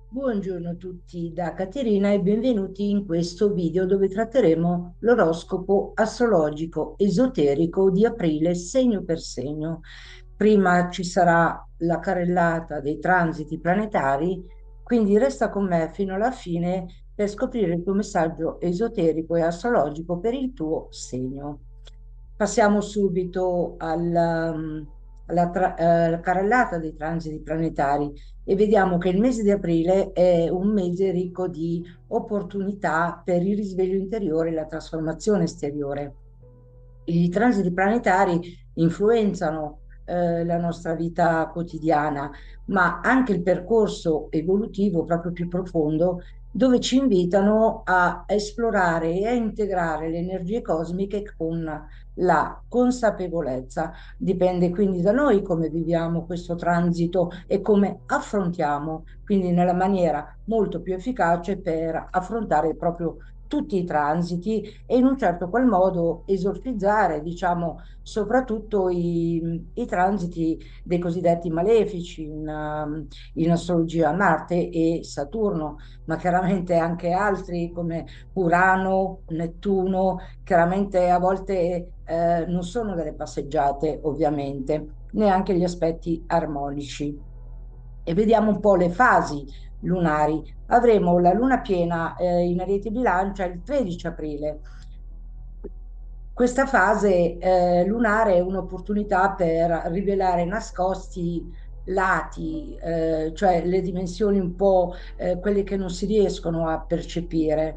Buongiorno a tutti da Caterina e benvenuti in questo video dove tratteremo l'oroscopo astrologico esoterico di aprile segno per segno. Prima ci sarà la carrellata dei transiti planetari, quindi resta con me fino alla fine per scoprire il tuo messaggio esoterico e astrologico per il tuo segno. Passiamo subito alla carrellata dei transiti planetari e vediamo che il mese di aprile è un mese ricco di opportunità per il risveglio interiore e la trasformazione esteriore. I transiti planetari influenzano la nostra vita quotidiana, ma anche il percorso evolutivo proprio più profondo, dove ci invitano a esplorare e a integrare le energie cosmiche con la consapevolezza. Dipende quindi da noi come viviamo questo transito e come affrontiamo, quindi nella maniera molto più efficace per affrontare proprio tutti i transiti e in un certo qual modo esorcizzare, diciamo, soprattutto i transiti dei cosiddetti malefici in astrologia, Marte e Saturno, ma chiaramente anche altri come Urano, Nettuno, chiaramente a volte non sono delle passeggiate, ovviamente, neanche gli aspetti armonici. E vediamo un po' le fasi lunari. Avremo la luna piena in Ariete Bilancia il 13 aprile. Questa fase lunare è un'opportunità per rivelare nascosti lati, cioè le dimensioni un po' quelle che non si riescono a percepire,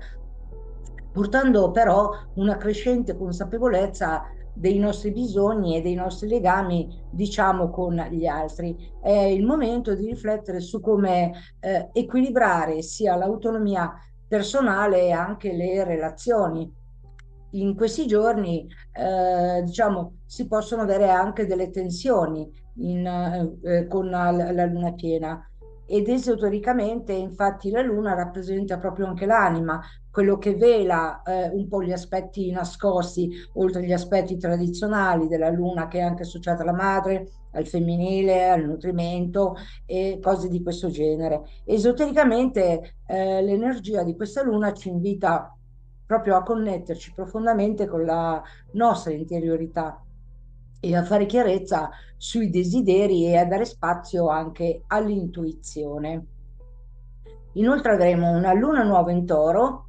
portando però una crescente consapevolezza dei nostri bisogni e dei nostri legami, diciamo, con gli altri. È il momento di riflettere su come equilibrare sia l'autonomia personale e anche le relazioni. In questi giorni, diciamo, si possono avere anche delle tensioni con la luna piena. Ed esotericamente, infatti, la luna rappresenta proprio anche l'anima, quello che vela un po' gli aspetti nascosti, oltre agli aspetti tradizionali della luna, che è anche associata alla madre, al femminile, al nutrimento e cose di questo genere. Esotericamente, l'energia di questa luna ci invita proprio a connetterci profondamente con la nostra interiorità e a fare chiarezza sui desideri e a dare spazio anche all'intuizione. Inoltre avremo una luna nuova in Toro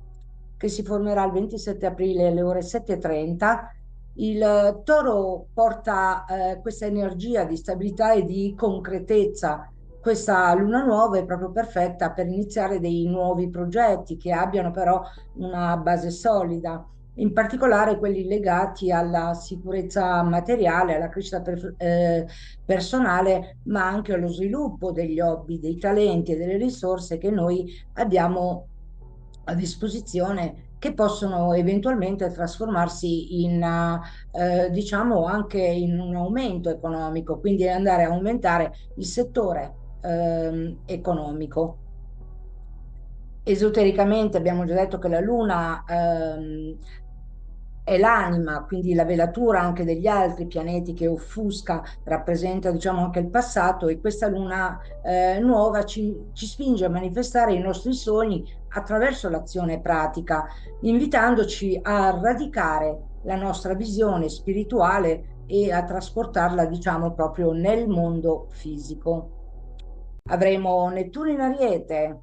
che si formerà il 27 aprile alle ore 7:30. Il Toro porta questa energia di stabilità e di concretezza. Questa luna nuova è proprio perfetta per iniziare dei nuovi progetti che abbiano però una base solida, in particolare quelli legati alla sicurezza materiale, alla crescita personale, ma anche allo sviluppo degli hobby, dei talenti e delle risorse che noi abbiamo a disposizione che possono eventualmente trasformarsi diciamo, anche in un aumento economico, quindi andare a aumentare il settore economico. Esotericamente abbiamo già detto che la Luna è l'anima, quindi la velatura anche degli altri pianeti che offusca, rappresenta diciamo anche il passato e questa Luna nuova ci spinge a manifestare i nostri sogni attraverso l'azione pratica, invitandoci a radicare la nostra visione spirituale e a trasportarla diciamo proprio nel mondo fisico. Avremo Nettuno in Ariete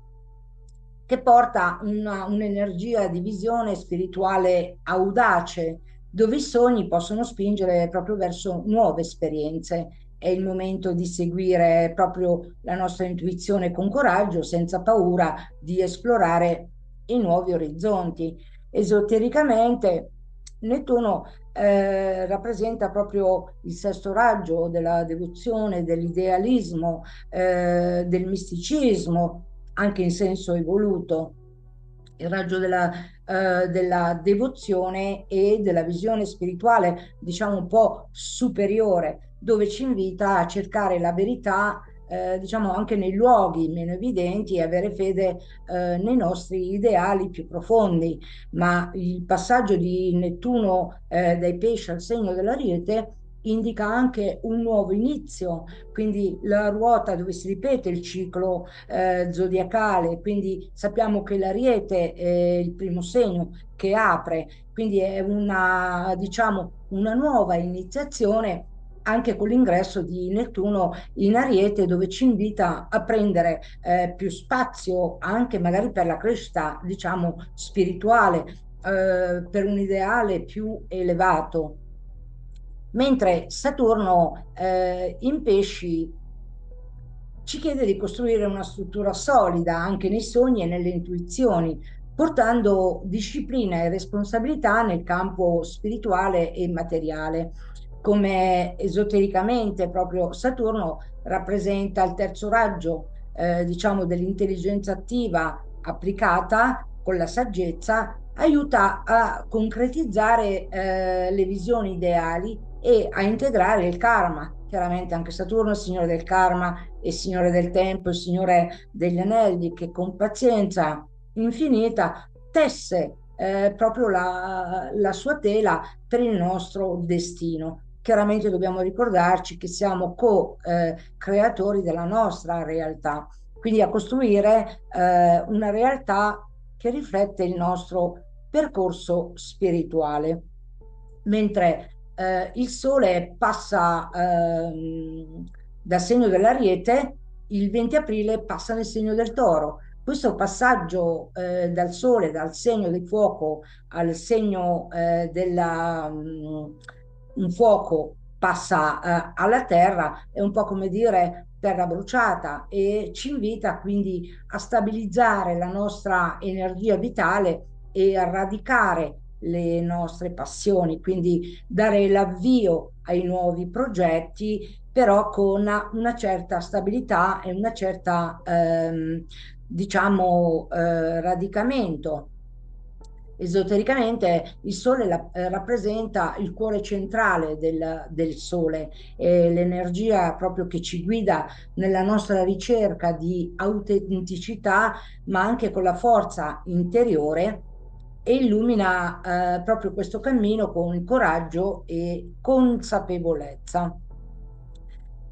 che porta un'energia di visione spirituale audace, dove i sogni possono spingere proprio verso nuove esperienze. È il momento di seguire proprio la nostra intuizione con coraggio, senza paura di esplorare i nuovi orizzonti. Esotericamente, Nettuno rappresenta proprio il sesto raggio della devozione, dell'idealismo, del misticismo, anche in senso evoluto, il raggio della devozione e della visione spirituale, diciamo un po' superiore, dove ci invita a cercare la verità, diciamo anche nei luoghi meno evidenti e avere fede, nei nostri ideali più profondi. Ma il passaggio di Nettuno, dai pesci al segno dell'Ariete indica anche un nuovo inizio, quindi la ruota dove si ripete il ciclo zodiacale, quindi sappiamo che l'Ariete è il primo segno che apre, quindi è una, diciamo, una nuova iniziazione anche con l'ingresso di Nettuno in Ariete, dove ci invita a prendere più spazio anche magari per la crescita, diciamo, spirituale, per un ideale più elevato. Mentre Saturno in pesci ci chiede di costruire una struttura solida anche nei sogni e nelle intuizioni, portando disciplina e responsabilità nel campo spirituale e materiale. Come esotericamente proprio Saturno rappresenta il terzo raggio, diciamo, dell'intelligenza attiva applicata con la saggezza, aiuta a concretizzare le visioni ideali e a integrare il karma. Chiaramente anche Saturno è il signore del karma, è il signore del tempo, il signore degli anelli, che con pazienza infinita tesse proprio la sua tela per il nostro destino. Chiaramente dobbiamo ricordarci che siamo co-creatori della nostra realtà, quindi a costruire una realtà che riflette il nostro percorso spirituale. Mentre il Sole passa dal segno dell'Ariete, il 20 aprile passa nel segno del Toro. Questo passaggio dal Sole, dal segno del fuoco al segno un fuoco passa alla Terra, è un po' come dire terra bruciata e ci invita quindi a stabilizzare la nostra energia vitale e a radicare le nostre passioni, quindi dare l'avvio ai nuovi progetti, però con una certa stabilità e una certa, diciamo, radicamento. Esotericamente il Sole rappresenta il cuore centrale del Sole, l'energia proprio che ci guida nella nostra ricerca di autenticità, ma anche con la forza interiore e illumina proprio questo cammino con coraggio e consapevolezza.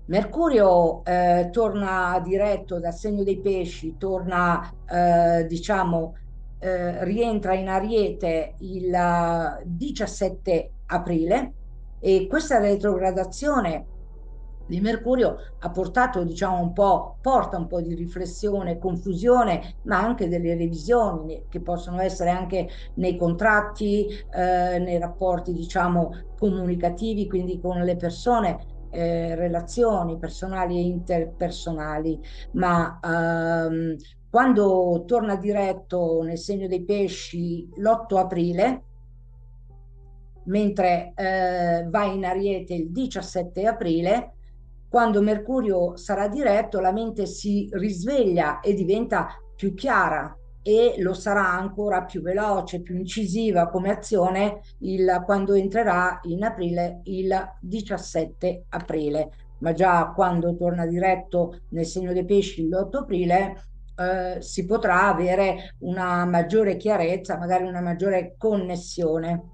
Mercurio torna diretto dal segno dei pesci, torna, diciamo, rientra in Ariete il 17 aprile e questa retrogradazione di Mercurio ha portato, diciamo, porta un po' di riflessione, confusione, ma anche delle revisioni che possono essere anche nei contratti, nei rapporti, diciamo, comunicativi, quindi con le persone, relazioni personali e interpersonali, ma quando torna diretto nel segno dei pesci l'8 aprile, mentre va in Ariete il 17 aprile, quando Mercurio sarà diretto, la mente si risveglia e diventa più chiara e lo sarà ancora più veloce, più incisiva come azione quando entrerà in aprile il 17 aprile. Ma già quando torna diretto nel segno dei pesci l'8 aprile si potrà avere una maggiore chiarezza, magari una maggiore connessione.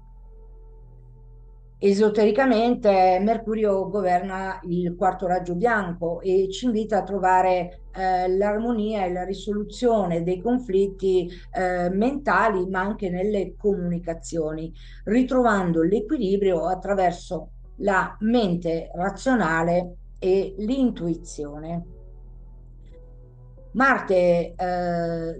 Esotericamente Mercurio governa il quarto raggio bianco e ci invita a trovare l'armonia e la risoluzione dei conflitti mentali, ma anche nelle comunicazioni, ritrovando l'equilibrio attraverso la mente razionale e l'intuizione. Marte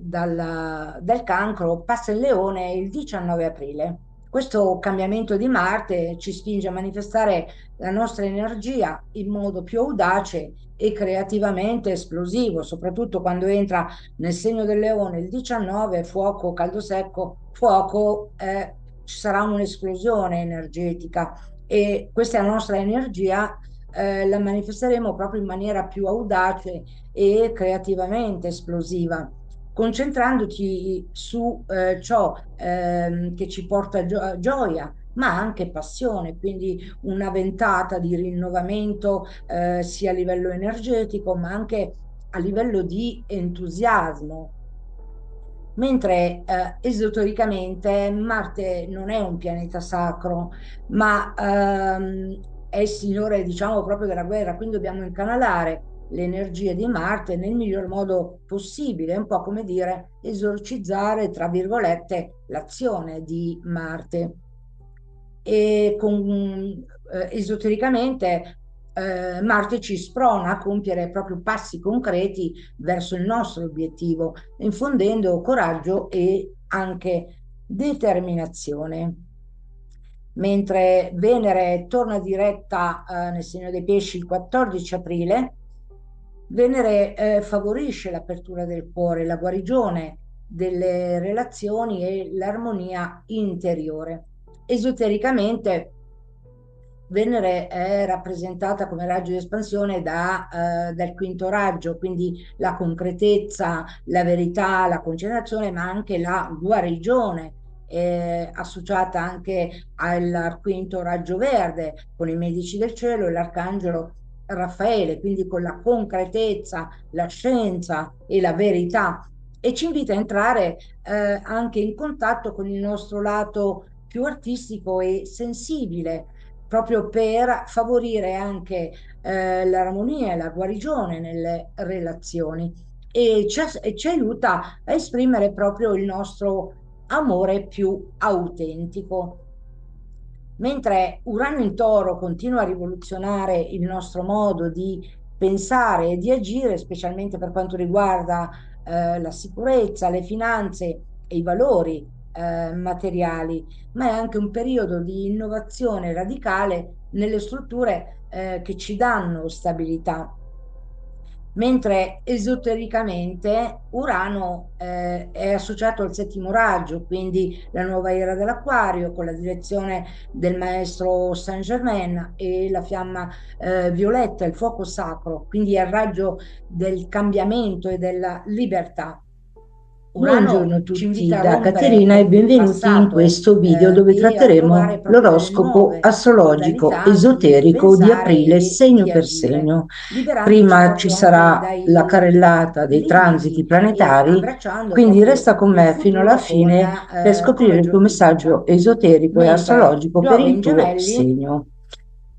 dal Cancro passa in Leone il 19 aprile. Questo cambiamento di Marte ci spinge a manifestare la nostra energia in modo più audace e creativamente esplosivo, soprattutto quando entra nel segno del Leone il 19, fuoco, caldo secco, fuoco, ci sarà un'esplosione energetica e questa nostra energia la manifesteremo proprio in maniera più audace e creativamente esplosiva, concentrandoti su ciò che ci porta gioia, ma anche passione, quindi una ventata di rinnovamento sia a livello energetico, ma anche a livello di entusiasmo. Mentre esotericamente Marte non è un pianeta sacro, ma è il signore, diciamo, proprio della guerra, quindi dobbiamo incanalare le energie di Marte nel miglior modo possibile, un po' come dire esorcizzare, tra virgolette, l'azione di Marte. E esotericamente Marte ci sprona a compiere proprio passi concreti verso il nostro obiettivo, infondendo coraggio e anche determinazione. Mentre Venere torna diretta nel segno dei Pesci il 14 aprile, Venere favorisce l'apertura del cuore, la guarigione delle relazioni e l'armonia interiore. Esotericamente Venere è rappresentata come raggio di espansione dal quinto raggio, quindi la concretezza, la verità, la concentrazione, ma anche la guarigione, associata anche al quinto raggio verde, con i medici del cielo e l'arcangelo Raffaele, quindi con la concretezza, la scienza e la verità. E ci invita a entrare anche in contatto con il nostro lato più artistico e sensibile, proprio per favorire anche l'armonia e la guarigione nelle relazioni e ci aiuta a esprimere proprio il nostro amore più autentico. Mentre Urano in Toro continua a rivoluzionare il nostro modo di pensare e di agire, specialmente per quanto riguarda la sicurezza, le finanze e i valori materiali, ma è anche un periodo di innovazione radicale nelle strutture che ci danno stabilità. Mentre esotericamente Urano è associato al settimo raggio, quindi la nuova era dell'Acquario con la direzione del maestro Saint Germain e la fiamma violetta, il fuoco sacro, quindi è il raggio del cambiamento e della libertà. Buongiorno a Urano ci tutti invita a da rompere Caterina e con il benvenuti in passato questo video dove e a tratteremo trovare proprio delle l'oroscopo nuove astrologico modalità di esoterico di pensare aprile e segno di per agire, segno. liberandoci Prima ci proprio anche sarà la dai carrellata dei transiti limiti e planetari, abbracciando quindi proprio resta con il me fino alla futuro fine per con scoprire il tuo messaggio ragionevolezza. esoterico e Mentre astrologico per Giove il in tuo Gemelli segno.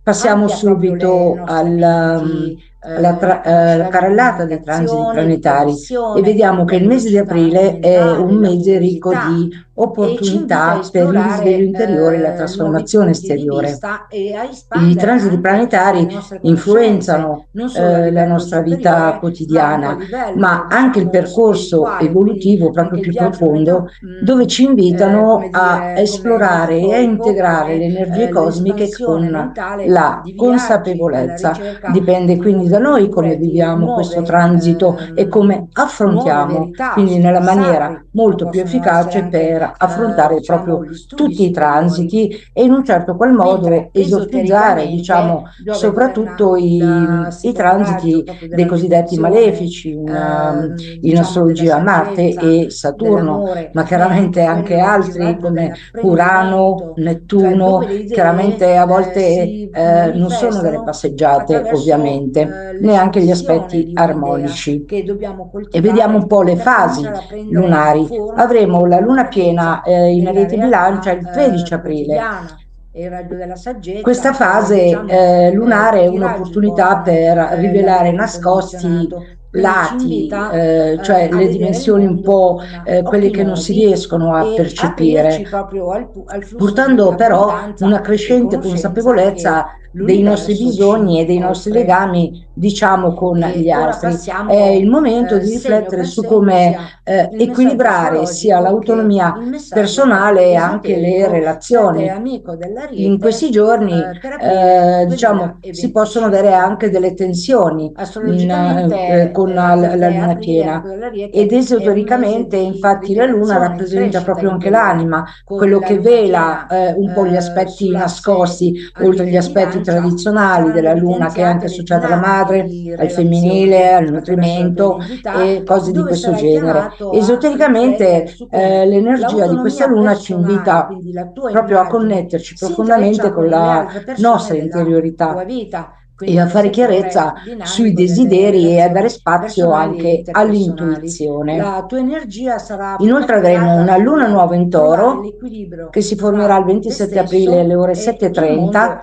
Passiamo amplia proprio le subito nostre alla, menti, alla la capacità di carrellata dei transiti comunicazione, di planetari e connessione, vediamo che la il mese di velocità aprile è mentale, un la mese ricco curiosità di e ci invita a opportunità per il risveglio esplorare interiore e la nuovi trasformazione punti di esteriore. vista e a I espandere transiti anche le planetari nostre conoscenze, influenzano non solo a la livello nostra vita superiore, ma anche a quotidiana, livello, ma anche il diciamo, percorso spirituale, quindi evolutivo proprio anche il più viaggio profondo, dove ci invitano come a dire, come esplorare e a metaforico, integrare come le energie cosmiche l'espansione con mentale la di viaggi alla consapevolezza. ricerca Dipende di quindi nuove da noi come culture, di viviamo questo nuove, transito e come nuove affrontiamo, verità, quindi nella studi maniera sacri, ma molto più possono essere efficace anche, per affrontare diciamo, proprio gli studi tutti i superiori. transiti e in un certo qual modo Mentre esorcizzare, esotericamente diciamo, Giove governa soprattutto il i secondo raggio transiti proprio dei della cosiddetti riflessione, malefici in diciamo della astrologia Marte saggezza, e Saturno, dell'amore, ma ma è chiaramente anche anche quello il altri raggio come Urano, dell'apprendimento, cioè Nettuno, dove le idee chiaramente a volte si non sono delle manifestano passeggiate, attraverso ovviamente, neanche gli l'espressione aspetti di un'idea armonici. che dobbiamo E vediamo un coltivare po' le per fasi cominciare a prendere lunari. forma Avremo e la luna piena concretezza in nella Ariete Bilancia realtà il 13 aprile. quotidiana. E il raggio della Questa saggezza è, fase diciamo, lunare è tutti i raggi un'opportunità portano per rivelare l'amore nascosti incondizionato, quindi ci lati, invita cioè a le vedere il dimensioni un mondo po' con quelle occhi che non si nuovi riescono a e aprirci percepire, proprio al flusso di portando però una abbondanza e crescente conoscenza che consapevolezza dei nostri l'universo bisogni e ci dei nostri offre. legami, diciamo, con E gli ora altri. È il passiamo momento di segno riflettere per su segno, come sia il messaggio equilibrare sia astrologico che l'autonomia il messaggio personale proprio e anche le esoterico per te, relazioni. amico In questi dell'Ariete, giorni, per aprile diciamo, si possono avere 2025. anche delle tensioni Astrologicamente, con per la te luna aprile, piena. amico Ed dell'Ariete, è un mese esotericamente, di infatti, la luna rivelazione, di rappresenta crescita proprio anche interiore, l'anima, con quello la che luna vela piena un po' gli aspetti sull'asse nascosti, oltre agli aspetti Ariete-Bilancia, e tradizionali saranno della luna, che è anche evidenziate le associata alla dinamiche madre, di al femminile, relazione al attraverso la tua nutrimento identità, e cose di dove questo sarai genere. chiamato a riflettere Esotericamente, su come l'energia di questa l'autonomia luna ci personale, invita quindi la tua proprio a immagine, connetterci si profondamente intreccia con con le la altre persone nostra della tua interiorità. vita. e a fare chiarezza sui desideri e a dare spazio anche all'intuizione. La tua energia sarà Inoltre avremo una luna nuova in trovare Toro l'equilibrio che si formerà il 27 aprile alle ore 7:30.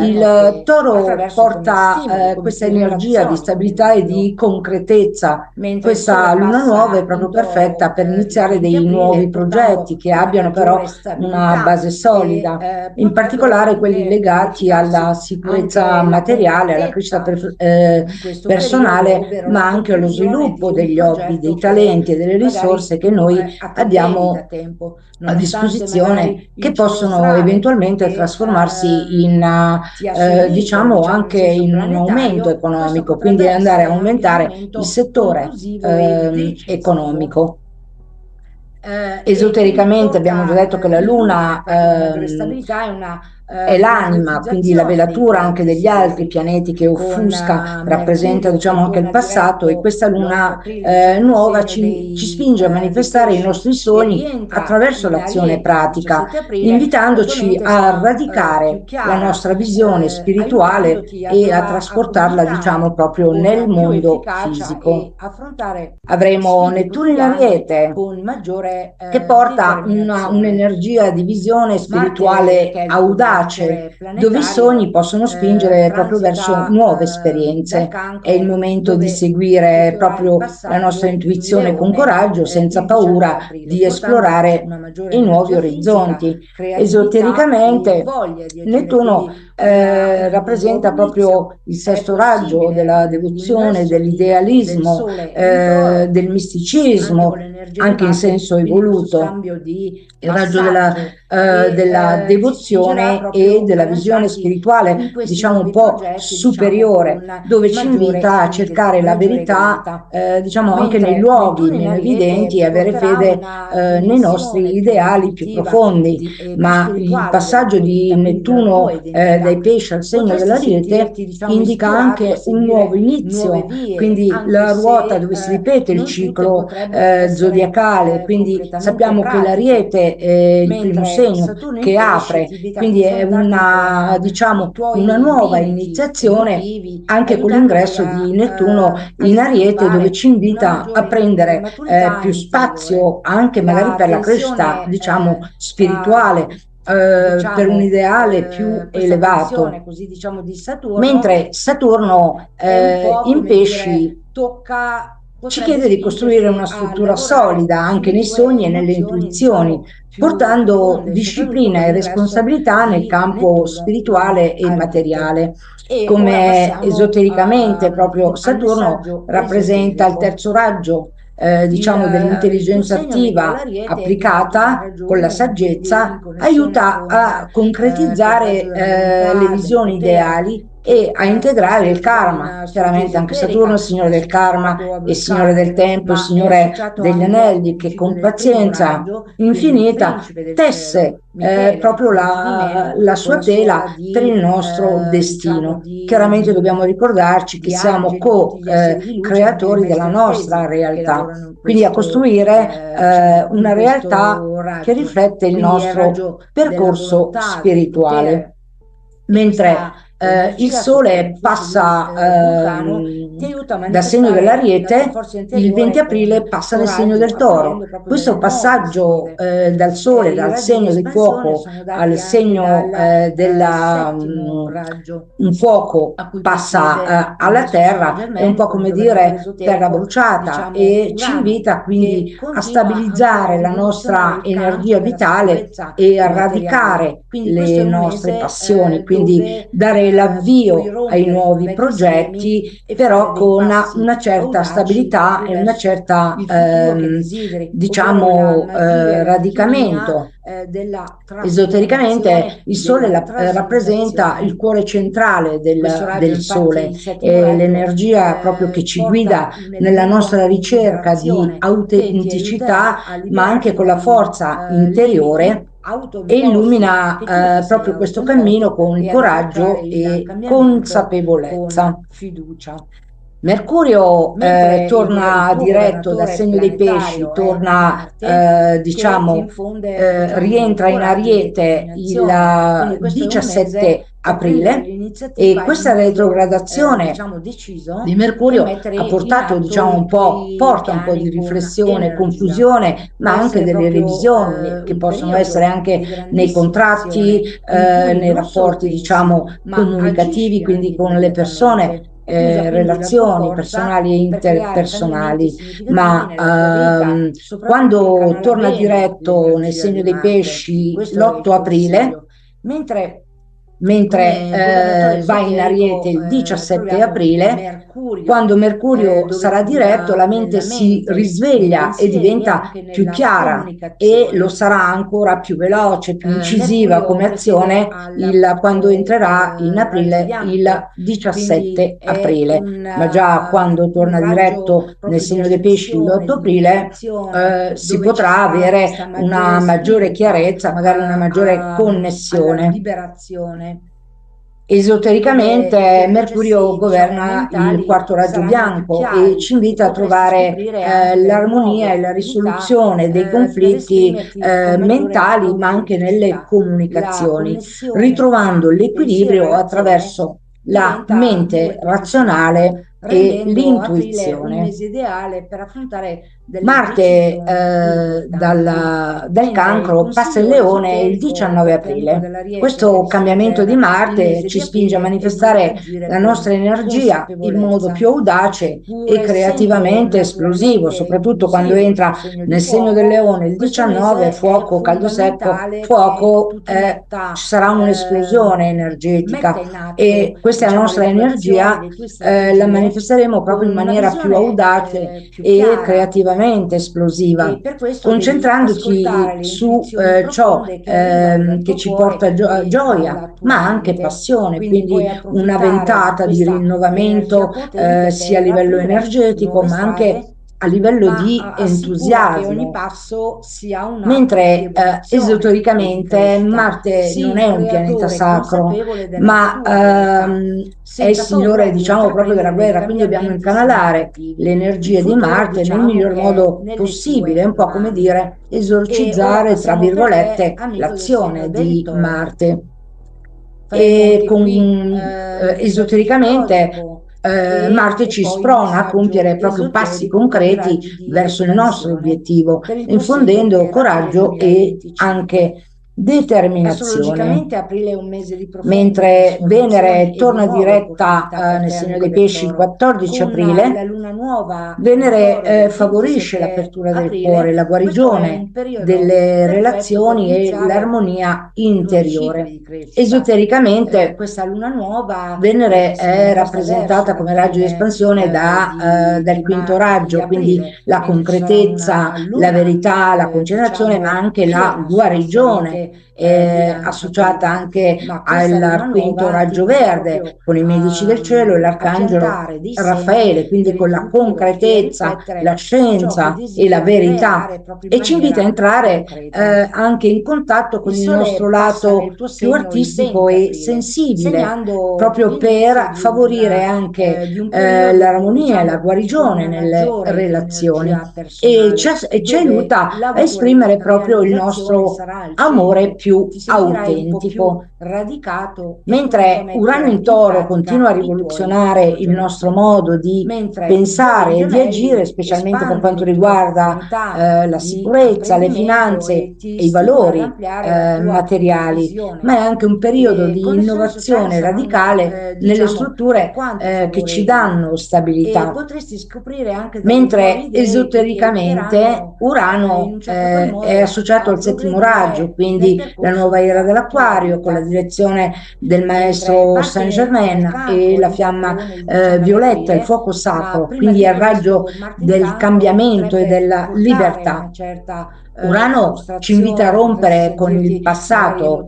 Il che Toro attraverso porta come stimoli, come questa energia di rivelazioni, stabilità e di concretezza. mentre Questa il Sole luna nuova è passa proprio in Toro, perfetta per il iniziare 20 dei aprile, nuovi portando progetti che una abbiano però maggiore una stabilità base solida, e in potrebbero particolare quelli anche legati alla verificarsi sicurezza anche la materiale, alla crescita concretezza in questo periodo, personale, ovvero ma la anche allo conclusione sviluppo di un degli hobby, dei progetto che talenti e delle risorse magari che tu noi attendevi da abbiamo tempo, a nonostante disposizione, magari che il cielo possono astrale eventualmente che trasformarsi in, ti ha suggerito, diciamo, diciamo in anche senso in un aumento planetario, questo economico, quindi potrebbe andare a essere anche il aumentare il momento settore conclusivo e decisivo. economico. E quindi Esotericamente abbiamo già porta detto che la in luce Luna proprio una maggiore stabilità e una è l'anima, quindi la concretizzazione dei velatura tuoi anche degli altri desideri, pianeti che con offusca, rappresenta Mercurio che diciamo anche il torna passato, e diretto questa l'8 Luna aprile, diciamo nel nuova segno ci spinge a dei manifestare i pesci nostri e sogni rientra attraverso in l'azione Ariete il pratica, 17 aprile, invitandoci naturalmente a sarà radicare più la chiara, nostra visione spirituale aiutandoti e a a trasportarla, diciamo, comunicare proprio nel con più mondo efficacia fisico. e affrontare le Avremo sfide Nettuno in quotidiane Ariete, con maggiore che porta determinazione. un'energia di visione Marte, spirituale che è il audace, governatore dove i sogni planetario, possono spingere proprio verso transita nuove dal esperienze. È il Cancro, momento di dove seguire effettuerà il proprio la nostra passaggio in intuizione con Leone coraggio, senza il 19 paura aprile, di portando esplorare una maggiore i nuovi energia fisica, orizzonti. creatività e Esotericamente, voglia di agire. Nettuno Quindi un nuovo rappresenta inizio proprio il è sesto raggio possibile della devozione, nell'universo del dell'idealismo, Sole in Toro, del anche con misticismo, l'energia di anche in Marte, senso quindi questo evoluto. scambio di Il raggio passaggio della ti spingerà devozione e proprio della a visione lanciarti in spirituale, questi diciamo un nuovi po' progetti, diciamo superiore, con dove ci maggiore invita a cercare la maggiore verità, grinta. diciamo anche nei Mentre luoghi Nettuno in meno Ariete evidenti, e avere porterà fede una nei nostri dimensione più ideali più intuitiva profondi. e più Ma il spirituale della passaggio tua di vita, quindi della tua Nettuno identità. dai pesci al segno Potresti dell'Ariete sentirti, diciamo, indica ispirato a anche un nuovo seguire nuove inizio, vie, quindi anche la ruota se dove si ripete il non tutte ciclo potrebbero essere zodiacale. Quindi completamente sappiamo che pratiche. l'Ariete è il primo Mentre segno Saturno in che pesci apre, ti invita a quindi è confrontarti una, con i diciamo, una tuoi nuova limiti iniziazione, emotivi, anche con aiutandoti l'ingresso di Nettuno a in Ariete, dove sviluppare ci una invita a maggiore prendere maturità più interiore. spazio anche magari La per la crescita, tensione diciamo, tra, spirituale, per un diciamo, ideale più questa elevato. tensione così diciamo di Saturno Mentre Saturno è un po' in come dire, pesci ci potrebbe chiede di costruire spingerti una a struttura lavorare solida anche sulle nei tue sogni e nelle emozioni, intuizioni, diciamo, più portando profonde, soprattutto disciplina con e l'ingresso responsabilità nel di campo Nettuno in spirituale e Ariete. materiale. E ora Come passiamo esotericamente proprio al Saturno messaggio rappresenta il esoterico. terzo raggio, diciamo, Il tuo dell'intelligenza segno, quindi attiva dell'Ariete, è guidato da applicata con la ragione, quindi in saggezza, connessione aiuta con a quel raggio concretizzare della le volontà, del visioni potere, ideali e che a integrare il spesso si dà in karma. astrologia Chiaramente anche Saturno è esoterica, il signore del associato karma proprio e al signore del karma, tempo, il ma è signore associato degli anche al anelli, che principio con del primo pazienza raggio, quindi il infinita principe del cielo, tesse Michele, proprio niente di meno, la con sua la tela sua per il nostro diciamo destino. Chiaramente dobbiamo ricordarci che di siamo angeli, tutti gli esseri di luce, anche dei co-creatori della maestri nostra ascesi che realtà, lavorano quindi a costruire diciamo, in una realtà questo che raggio. riflette il Quindi è il nostro raggio della percorso volontà, del spirituale. potere, e Mentre questa il energia sotto Sole l'influsso di passa Vulcano ti aiuta a dal segno manifestare la tua dell'Ariete, forza il 20 interiore con aprile passa nel segno coraggio, del Toro. accogliendo proprio Questo delle nuove passaggio sfide. dal Sole, I dal raggi di segno di espansione fuoco sono al dati anche segno dal della settimo raggio, un fuoco a cui presiede passa il alla maestro Saint terra, è un Germain po' con il come governatore dire terra esoterico, bruciata, diciamo e ci Urano, invita che quindi a continua ancora la stabilizzare la rivoluzione nostra nel campo energia della vitale sicurezza e a materiale. radicare Quindi questo è le un nostre mese passioni, quindi dove dare puoi l'avvio ai rompere con nuovi vecchi schemi progetti, e fare però dei con passi una certa audaci stabilità proprio e una verso certa, il futuro che desideri, ovvero la diciamo, magia e l'alchimia radicamento. della Esotericamente trasformazione, il Sole della rappresenta il trasmutazione. cuore centrale Questo raggio, del infatti, Sole, il settimo è raggio, l'energia proprio che ci guida porta nel nella minimo nostra ricerca di liberazione, che ti autenticità, aiuterà a ma anche liberarti con la dai forza limiti interiore, e autoimposti illumina che tu ti sei proprio questo cammino autoimposto, con e ad affrontare coraggio il e cambiamento consapevolezza. con fiducia. Mercurio Mentre il torna tuo diretto dal governatore segno dei pesci, planetario è torna, Marte, che ti diciamo, infonde, diciamo, rientra in coraggio e Ariete il determinazione. Quindi questo è un mese 17 aprile, e questa retrogradazione di Mercurio ha portato, diciamo, porta un po' di riflessione, confusione, ma anche delle revisioni che possono essere anche nei contratti, nei rapporti, diciamo, comunicativi, quindi con le persone, relazioni personali e interpersonali, ma quando torna diretto nel segno dei pesci l'8 aprile, mentre va in Ariete il 17 aprile, quando Mercurio sarà diretto, la mente si risveglia e diventa più chiara, e lo sarà ancora più veloce, più incisiva come azione quando entrerà in aprile il 17 aprile. Ma già quando torna diretto nel segno dei pesci l'8 aprile si potrà avere una maggiore chiarezza, magari una maggiore connessione. Esotericamente Mercurio governa il quarto raggio bianco e ci invita a trovare l'armonia e la risoluzione dei conflitti mentali, ma anche nelle comunicazioni, ritrovando l'equilibrio attraverso la mente razionale e l'intuizione. Un mese ideale per affrontare Marte dal Cancro passa il Leone il 19 aprile. Questo cambiamento di Marte ci spinge a manifestare la nostra energia in modo più audace e creativamente esplosivo, soprattutto quando entra nel segno del Leone il 19, fuoco, caldo secco, fuoco, ci sarà un'esplosione energetica, e questa nostra energia la manifesteremo proprio in maniera più audace e creativamente esplosiva, concentrandoci su ciò che ci porta gioia, ma anche passione, quindi una ventata di rinnovamento sia a livello energetico, ma anche a livello di entusiasmo. Mentre esotericamente Marte non è un pianeta sacro, ma è il signore, diciamo, proprio della guerra, quindi dobbiamo incanalare le energie di Marte nel miglior modo possibile, un po' come dire esorcizzare, tra virgolette, l'azione di Marte. E esotericamente Marte ci sprona a compiere proprio passi concreti verso il nostro obiettivo, infondendo coraggio e anche determinazione. Aprile è un mese di mentre Venere torna diretta nel segno dei pesci il 14 aprile, Venere favorisce l'apertura del cuore, la guarigione delle relazioni e l'armonia interiore. Esotericamente questa luna nuova Venere è rappresentata come raggio di espansione dal quinto raggio, quindi la concretezza, la verità, la concentrazione, ma anche la guarigione, associata anche al quinto raggio verde con i medici del cielo e l'arcangelo Raffaele, quindi con la concretezza, la scienza e la verità, e ci invita a entrare anche in contatto con il nostro lato più artistico e sensibile, proprio per favorire anche l'armonia e la guarigione nelle relazioni, e ci aiuta a esprimere proprio il nostro amore più autentico. Mentre Urano in Toro continua a rivoluzionare il nostro modo di pensare e di agire, specialmente per quanto riguarda la sicurezza, le finanze e i valori materiali, ma è anche un periodo di innovazione radicale nelle strutture che ci danno stabilità. Mentre esotericamente Urano è associato al settimo raggio, quindi la nuova era dell'Acquario, con la direzione del maestro Saint Germain e la fiamma violetta, il fuoco sacro, quindi è il raggio del cambiamento e della libertà. Urano ci invita a rompere con il passato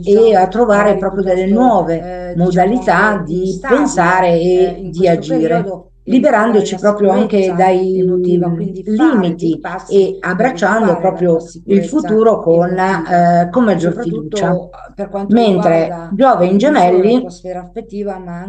e a trovare proprio delle nuove modalità di pensare e di agire, liberandoci proprio anche dai limiti e abbracciando proprio il futuro con maggior fiducia. Mentre Giove in Gemelli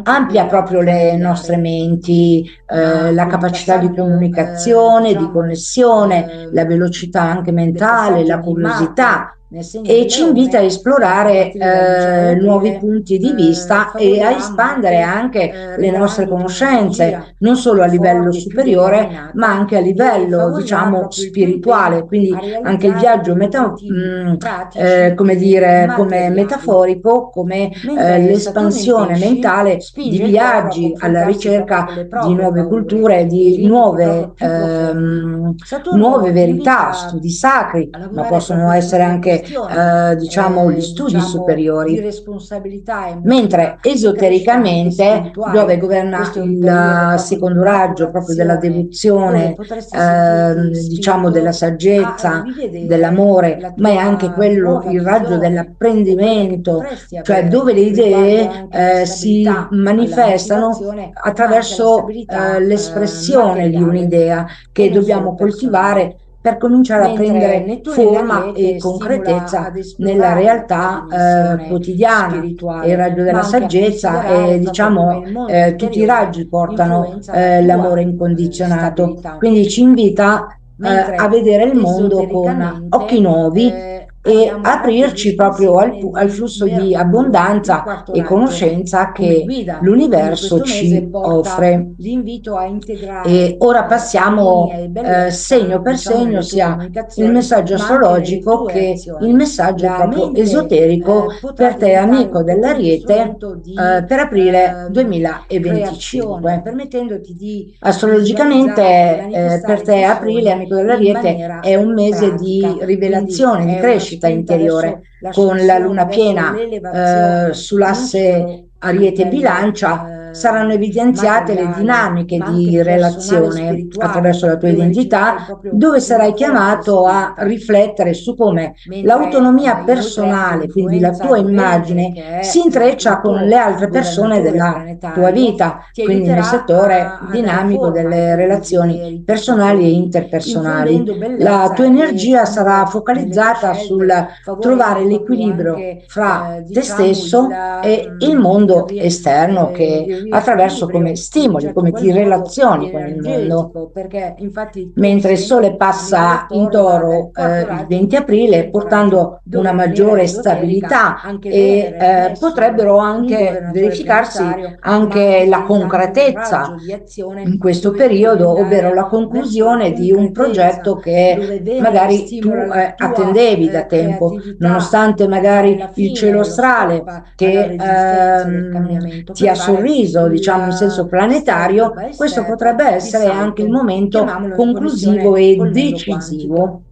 amplia proprio le nostre menti, la capacità di comunicazione, di connessione, la velocità anche mentale, la curiosità, nel segno e del ci invita a leone, a esplorare partire dal 19 nuovi aprile, punti di vista e a favorirà espandere anche anche le nostre regalandoti un'energia conoscenze, non solo più a livello forte, più superiore, ma determinata anche a e livello, favorirà diciamo, proprio il tuo impegno spirituale. Quindi a anche il realizzare viaggio degli obiettivi pratici come e dire, come materiali. metaforico, come Mentre Saturno in l'espansione pesci mentale di spinge il toro a viaggi alla confrontarsi proprio ricerca con le di proprie nuove paure culture, e di limiti proprio nuove, più profondi. nuove Saturno ti verità, invita studi sacri, a ma lavorare possono proprio essere sulle anche, questioni, diciamo, gli studi di superiori. responsabilità Mentre emotiva, crescita anche esotericamente, dove spirituale. governa Questo è un periodo il proprio di secondo raggio, proprio della maturazione dove devozione, potresti sentirti diciamo della spinto a saggezza, rivedere dell'amore, la ma è anche tua quello nuova il raggio visione o quella che dell'apprendimento, potresti cioè avere dove le riguardo idee anche alla si stabilità, alla manifestano motivazione, ma anche alla attraverso stabilità l'espressione di materiale un'idea e che non solo dobbiamo personale. coltivare per cominciare a Mentre prendere Nettuno in forma e Ariete stimola concretezza ad nella esplorare la realtà dimensione quotidiana. E il spirituale, raggio ma della anche a saggezza considerare e proprio come diciamo il mondo tutti i interiore raggi portano influenza la l'amore tua incondizionato, stabilità. quindi ci invita a Mentre vedere il mondo con occhi esotericamente nuovi e abbiamo anche gli aprirci proprio espansione al di flusso di Mercurio, il abbondanza quarto e raggio, conoscenza come che guida. Quindi l'universo questo mese ci porta offre. l'invito a E integrare ora armonia passiamo e bellezza, segno per diciamo, segno, nelle tue sia il comunicazioni, messaggio ma anche nelle astrologico tue che il azioni. messaggio La proprio mente esoterico potrà per te, diventare amico un potente dell'Ariete, strumento di per aprile creazione, 2025. permettendoti di visualizzare e Astrologicamente, per manifestare i te tuoi aprile, sogni amico in dell'Ariete, maniera è un mese di pratica. Quindi rivelazione, di è una crescita spinta interiore, verso con la luna l'ascensione, verso piena l'elevazione, non sull'asse solo a Ariete livello Bilancia. Saranno evidenziate le materiale, dinamiche ma anche di personale e relazione spirituale, attraverso la tua dove identità, riceverai proprio dove una sarai forte chiamato a spinta. riflettere su come Mentre l'autonomia inoltre anche personale, quindi la l'influenza tua di Venere, immagine, che si è intreccia il con le tuo altre persone governatore della tua planetario, vita, ti quindi nel aiuterà settore a dare dinamico forma ai delle tuoi relazioni desideri più personali e profondi, interpersonali. infondendo La tua bellezza e energia sarà amore nelle tue focalizzata sul scelte, trovare favorendo proprio l'equilibrio anche, fra te diciamo, stesso e il mondo esterno che il attraverso come riequilibrio in un stimoli, certo come qual ti modo relazioni con il mondo. energetico, perché infatti il tuo Mentre il Sole segno, amico passa del in Toro, va dal Toro quarto il raggio 20 al aprile, quinto raggio, portando una dove in maniera maggiore esoterica stabilità anche e Venere potrebbero essere un anche governatore verificarsi planetario, ma anche anche la diventando un concretezza raggio di azione in questo dove tu devi periodo, ovvero andare la verso la conclusione di un concretezza, progetto che dove Venere magari stimola tu la tua attendevi da tempo, creatività nonostante nella magari il fine, cielo nello astrale stop alla che resistenza del cambiamento, ti per ha fare sorriso, diciamo in senso step planetario, by questo step potrebbe il essere anche il salto, momento chiamiamolo in conclusivo connessione e col mondo quantico. decisivo.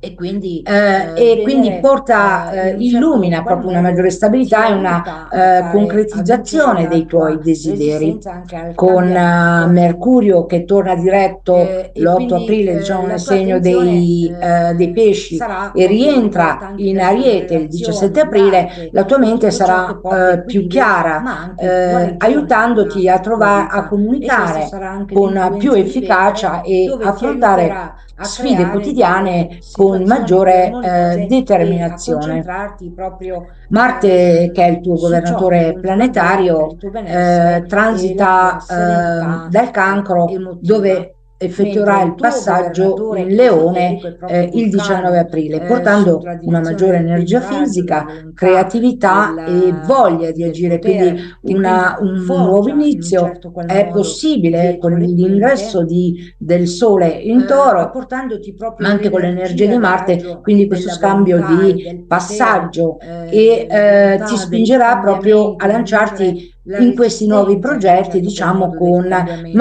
E quindi E quindi Venere porta, in un certo illumina qual proprio una maggiore modo ti stabilità e una aiuta a fare, a vincere concretizzazione la dei tuoi tua desideri. resistenza anche al Con cambiamento. Mercurio che torna diretto E l'8 quindi aprile, diciamo nel la tua segno attenzione dei pesci sarà e proprio rivolta rientra anche in verso le Ariete il 17 relazioni, aprile, l'arte la tua e mente tutto ciò che sarà porta più equilibrio, chiara, ma anche guarigione aiutandoti alla a tua trovare, a vita. E questa comunicare sarà anche con più l'influenza di efficacia Venere, e dove ti affrontare aiuterà a sfide creare delle quotidiane con situazioni più maggiore armoniose e a determinazione. concentrarti proprio Marte, che è il tuo su ciò che governatore non ti va bene per il planetario, tuo benessere e la tua transita serenità dal Cancro, emotiva. dove effettuerà Mentre il il tuo passaggio governatore in esoterico è Leone proprio il 19 Vulcano, aprile, sotto portando la una direzione maggiore del primo energia raggio, della fisica, volontà, creatività e voglia di del agire. Quindi potere, che quindi un nuovo forgia in un inizio certo qual è modo possibile con dietro le l'ingresso quinte, del Sole in Toro, apportandoti ma proprio anche con l'energia l'energia di del Marte, raggio quindi questo della scambio volontà e di del potere, passaggio e la ti volontà del spingerà proprio a cambiamento, di vincere lanciarti la in questi nuovi resistenza in un progetti, certo qual diciamo, modo del con cambiamento,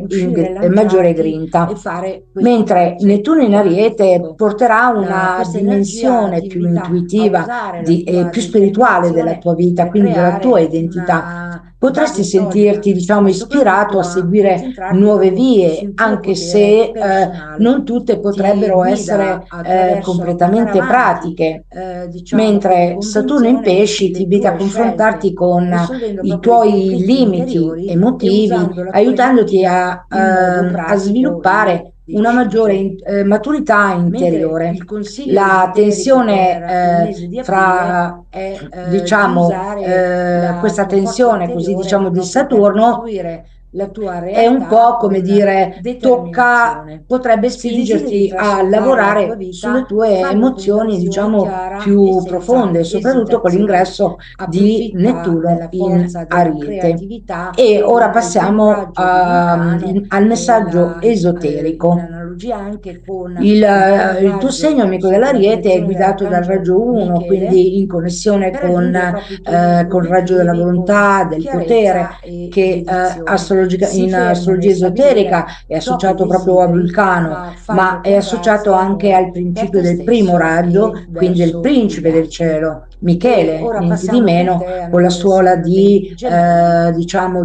uscire, maggiore lanciarti e grinta. fare questo Mentre viaggio Nettuno in Ariete quantico. porterà una Questa energia dimensione ti più invita a intuitiva usare la e tua più spirituale della determinazione tua vita, per quindi della tua creare identità. una Potresti base solida, sentirti, diciamo, ma ispirato soprattutto a a seguire concentrarti nuove proprio vie, sul tuo anche potere se personale. non tutte Ti potrebbero guida essere attraverso la portare completamente avanti, pratiche. diciamo con Mentre Saturno in convinzione, pesci ti le invita a tue confrontarti scelte, con risolvendo i proprio i tuoi tuoi conflitti limiti interiori e emotivi, usando la tua aiutandoti energia in modo a pratico e sviluppare una maggiore deciso. maturità Mentre interiore. il consiglio La esoterico tensione per il mese di aprile fra, è di diciamo, usare la questa tua forza tensione, così interiore diciamo, di proprio per Saturno costruire la tua è un realtà po' come con dire, determinazione. potrebbe Se desideri spingerti a trasformare la tua lavorare sulle vita, tue fallo con emozioni, un'azione diciamo, chiara e più senza profonde, soprattutto con esitazione. l'ingresso di Approfitta Nettuno della in forza della Ariete. creatività E ora con il primo passiamo raggio di Vulcano, al che è messaggio in esoterico. analogia anche con Il, il primo il tuo segno, raggio amico sotto la dell'Ariete, è direzione guidato dal raggio dell'arcangelo 1, Michele, quindi in connessione per raggiungere proprio i tuoi col raggio della obiettivi con volontà, del potere, chiarezza e che dedizione. in Sii fermo astrologia nel esoterica stabilire è ciò che associato proprio a desideri, Vulcano, ma ma fallo è con associato grazia e anche al amore per principio te del primo stesso raggio, e quindi del verso gli principe del altri. cielo, E Michele, ora niente di passiamo con meno, te a con la noi del suola segno dei gemelli. diciamo,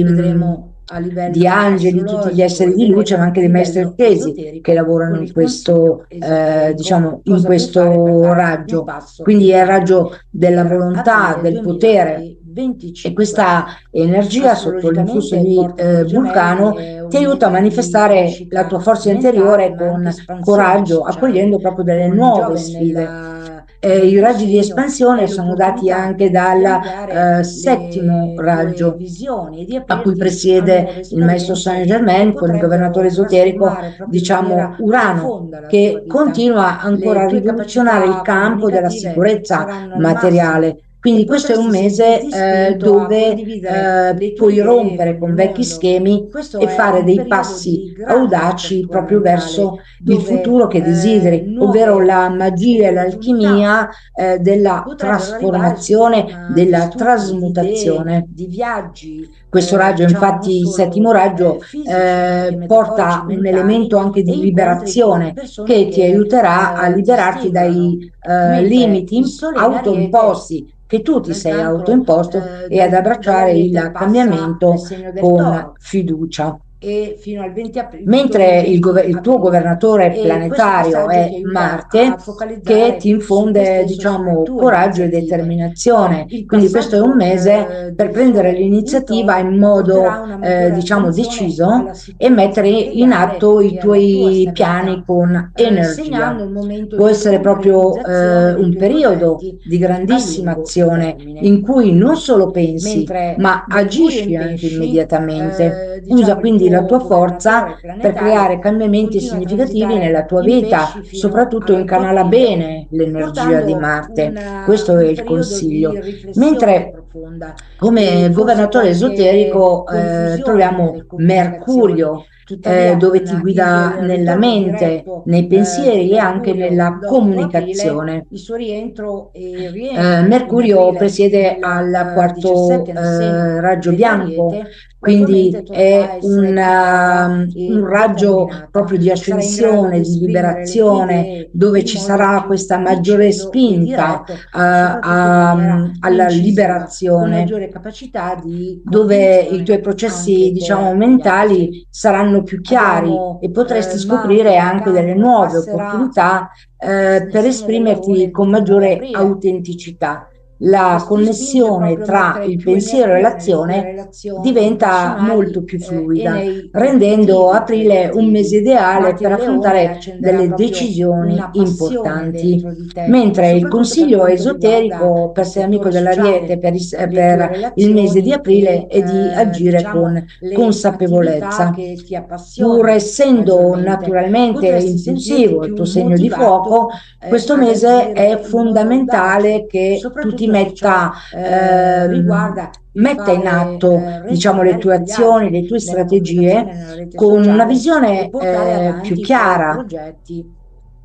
Vedremo a di livello angeli, tutti gli astrologico esseri e di luce, ma vedremo anche a dei maestri livello attesi che esoterico lavorano con in il consiglio questo, esoterico diciamo, in cosa puoi fare per questo fare un raggio. passo Quindi in è il avanti raggio della per volontà, aprile del potere, e 2025. questa energia sotto l'influsso Astrologicamente il di porto per gemelli Vulcano è ti un aiuta a mese di manifestare la tua crescita forza mentale interiore ma anche con espansione coraggio, sociale accogliendo proprio delle con nuove Giove sfide. nel I tuo raggi di segno. espansione Hai sono dati l'opportunità anche di dal cambiare settimo le tue raggio, visioni e di a cui aprirti a presiede nuove il maestro Saint esperienze che Germain, con il governatore potrebbero esoterico, trasformare proprio in diciamo, maniera Urano, profonda la tua che vita. continua ancora Le a tue rivoluzionare il capacità campo della comunicative sicurezza saranno al massimo materiale. e Quindi questo è un potresti mese sentirti spinto a dove condividere le tue puoi idee rompere con il con vecchi mondo. schemi Questo e è fare un dei periodo passi di grande audaci apertura proprio mentale, verso il futuro dove che desideri, ovvero nuove la magia e opportunità l'alchimia della potrebbero arrivare sotto trasformazione, forma di della studi, di idee, trasmutazione. di viaggi, Questo raggio, diciamo non infatti, il settimo solo raggio, fisici, ma anche metaforici, porta un mentali, elemento anche e di incontri con liberazione persone che ti che aiuterà a ti liberarti dai stimolano. Mentre il limiti Sole in Ariete autoimposti che tu ti dal sei cancro, autoimposto, e ad abbracciare dall'Ariete il passa nel cambiamento segno del con Toro fiducia. e fino al 20 intorno al Mentre 20 il tuo aprile. governatore E questo planetario passaggio è ti aiuta Marte, a che ti focalizzare su te infonde, stesso, sulle diciamo, tue coraggio e iniziative. determinazione. Il Quindi questo è un passaggio mese per del prendere Sole in l'iniziativa Toro in modo, porterà una maggiore diciamo, attenzione deciso, alla e sicurezza mettere in materiale atto i e alla tua tuoi stabilità, piani con energia. segnando un momento Può di essere proprio concretizzazione dei un tuoi periodo progetti di a grandissima lungo azione termine. in cui non solo pensi, Mentre ma Mercurio agisci in anche pesci, immediatamente. Usa diciamo il quindi la tuo tua forza governatore per planetario, creare cambiamenti continua a significativi nella transitare tua in vita, pesci fino soprattutto all'8 incanala aprile, bene l'energia di portando Marte. Questo è un il periodo di consiglio. riflessione Mentre profonda e come forse governatore qualche esoterico confusione nelle troviamo comunicazioni. Mercurio, Tuttavia, dove con ti guida il nella ritorno mente, diretto nei di pensieri e anche Mercurio nella l'8 aprile, comunicazione. il suo rientro e rientro in Mercurio aprile presiede il al 17 quarto nel segno raggio bianco, dell'Ariete, gradualmente quindi tornerà a è essere più chiara un e raggio determinata. proprio di Sarai in grado ascensione, di di esprimere le tue liberazione, idee dove in ci modo sarà più questa maggiore deciso e spinta diretto e soprattutto in maniera alla incisiva, con liberazione, maggiore capacità di dove i comprensione tuoi processi, anche diciamo, per gli altri. mentali saranno più chiari, e Abbiamo potresti Marte scoprire dal anche delle Cancro, nuove passerà opportunità nel per segno del Leone esprimerti il con 29 maggiore aprile autenticità. La e ti spinge connessione proprio a tra mettere il più pensiero e energia nelle tue l'azione relazioni diventa molto personali più e fluida, nei rendendo obiettivi aprile un mese creativi. ideale Marte per in Leone affrontare accenderà delle proprio decisioni una passione importanti. dentro di te, Mentre il soprattutto per consiglio quanto riguarda esoterico il per te, amico settore dell'Ariete, sociale, le tue per il mese di relazioni aprile, e è di agire diciamo con le attività consapevolezza. che ti Pur appassionano essendo maggiormente. naturalmente Potresti sentirti impulsivo il più tuo segno di motivato fuoco, questo ad mese è agire in modo fondamentale audace, che tu ti soprattutto se ciò riguarda il metta in fare atto, diciamo, le respirare tue con gli azioni, altri le tue nella strategie comunicazione, nella rete con una sociale e visione portare più avanti i tuoi chiara, progetti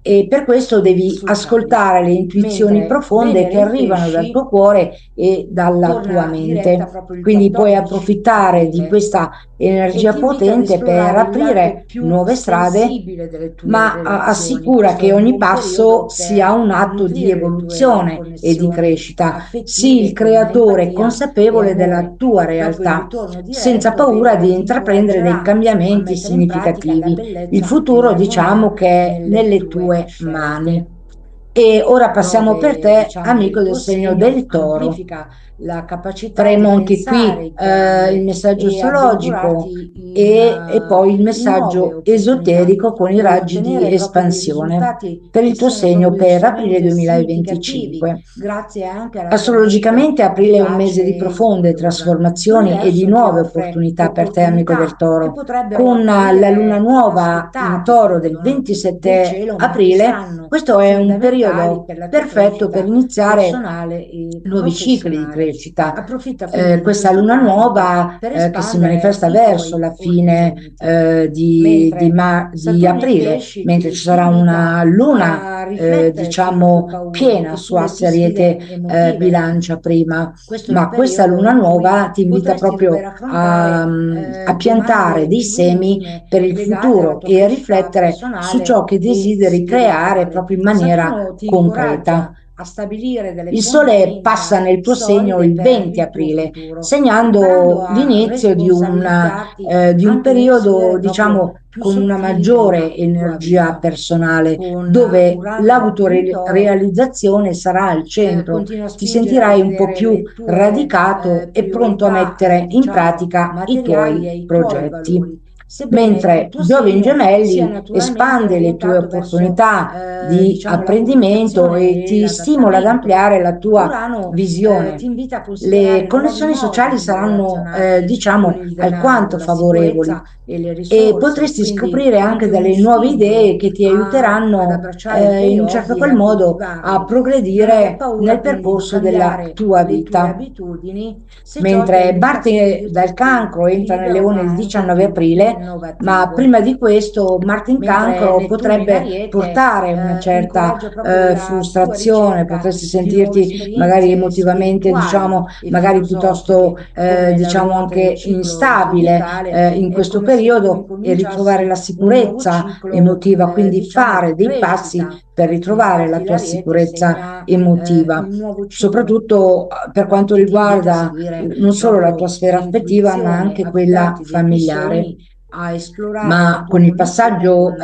e per questo devi fruttali. ascoltare le intuizioni Mentre profonde Venere che in arrivano dal pesci tuo cuore e dalla tua torna diretta mente. proprio il Quindi puoi 14 approfittare di aprile questa e energia ti invita ad potente per esplorare il lato aprire più nuove strade, sensibile delle tue ma relazioni. assicura Questo è che un ogni buon passo periodo sia per un atto di nutrire le tue evoluzione e di connessioni crescita. Sii il affettive con creatore empatia e consapevole della amore tua e proprio il realtà, ritorno senza diretto paura di ti intraprendere dei incoraggerà a cambiamenti mettere in pratica la significativi. Il bellezza e futuro, diciamo, l'armonia che è nelle nelle tue tue mani. scelte. E ora passiamo per prove, te, diciamo, amico del del tuo segno segno, del Toro. amplifica la capacità di Faremo anche pensare qui in il grande messaggio e astrologico avventurarti e poi il in nuove messaggio opportunità esoterico con i per raggi di ottenere proprio dei espansione risultati per che il tuo siano segno proprio per aprile decisamente significativi, 2025. grazie anche all'arricchimento Astrologicamente di aprile è un pace mese di profonde invidiosa. trasformazioni e di L'universo ti nuove offre opportunità per te, amico del opportunità che Toro. potrebbero Con la luna apparire nuova in inaspettate Toro del del 27 cielo, ma che aprile, saranno questo è un fondamentali periodo per la tua perfetto per crescita iniziare personale e nuovi cicli di professionale. crescita. Approfitta quindi di Questa questo luna transito nuova per che si espandere manifesta i verso tuoi la fine orizzonti. di Mentre di Saturno in aprile, pesci mentre ci ti sarà invita una luna a riflettere sulle tue diciamo paure piena e su sulle tue Ariete sfide emotive. bilancia prima, Questo è un ma questa periodo luna in cui nuova ti invita potresti dover proprio affrontare a piantare domande dei più semi intime per il legate alla futuro tua e a crescita riflettere su personale ciò che e desideri creare spirituale. proprio in maniera Saturno ti concreta. incoraggia a stabilire delle Il Sole passa fondamenta nel tuo segno solide il per 20 il tuo aprile, futuro, imparando segnando a l'inizio responsabilizzarti di un anche nelle periodo, sfere proprio diciamo, più con una sottili maggiore della tua energia vita. personale, Con dove Urano in Toro l'autorealizzazione sarà al centro. continua a Ti spingere a sentirai un po' vedere più le tue radicato e pronto a priorità, mettere in diciamo, pratica i materiali tuoi e i tuoi progetti. valori, sebbene il Mentre tuo Giove in segno sia Gemelli naturalmente espande le tue orientato verso, opportunità di diciamo, la apprendimento comunicazione e e ti stimola ad l'adattamento. ampliare la tua Urano ti visione. invita a Le considerare nuovi connessioni sociali modi di saranno, relazionarti con diciamo, il denaro, alquanto la favorevoli sicurezza e le e risorse, potresti quindi scoprire anche anche uno delle nuove idee stimolo che ti ad aiuteranno abbracciare i tuoi in un certo hobby e qual a modo a coltivarli. Non aver progredire paura nel quindi di percorso della cambiare tua le tue vita. abitudini se ciò ti Mentre aiuta a Marte sentirti dal più Cancro entra nel libero Leone ma il anche 19 più aprile, ma innovativo. prima di questo Marte in Mentre Cancro Nettuno in potrebbe Ariete portare una certa incoraggia proprio la tua frustrazione, ricerca potresti di nuove sentirti magari esperienze emotivamente, spirituali diciamo, e magari piuttosto, filosofiche, come la diciamo, ruota del anche ciclo di tuo instabile vitale. in È questo come se tu periodo e ritrovare la incominciassi un nuovo sicurezza ciclo, emotiva, quindi diciamo, fare di dei passi crescita. per ritrovare la Infatti tua l'Ariete sicurezza segna emotiva, il nuovo ciclo soprattutto per quanto e ti invita a riguarda seguire non solo la tua proprio sfera affettiva, ma l'intuizione, anche a quella fidarti dei tuoi familiare. sogni, a esplorare la Ma tua con il connessione passaggio, con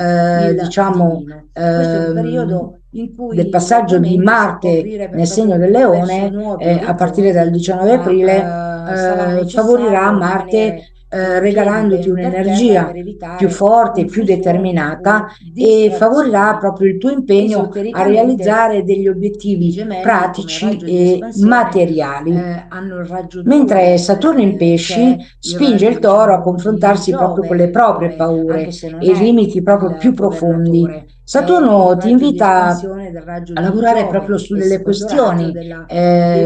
il diciamo, divino. Questo è un periodo in del cui passaggio di nuovamente si può Marte aprire nel segno proprio del verso Leone, nuovi a partire dal orizzonti, 19 aprile, ma sarà favorirà necessario Marte, rimanere piedi regalandoti ben per terra un'energia per più evitare forte, più confusioni determinata o e favorirà distrazioni. proprio il tuo impegno a Esotericamente, realizzare degli i obiettivi gemelli come pratici raggio di e espansione materiali. hanno il raggio Mentre 2, Saturno in che pesci è il spinge raggio, il toro a diciamo, di confrontarsi proprio con le Giove, proprie come anche paure se non e i è limiti proprio più il profondi. governatore, è il Saturno ti raggio di invita espansione del raggio a di lavorare proprio Giove e sulle secondo raggio questioni, della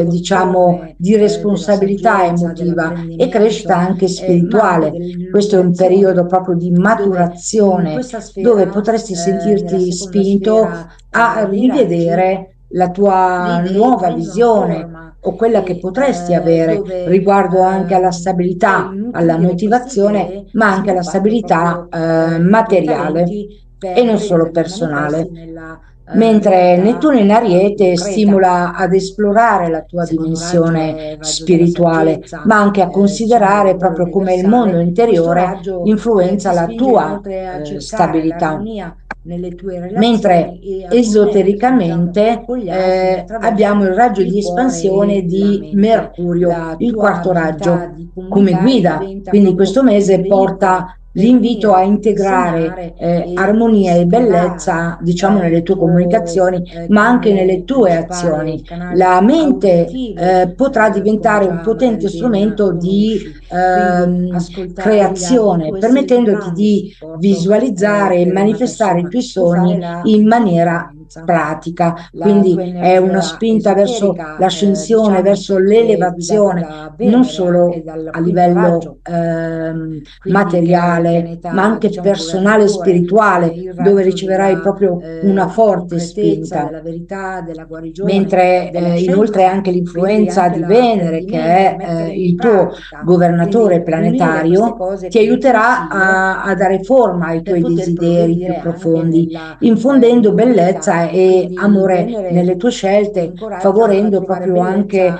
diciamo, devozione, di della responsabilità saggezza, emotiva e crescita dell'apprendimento, anche ma anche spirituale. Questo è un periodo dell'illuminazione, proprio di dove in maturazione, questa dove sfera, potresti nella sentirti seconda spinto sfera a dei raggi, rivedere la le tua idee nuova prendono visione forma o quella che e potresti avere dove riguardo anche alla puoi stabilità, alla nutrire queste motivazione, idee ma anche alla sviluppando stabilità proprio i tuoi materiale talenti e per non solo renderli manifesti personale. nella Mentre realtà Nettuno in Ariete concreta. stimola ad esplorare la tua Il secondo raggio dimensione è il raggio della spirituale, saggezza, ma anche a diciamo considerare quello proprio come il mondo universale. Questo interiore raggio influenza ti la spinge tua inoltre a cercare stabilità. l'armonia nelle tue Mentre relazioni e a connetterti, diciamo, esotericamente con gli altri abbiamo attraverso il raggio il di cuore espansione e la di mente. Mercurio, La il tua quarto abilità raggio, di come comunicare guida. diventa Quindi proprio questo un mese veicolo porta per l'invito a unire, integrare insegnare e armonia e ispirare bellezza, diciamo, nelle il tue tuo comunicazioni, ma anche nelle canale tue principale, azioni. il canale La mente auditivo, potrà come diventare un già potente magari ben strumento di conosci. Quindi ascoltare gli altri creazione, può essere di permettendoti grande di supporto visualizzare e per una manifestare i persona, tuoi può fare sogni la in maniera differenza. pratica. La tua Quindi è una energia spinta verso esoterica, l'ascensione, diciamo, verso è guidata l'elevazione, da non Venere e solo dal a quinto livello raggio, quindi che è il materiale, ma pianeta, anche diciamo, personale e governatore, spirituale, il dove raggio riceverai della proprio una forte concretezza, spinta. della verità, della guarigione, Mentre della inoltre scienza, anche quindi l'influenza anche di Venere, che l'apprendimento, è mettere in il tuo pratica, governatore quindi riunire queste planetario, cose ti che io aiuterà consiglio a dare forma ai per tuoi poter desideri più progredire anche profondi, nella infondendo concreta bellezza trasparenza e amore nelle tue scelte, favorendo proprio anche,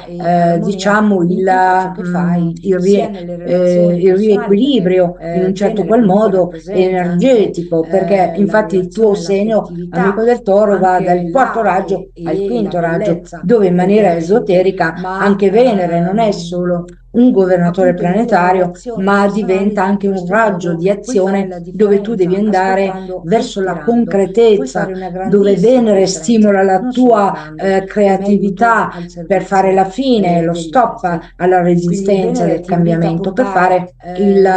diciamo, il riequilibrio in un certo qual modo energetico, perché infatti il tuo segno, amico del toro, va dal quarto raggio al quinto raggio, dove in maniera esoterica anche Venere non è solo un governatore planetario, ma diventa anche un raggio di azione dove tu devi andare verso la concretezza, dove Venere stimola la tua creatività per fare la fine, lo stop alla resistenza del cambiamento, per fare il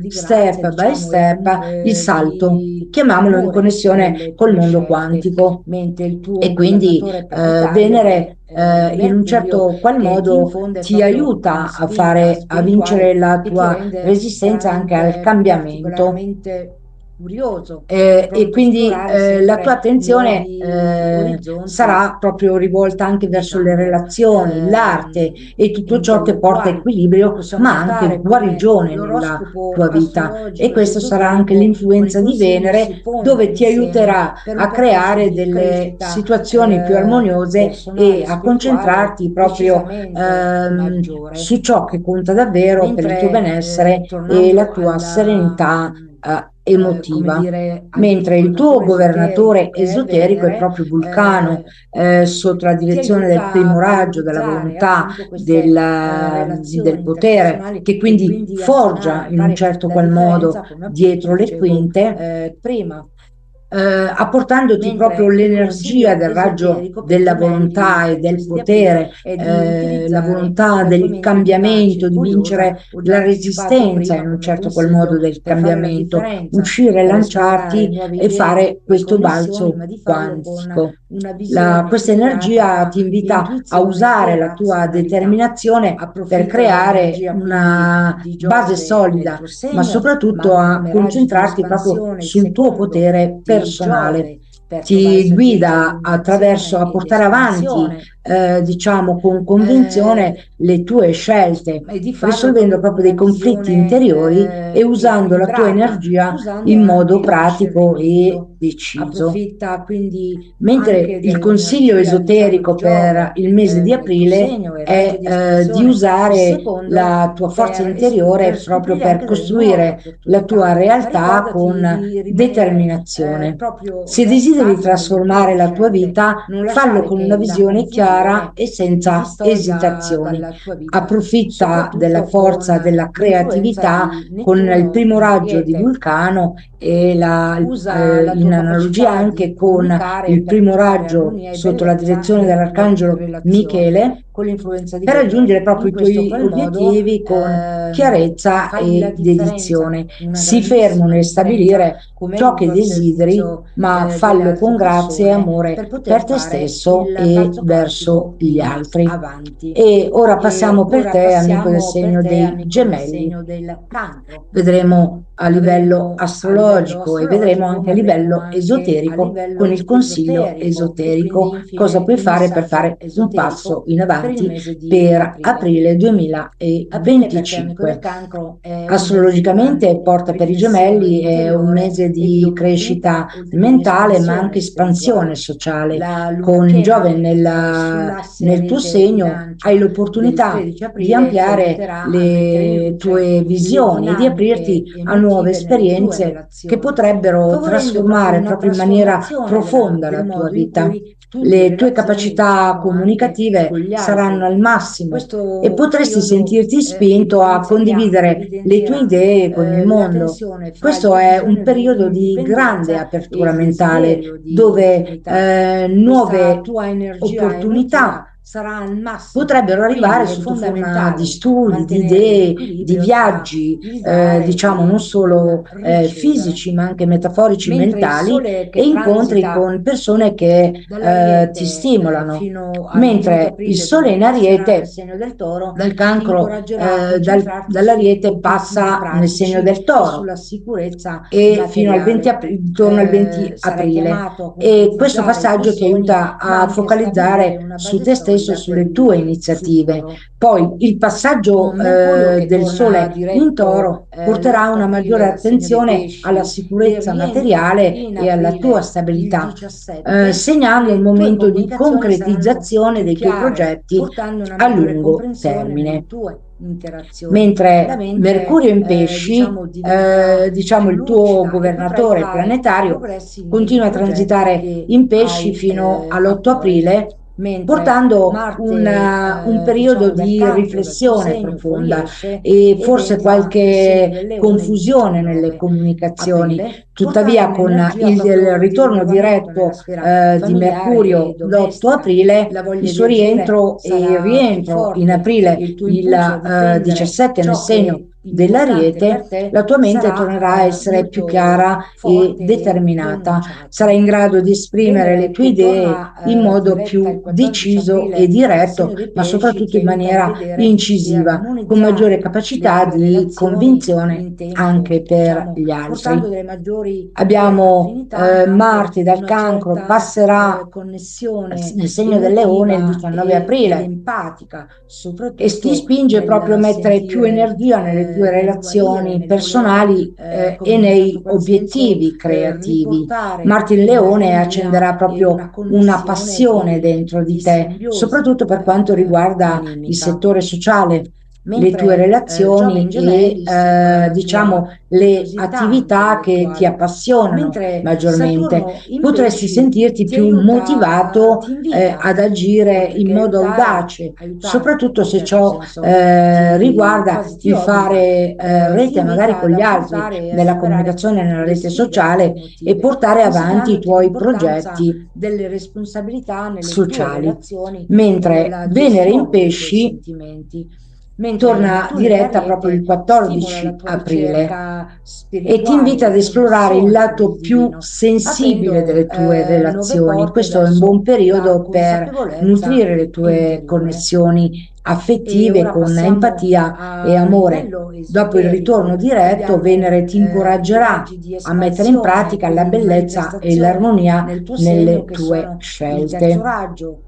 step by step, il salto, chiamiamolo in connessione col mondo quantico. E quindi Venere in un certo qual modo ti aiuta a fare, a vincere la tua resistenza anche al cambiamento. E quindi la tua attenzione sarà proprio rivolta anche verso le relazioni, l'arte e tutto ciò che porta equilibrio, ma anche guarigione nella tua vita. E questa sarà anche l'influenza di Venere, dove ti aiuterà a creare delle situazioni più armoniose e a concentrarti proprio su ciò che conta davvero per il tuo benessere e la tua serenità emotiva, mentre il tuo governatore esoterico è proprio Vulcano, sotto la direzione del primo raggio, della volontà, del potere, che quindi forgia in un certo qual modo dietro le quinte, apportandoti proprio l'energia del raggio della volontà e del potere, la volontà del cambiamento, di vincere la resistenza in un certo qual modo del cambiamento, uscire, lanciarti e fare questo balzo quantico. Questa energia ti invita a usare la tua determinazione per creare una base solida, ma soprattutto a concentrarti proprio sul tuo potere personale. Ti guida attraverso a portare avanti, diciamo, con convinzione le tue scelte, risolvendo proprio dei conflitti interiori e usando la tua energia in modo pratico e deciso. Mentre il consiglio esoterico per il mese di aprile è di usare la tua forza interiore proprio per costruire la tua realtà con determinazione. Se desideri trasformare la tua vita, fallo con una visione chiara e senza esitazioni. Approfitta della forza della creatività con il primo raggio di Vulcano e in analogia anche con il primo raggio sotto la direzione dell'arcangelo Michele, per raggiungere proprio i tuoi obiettivi con chiarezza e dedizione. Sii fermo nel stabilire ciò che desideri, ma fallo con grazia e amore per te stesso e verso gli altri. E ora passiamo per te, amico del segno dei Gemelli. Vedremo a livello astrologico e vedremo anche a livello esoterico, con il consiglio esoterico, cosa puoi fare per fare un passo in avanti per aprile 2025. Astrologicamente porta per i Gemelli è un mese di crescita mentale, ma anche espansione sociale. Con Giove nel tuo segno hai l'opportunità di ampliare le tue visioni e di aprirti a nuove esperienze che potrebbero trasformare proprio in maniera profonda la tua vita. Le tue capacità comunicative saranno al massimo e potresti sentirti spinto a condividere le tue idee con il mondo. Questo è un periodo di grande apertura mentale, dove nuove opportunità potrebbero arrivare sotto forma di studi, di idee, di viaggi, diciamo non solo fisici ma anche metaforici, mentali, e incontri con persone che ti stimolano. Mentre il Sole in Ariete, dal Cancro, dall'Ariete passa nel segno del Toro e fino al 20 aprile, intorno al 20 aprile. E questo passaggio ti aiuta a focalizzare su te stesso stesso, sulle tue iniziative. futuro. Poi il passaggio Mercurio che del torna Sole in diretto Toro porterà l'8 una aprile maggiore dal segno dei attenzione alla pesci e sicurezza rientra materiale in e alla tua aprile il stabilità, 17, segnando un le tue momento di comunicazioni saranno concretizzazione più dei tuoi chiare, progetti portando una a maggiore lungo comprensione termine. nelle tue interazioni. La Mentre mente, Mercurio in Pesci, diciamo, diventerà diciamo più il tuo lucida e potrai governatore fare planetario, progressi nei continua a progetti transitare che in Pesci hai fino a all'8 cuore. aprile, Mentre portando Marte, un periodo diciamo, dal di cancro, dal tuo riflessione segno, profonda fuoriesce e ed forse entra nel segno del qualche Leone il confusione nelle 19 comunicazioni. aprile, portando Tuttavia, con un'energia il proprio di ritorno rinnovamento nella diretto sfera di familiare e Mercurio l'8 domestica. aprile, La il voglia di suo agire rientro e sarà più rientro in forte, aprile il tuo il impulso a difendere 17 nel ciò che segno è importante per dell'Ariete, te la tua mente tornerà a sarà essere più molto chiara e forte e determinata. Sarai pronunciato. in grado di esprimere le Venere tue che idee in torna modo diretta più il 14 deciso e aprile dal diretto, segno dei ma pesci, soprattutto ti in aiuta a maniera rivedere e incisiva, con maggiore armonizzare le capacità tue di relazioni convinzione in tempo, anche per diciamo, gli portando altri. delle maggiori Abbiamo affinità ma anche Marte dal una Cancro, certa passerà connessione nel segno del Leone il emotiva 19 ed aprile empatica, e ti soprattutto spinge proprio a nel mettere più sentire energia nelle tue nel guarire, relazioni nel voler, personali come e mi dice nei Papa Bisenzio, obiettivi creativi. riportare Marte in in Leone armonia accenderà e una proprio una connessione passione dentro di di te, simbiosi soprattutto per quanto riguarda il animica. settore sociale, le tue Mentre Giove in relazioni e Gemelli stimola la tua diciamo le curiosità attività che ti intellettuale, appassionano mentre maggiormente. Saturno in Potresti Pesci sentirti ti più aiuta, motivato ti invita, ad agire oltre in che modo aiutare, audace, aiutare soprattutto in un se certo ciò senso riguarda quasi ti il obbliga, fare ti rete magari invita con ad gli altri affrontare e a nella superare comunicazione nella le rete sfide sociale e emotive, portare avanti i insegnandoti tuoi l'importanza progetti delle responsabilità nelle tue sociali. relazioni e Mentre nella Venere in gestione dei tuoi Pesci sentimenti. Mentre torna Nettuno in diretta proprio il Ariete stimola la 14 tua aprile ricerca e ti spirituale invita e ad di esplorare il connessione con il lato più divino, sensibile aprendo delle tue nuove relazioni. porte Questo è un buon verso la periodo per consapevolezza nutrire le tue interiore. connessioni E affettive ora con passiamo empatia e a amore. livello Dopo il ritorno esoterico. diretto, Abbiamo Venere ti i incoraggerà raggi di a mettere in espansione, pratica la quindi di bellezza e manifestazione l'armonia nel tuo segno, nelle che tue sono il terzo scelte raggio,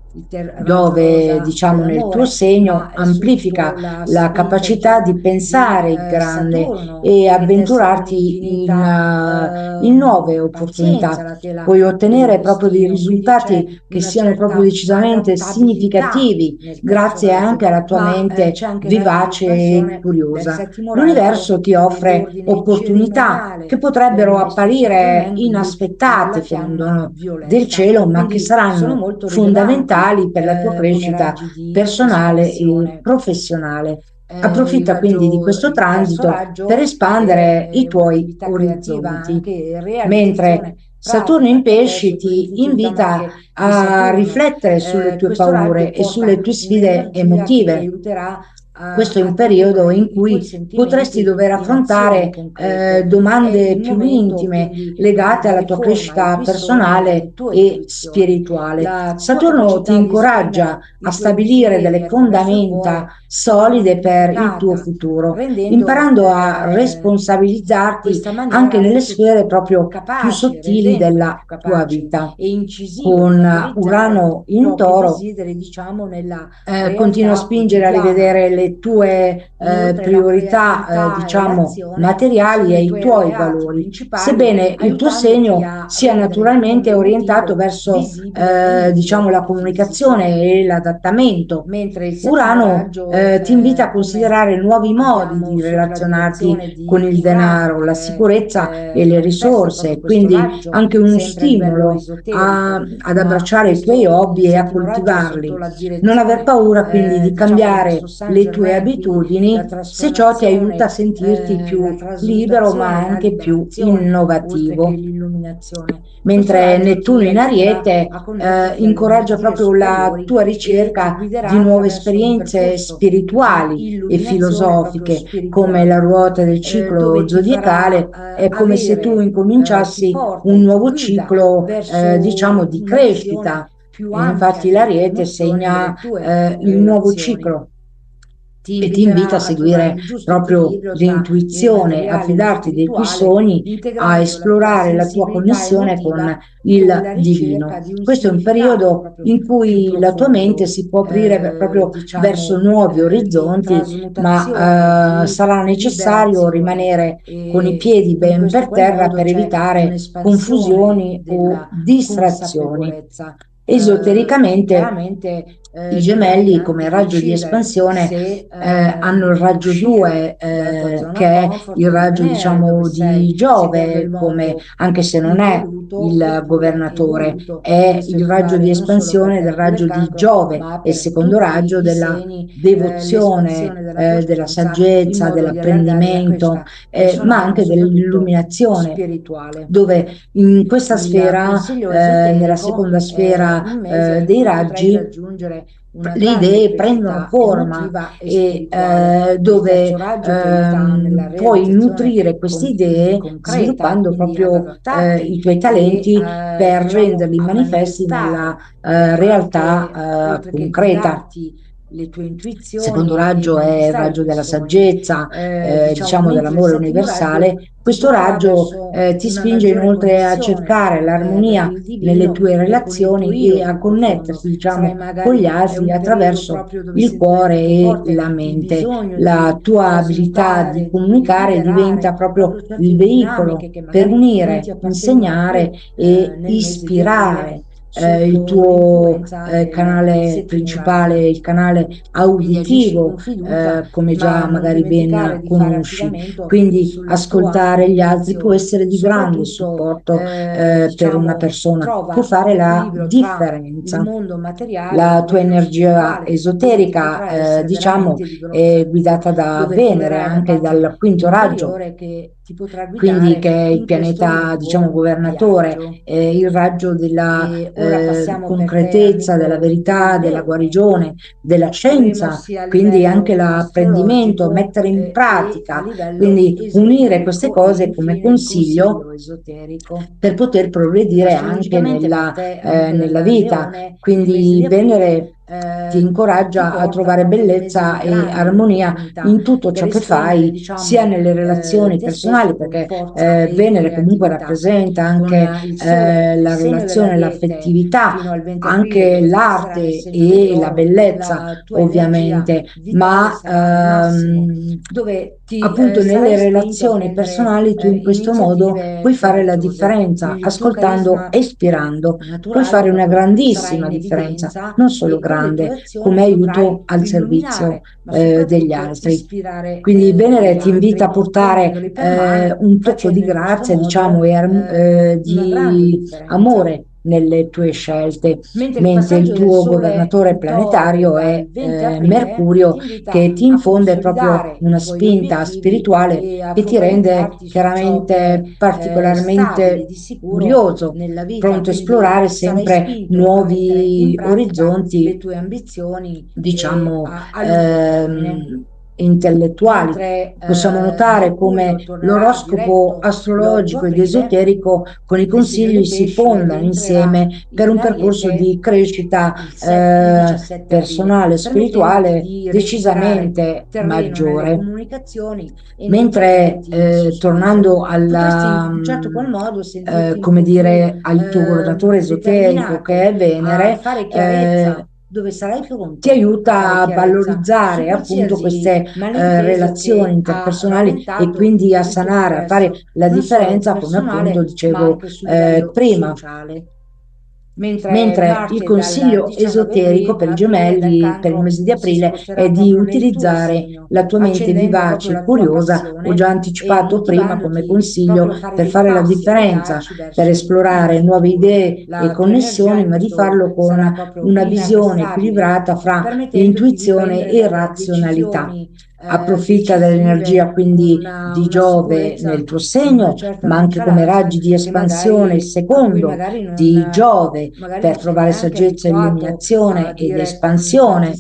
raggio dove, rosa diciamo, nel tuo dell'amore, segno ma è amplifica sotto la la spinta, capacità di diciamo, di pensare il grande Saturno, e che testa con avventurarti infinita in nuove pazienza opportunità. la tela Puoi del ottenere proprio dei destino, quindi c'è risultati che una siano proprio certa decisamente adattabilità significativi, nel terzo grazie raggio, anche alla tua ma mente c'è anche il raggio di vivace e espansione del curiosa. settimo raggio L'universo ti offre nell'ordine opportunità che cerimoniale del potrebbero maestro Saint apparire Germain, quindi inaspettate la per un fiamma dono del violetta. cielo, ma che Quindi sono saranno molto rilevanti fondamentali per la tua come crescita raggi di personale e espansione. professionale. Il Approfitta quindi di raggio, questo il terzo transito per raggio espandere i è tuoi un'attività creativa, orizzonti, anche mentre realizzazione Saturno pratica, in che è te pesci sotto ti l'influenza invita anche di a Saturno. riflettere sulle tue Questo raggio paure e porta sulle tue sfide un'energia che ti emotive. aiuterà Questo è un a periodo tradurre in i tuoi cui potresti sentimenti dover in azioni affrontare concrete. È domande il più momento intime quindi di legate alla dare tua forma ai crescita tuoi sogni e alle personale tue e intuizioni. spirituale. La tua Saturno ti capacità di incoraggia esprimere a i tuoi stabilire delle desideri attraverso il fondamenta cuore sarà solide per il tuo amplificata, futuro, rendendo imparando a in responsabilizzarti questa anche maniera nelle più sfere proprio più capaci, sottili rendendoti della più tua capaci vita. e incisivi Con nell'autorizzare Urano i in propri Toro desideri, diciamo, nella continua a realtà spingere a quotidiana. rivedere le tue Inoltre la priorità, creatività e diciamo, l'azione materiali sono e i i tuoi tuoi alleati valori, principali, sebbene il tuo aiutandoti segno a sia rendere il tuo mondo naturalmente orientato emotivo verso, visibile nel diciamo, mondo la fisico. comunicazione e l'adattamento. Mentre il settimo Urano raggio, ti invita a come considerare nuovi modi abbiamo di sotto la relazionarti direzione con di il Urano, denaro, la che sicurezza e le manifesta proprio risorse, questo quindi raggio anche uno sempre a livello stimolo esoterico, ad ma abbracciare i tuoi questo hobby e a settimo raggio sotto coltivarli. la Non aver direzione, paura quindi di diciamo, del maestro cambiare Saint le tue Germain, quindi la abitudini se ciò ti aiuta a trasformazione, sentirti la più libero ma trasmutazione, la anche più liberazione, oltre che innovativo. l'illuminazione. Questo Mentre raggio Nettuno ti in aiuterà Ariete a connetterti alle incoraggia energie proprio la superiori tua e ti ricerca guiderà di nuove attraverso un esperienze percorso di spirituali e illuminazione proprio filosofiche, come la spirituale, ruota del ciclo dove ti farà zodiacale. È come se tu avere, ti incominciassi porta un e ti nuovo guida ciclo, diciamo, verso di una visione crescita. più E ampia infatti delle tue l'Ariete emozioni e delle segna tue il nuovo relazioni. ciclo e ti invita a seguire proprio l'intuizione, a fidarti dei tuoi sogni, a esplorare la tua connessione con il divino. Questo è un periodo in cui la tua mente si può aprire proprio verso nuovi orizzonti, ma sarà necessario rimanere con i piedi ben per terra per evitare confusioni o distrazioni. Esotericamente i gemelli come raggio di espansione hanno il raggio 2 che è il raggio diciamo di Giove, come, anche se non è il governatore, è il raggio di espansione del raggio di Giove, è il secondo raggio della devozione, della saggezza, dell'apprendimento, ma anche dell'illuminazione, dove in questa sfera, nella seconda sfera dei raggi, le idee prendono forma e dove puoi nutrire queste idee sviluppando proprio i tuoi talenti per renderli manifesti nella realtà concreta. Il secondo raggio è il raggio della saggezza, diciamo dell'amore universale. Questo raggio ti spinge inoltre a cercare l'armonia nelle tue relazioni e a connetterti, diciamo, con gli altri attraverso il cuore e la mente. La tua abilità di comunicare diventa proprio il veicolo per unire, insegnare e ispirare. Il tuo canale principale, il canale auditivo, come già magari ben conosci. Quindi ascoltare gli altri può essere di grande supporto per una persona, può fare la differenza. La tua energia esoterica, diciamo, è guidata da Venere, anche dal quinto raggio, quindi che è il pianeta, diciamo, governatore, il raggio della concretezza, della verità, della guarigione, della scienza, quindi anche l'apprendimento, mettere in pratica, quindi unire queste cose come consiglio per poter progredire anche nella vita. Quindi Venere ti incoraggia a trovare bellezza e armonia in tutto ciò che fai, sia nelle relazioni personali, perché Venere comunque rappresenta anche la relazione, l'affettività, anche l'arte e la bellezza, ovviamente, ma appunto nelle relazioni personali tu in questo modo puoi fare la differenza, ascoltando e ispirando, puoi fare una grandissima differenza, non solo grande, come aiuto al servizio degli altri. Quindi Venere ti invita a portare un tocco di grazia, diciamo, e di amore nelle tue scelte, mentre il tuo governatore planetario è Mercurio, che ti infonde proprio una spinta spirituale che ti rende chiaramente particolarmente curioso, pronto a esplorare sempre nuovi orizzonti, diciamo, intellettuali. Possiamo notare come l'oroscopo astrologico ed esoterico con i consigli si fondano insieme per un percorso di crescita personale e spirituale decisamente maggiore. Mentre tornando come dire, al tuo governatore esoterico che è Venere, dove sarai pronto ti aiuta a valorizzare appunto queste relazioni interpersonali e quindi a sanare, a fare la differenza, come appunto dicevo prima. Mentre il consiglio esoterico per i gemelli per il mese di aprile è di utilizzare la tua mente vivace e curiosa, ho già anticipato prima come consiglio per fare la differenza, per esplorare nuove idee e connessioni, ma di farlo con una visione equilibrata fra intuizione e razionalità. Approfitta dell'energia quindi di Giove nel tuo segno, ma anche come raggi di espansione, il secondo di Giove, per trovare saggezza, illuminazione ed espansione.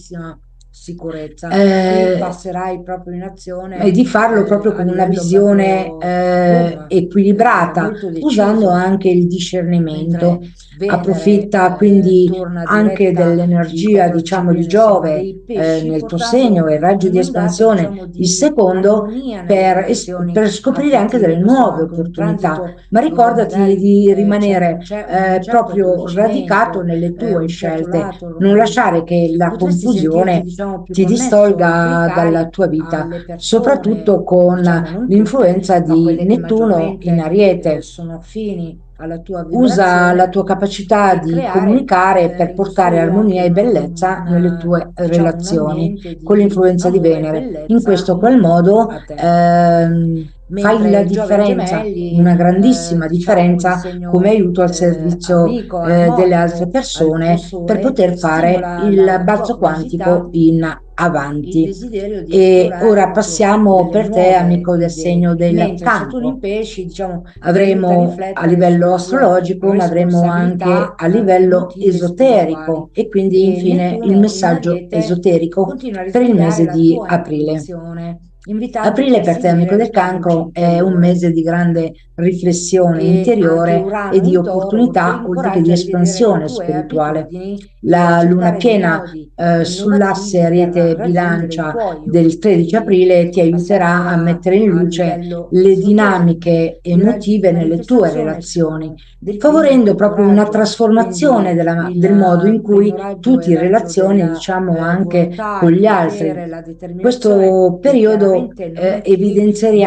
sicurezza e eh, passerai proprio in e azione di farlo proprio a con una livello visione proprio boom, equilibrata, molto usando deciso, anche il mentre discernimento. Venere Approfitta quindi torna anche diretta il dell'energia, 14 diciamo, di aprile nel segno Giove dei pesci, nel tuo segno portando e il raggio di un'ondata, espansione, diciamo, il di secondo, armonia nelle relazioni per scoprire anche delle affettive. Questo è nuove anche un opportunità. transito Ma dove ricordati magari di non rimanere c'è un certo proprio radicato addolcimento, nelle tue un certo scelte, lato non ormai lasciare che la potresti sentirti, confusione diciamo, più ti connesso coi distolga dalla cari, tua vita, alle persone, soprattutto con diciamo non tutte, l'influenza ma di quelle che Nettuno in maggiormente Ariete. sono affini alla tua Usa la vibrazione tua capacità e di creare comunicare per in portare studio anche armonia e bellezza nelle tue diciamo, un relazioni ambiente con di l'influenza di amore e Venere. In bellezza questo qual intorno modo a te. fai la Mentre Giove in differenza, Gemelli, una grandissima diciamo il differenza come segno aiuto al servizio amico, delle altre armonico al tuo persone per Sole, poter fare stimola il la tua balzo quantico curiosità in e il avanti. desiderio di E esplorare ora proprio passiamo delle per te, nuove amico del idee, segno del mentre Saturno in Cancro. Pesci, diciamo, ti aiuta a Avremo a riflettere livello sulle tue astrologico, ma avremo anche responsabilità a livello emotive e spirituali. esoterico e quindi E infine il Nettuno in messaggio Ariete esoterico continua a per il risvegliare mese la di tua aprile. intuizione, invitandoti Aprile a per te, amico seguire del la tua luce Cancro, è un interiore. mese di grande riflessione E anche interiore e Urano di in Toro ti opportunità, oltre che di incoraggia a rivedere le espansione tue spirituale. abitudini e a La luna cercare dei piena modi sull'asse innovativi per Ariete raggiungere i Bilancia tuoi del 13 obiettivi. aprile ti Passiamo aiuterà a ora mettere in a luce livello le esoterico. dinamiche I raggi di emotive nelle tue manifestazione relazioni, sono delfino e favorendo proprio una caporaggio, trasformazione quindi del modo in primo cui raggio tu è il ti raggio relazioni, della diciamo, anche volontà, con il gli altri. potere, la determinazione, Questo che periodo chiaramente non è che lì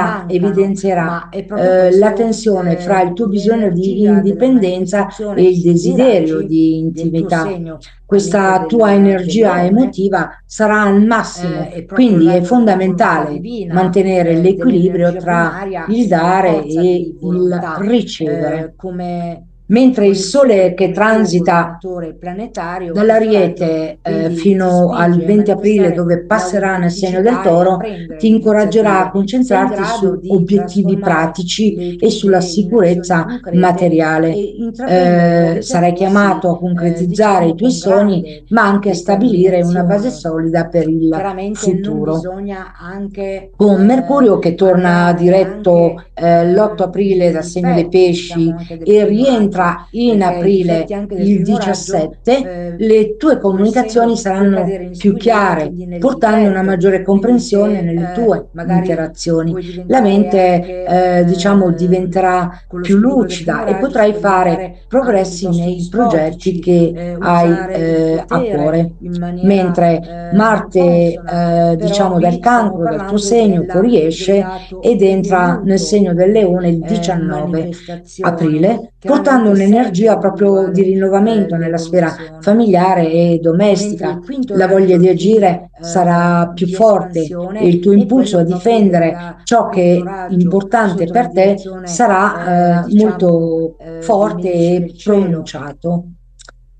mancano, evidenzierà ma è proprio la questo, tensione fra il tuo bisogno di l'energia della indipendenza e manifestazione il dei desiderio raggi di del tuo intimità. segno, amico Questa tua del energia leone, emotiva sarà al massimo, è proprio il quindi è raggio della volontà fondamentale divina, mantenere l'equilibrio dell'energia tra primaria il e della dare forza e di il volontà, ricevere. come Mentre il Sole connessione, che come tuo transita governatore planetario. Questo raggio dall'Ariete quindi ti fino al spinge a 20 aprile, manifestare dove passerà nel segno del l'autenticità e a Toro, prendere ti le incoraggerà a iniziative. Sei in concentrarti grado su di obiettivi trasformare pratici le e tue sulla idee in azioni sicurezza concrete e materiale. intraprendere nuovi Sarai percorsi, chiamato a concretizzare i diciamo tuoi con sogni, grande ma anche a stabilire una base determinazione. solida per il Chiaramente non futuro. bisogna anche Con Mercurio che torna andare diretto anche l'8 aprile dal nei segno dei difetti, diciamo, Pesci anche del e primo raggio, rientra in perché i difetti aprile anche del il primo raggio, 17, le tue pur comunicazioni essendo, puoi saranno cadere in più squilibrio, chiare, quindi nel portando una difetto. maggiore Quindi comprensione se nelle tue magari interazioni. puoi La diventare mente, anche diciamo, diventerà con lo più squilibrio del primo lucida e raggio, si potrai può fare diventare anche progressi piuttosto nei progetti dispotici, che hai usare il a potere cuore. in maniera Mentre non Marte, consona. Però diciamo dal lì stiamo cancro, dal tuo parlando segno, del fuoriesce lato ed entra nel evoluto segno del come leone il 19 manifestazione. aprile, portando Chiaramente sempre un'energia proprio di individuale rinnovamento nella sfera l'evoluzione. familiare e Mentre domestica. il quinto La voglia raggio di agire sarà più di forte e il espansione tuo è impulso quello a proprio difendere del ciò che quinto è raggio importante sotto la per te direzione, sarà diciamo, molto dei forte medici e del cielo. pronunciato.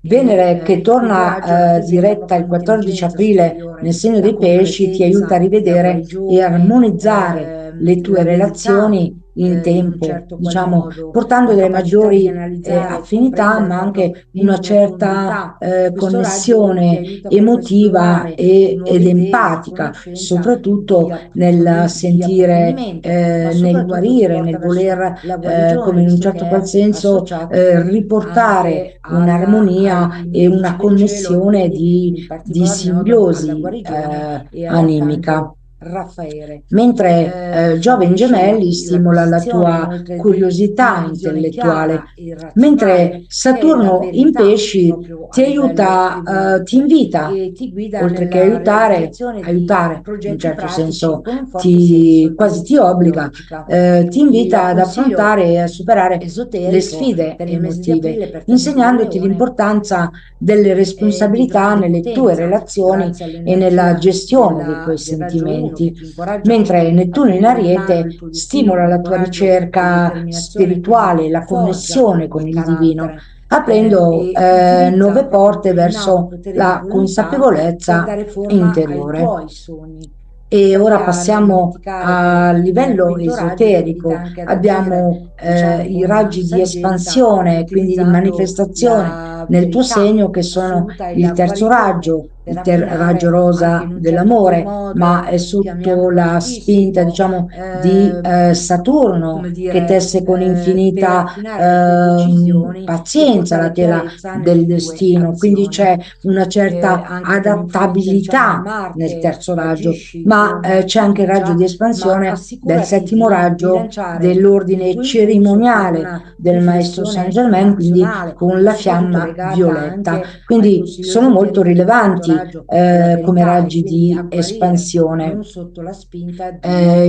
E Venere che il quinto raggio torna rappresenta diretta proprio il 14 l'intelligenza aprile nel superiore, segno la dei pesci ti aiuta a concretezza, la rivedere e guarigione, armonizzare le tue la verità, relazioni in in un tempo, certo qual diciamo, modo, portando la delle capacità di maggiori analizzare e affinità, comprendere ma proprio anche una in certa profondità. Questo raggio ti connessione aiuta proprio a emotiva esplorare ed nuove idee di empatica, conoscenza, soprattutto nel di sentire, approfondimento, ma nel soprattutto ti guarire, porta nel verso voler, la guarigione, come in un visto che certo qual è senso, associato riportare anche un'armonia ai e medici una del cielo e connessione quindi di, in di particolar modo alla simbiosi guarigione e animica. all'arcangelo Raffaele. Mentre Giove in Favorisce Gemelli stimola la l'acquisizione tua inoltre di una curiosità visione intellettuale, chiara e razionale mentre che è la Saturno in verità Pesci proprio a ti livello aiuta, ti evoluto invita, e ti guida oltre che nella aiutare, realizzazione di aiutare, in un progetti certo pratici senso con un forte senso quasi di ti obbliga, logica. ti Il invita ad consiglio affrontare e a superare le esoterico sfide per il mese di emotive, aprile per te, amico del insegnandoti Leone, l'importanza delle è di responsabilità grande nelle tue potenza, relazioni grazie e nella all'energia gestione dei tuoi del raggio 1 che sentimenti. ti incoraggia Mentre proprio a Nettuno in prendere in mano Ariete il tuo destino stimola con la tua coraggio e ricerca determinazione, quindi spirituale, la forgia connessione con il il divino, carattere aprendo e utilizza nuove proprio il porte tuo innato verso potere di la volontà per consapevolezza dare forma ai interiore. tuoi sogni. E ora Tuttavia, non passiamo dimenticare che a il livello quinto raggio ti invita esoterico. anche ad agire, Abbiamo diciamo, i con raggi di saggezza, espansione, quindi di utilizzando manifestazione la nel tuo verità segno, che sono assoluta e il la terzo guarigione raggio il raggio raffinare anche rosa in un certo qual dell'amore, ma modo, è sotto la spinta, chiamiamolo diciamo, di Saturno, come che dire, tesse con per infinita affinare le tue decisioni e pazienza la portare tela chiarezza del nelle tue destino. Quindi azioni. c'è una certa Anche per l'influenza, diciamo, di adattabilità nel Marte, terzo raggio, agisci ma come c'è anche il raggio fiducia, di ma espansione del assicurati settimo di raggio bilanciare il dell'ordine tuo impulso con cerimoniale una del maestro Saint riflessione Germain, quindi razionale con e la soprattutto fiamma legata violetta. anche al Quindi consiglio sono molto esoterico del quinto rilevanti raggio, alla come verità, e raggi quindi di a guarire, espansione. non sotto la spinta di,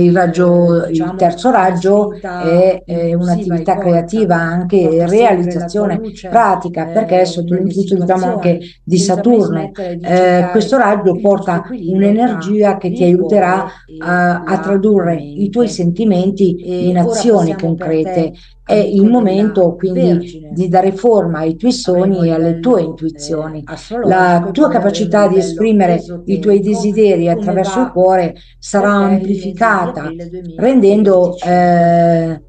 Il diciamo, terzo una raggio spinta è impulsiva, un'attività egoica, creativa, anche porta sempre la tua realizzazione luce pratica, perché è sotto nelle l'influsso, diciamo, anche situazioni, di senza mai Saturno. smettere di cercare Questo raggio il giusto porta equilibrio tra un'energia che ti il aiuterà cuore e a la tradurre i tuoi mente. sentimenti E in ora azioni passiamo per concrete. te, È il amico della momento quindi Vergine. di dare forma ai tuoi Avremo a sogni e alle tue livello intuizioni. La astrologico e tua poi avremo a capacità di livello esprimere i tuoi esoterico desideri come attraverso il va cuore sarà per te il mese di amplificata, aprile rendendo 2025.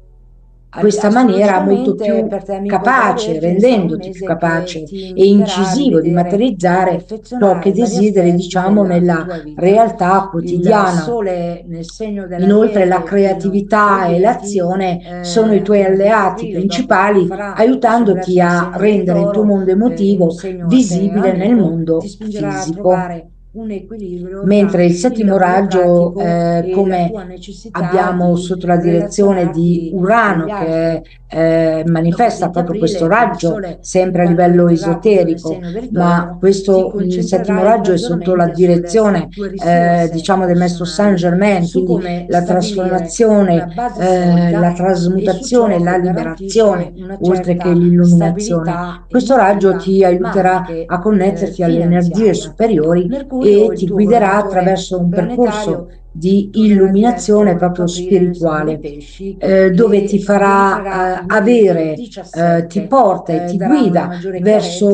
questa maniera molto Astrologicamente, più per te, amico della capace, Vergine, sarà un rendendoti più mese che capace ti e inviterà a incisivo di rivedere e materializzare ciò che perfezionare vari desideri, aspetti diciamo, della nella tua vita. realtà Il quotidiana. Sole nel segno Inoltre la dell'Ariete fino al creatività e 20, l'azione sono i tuoi fino al 20 alleati aprile, dopo principali, farà il suo aiutandoti ingresso nel a segno del rendere il tuo Toro, mondo in un emotivo segno a te visibile nel amico, ti mondo spingerà a fisico. trovare un equilibrio tra Mentre il il settimo lavoro raggio, pratico e la come tua necessità abbiamo di sotto la direzione di relazionarti con gli Urano, che altri. Dopo il manifesta 20 proprio questo aprile, con il raggio, Sole, sempre a quando livello entrerà appunto nel esoterico, segno del ma Toro, ti questo, il settimo concentrerai raggio è sotto la maggiormente direzione, sulle tue risorse diciamo, del maestro Saint personali, Germain, su quindi come la stabilire una trasformazione, base la solida e su trasmutazione, ciò la che garantisce liberazione, una oltre che certa l'illuminazione. stabilità Questo raggio emotiva, ti ma aiuterà anche a connetterti alle energie finanziaria. superiori Mercurio, e il ti tuo guiderà governatore attraverso un percorso planetario, di tornerà diretto illuminazione il 8 proprio aprile nel segno dei spirituale, pesci dove ti e vi farà entrerà il meridio avere, ti 17, porta e ti darà una guida maggiore chiarezza verso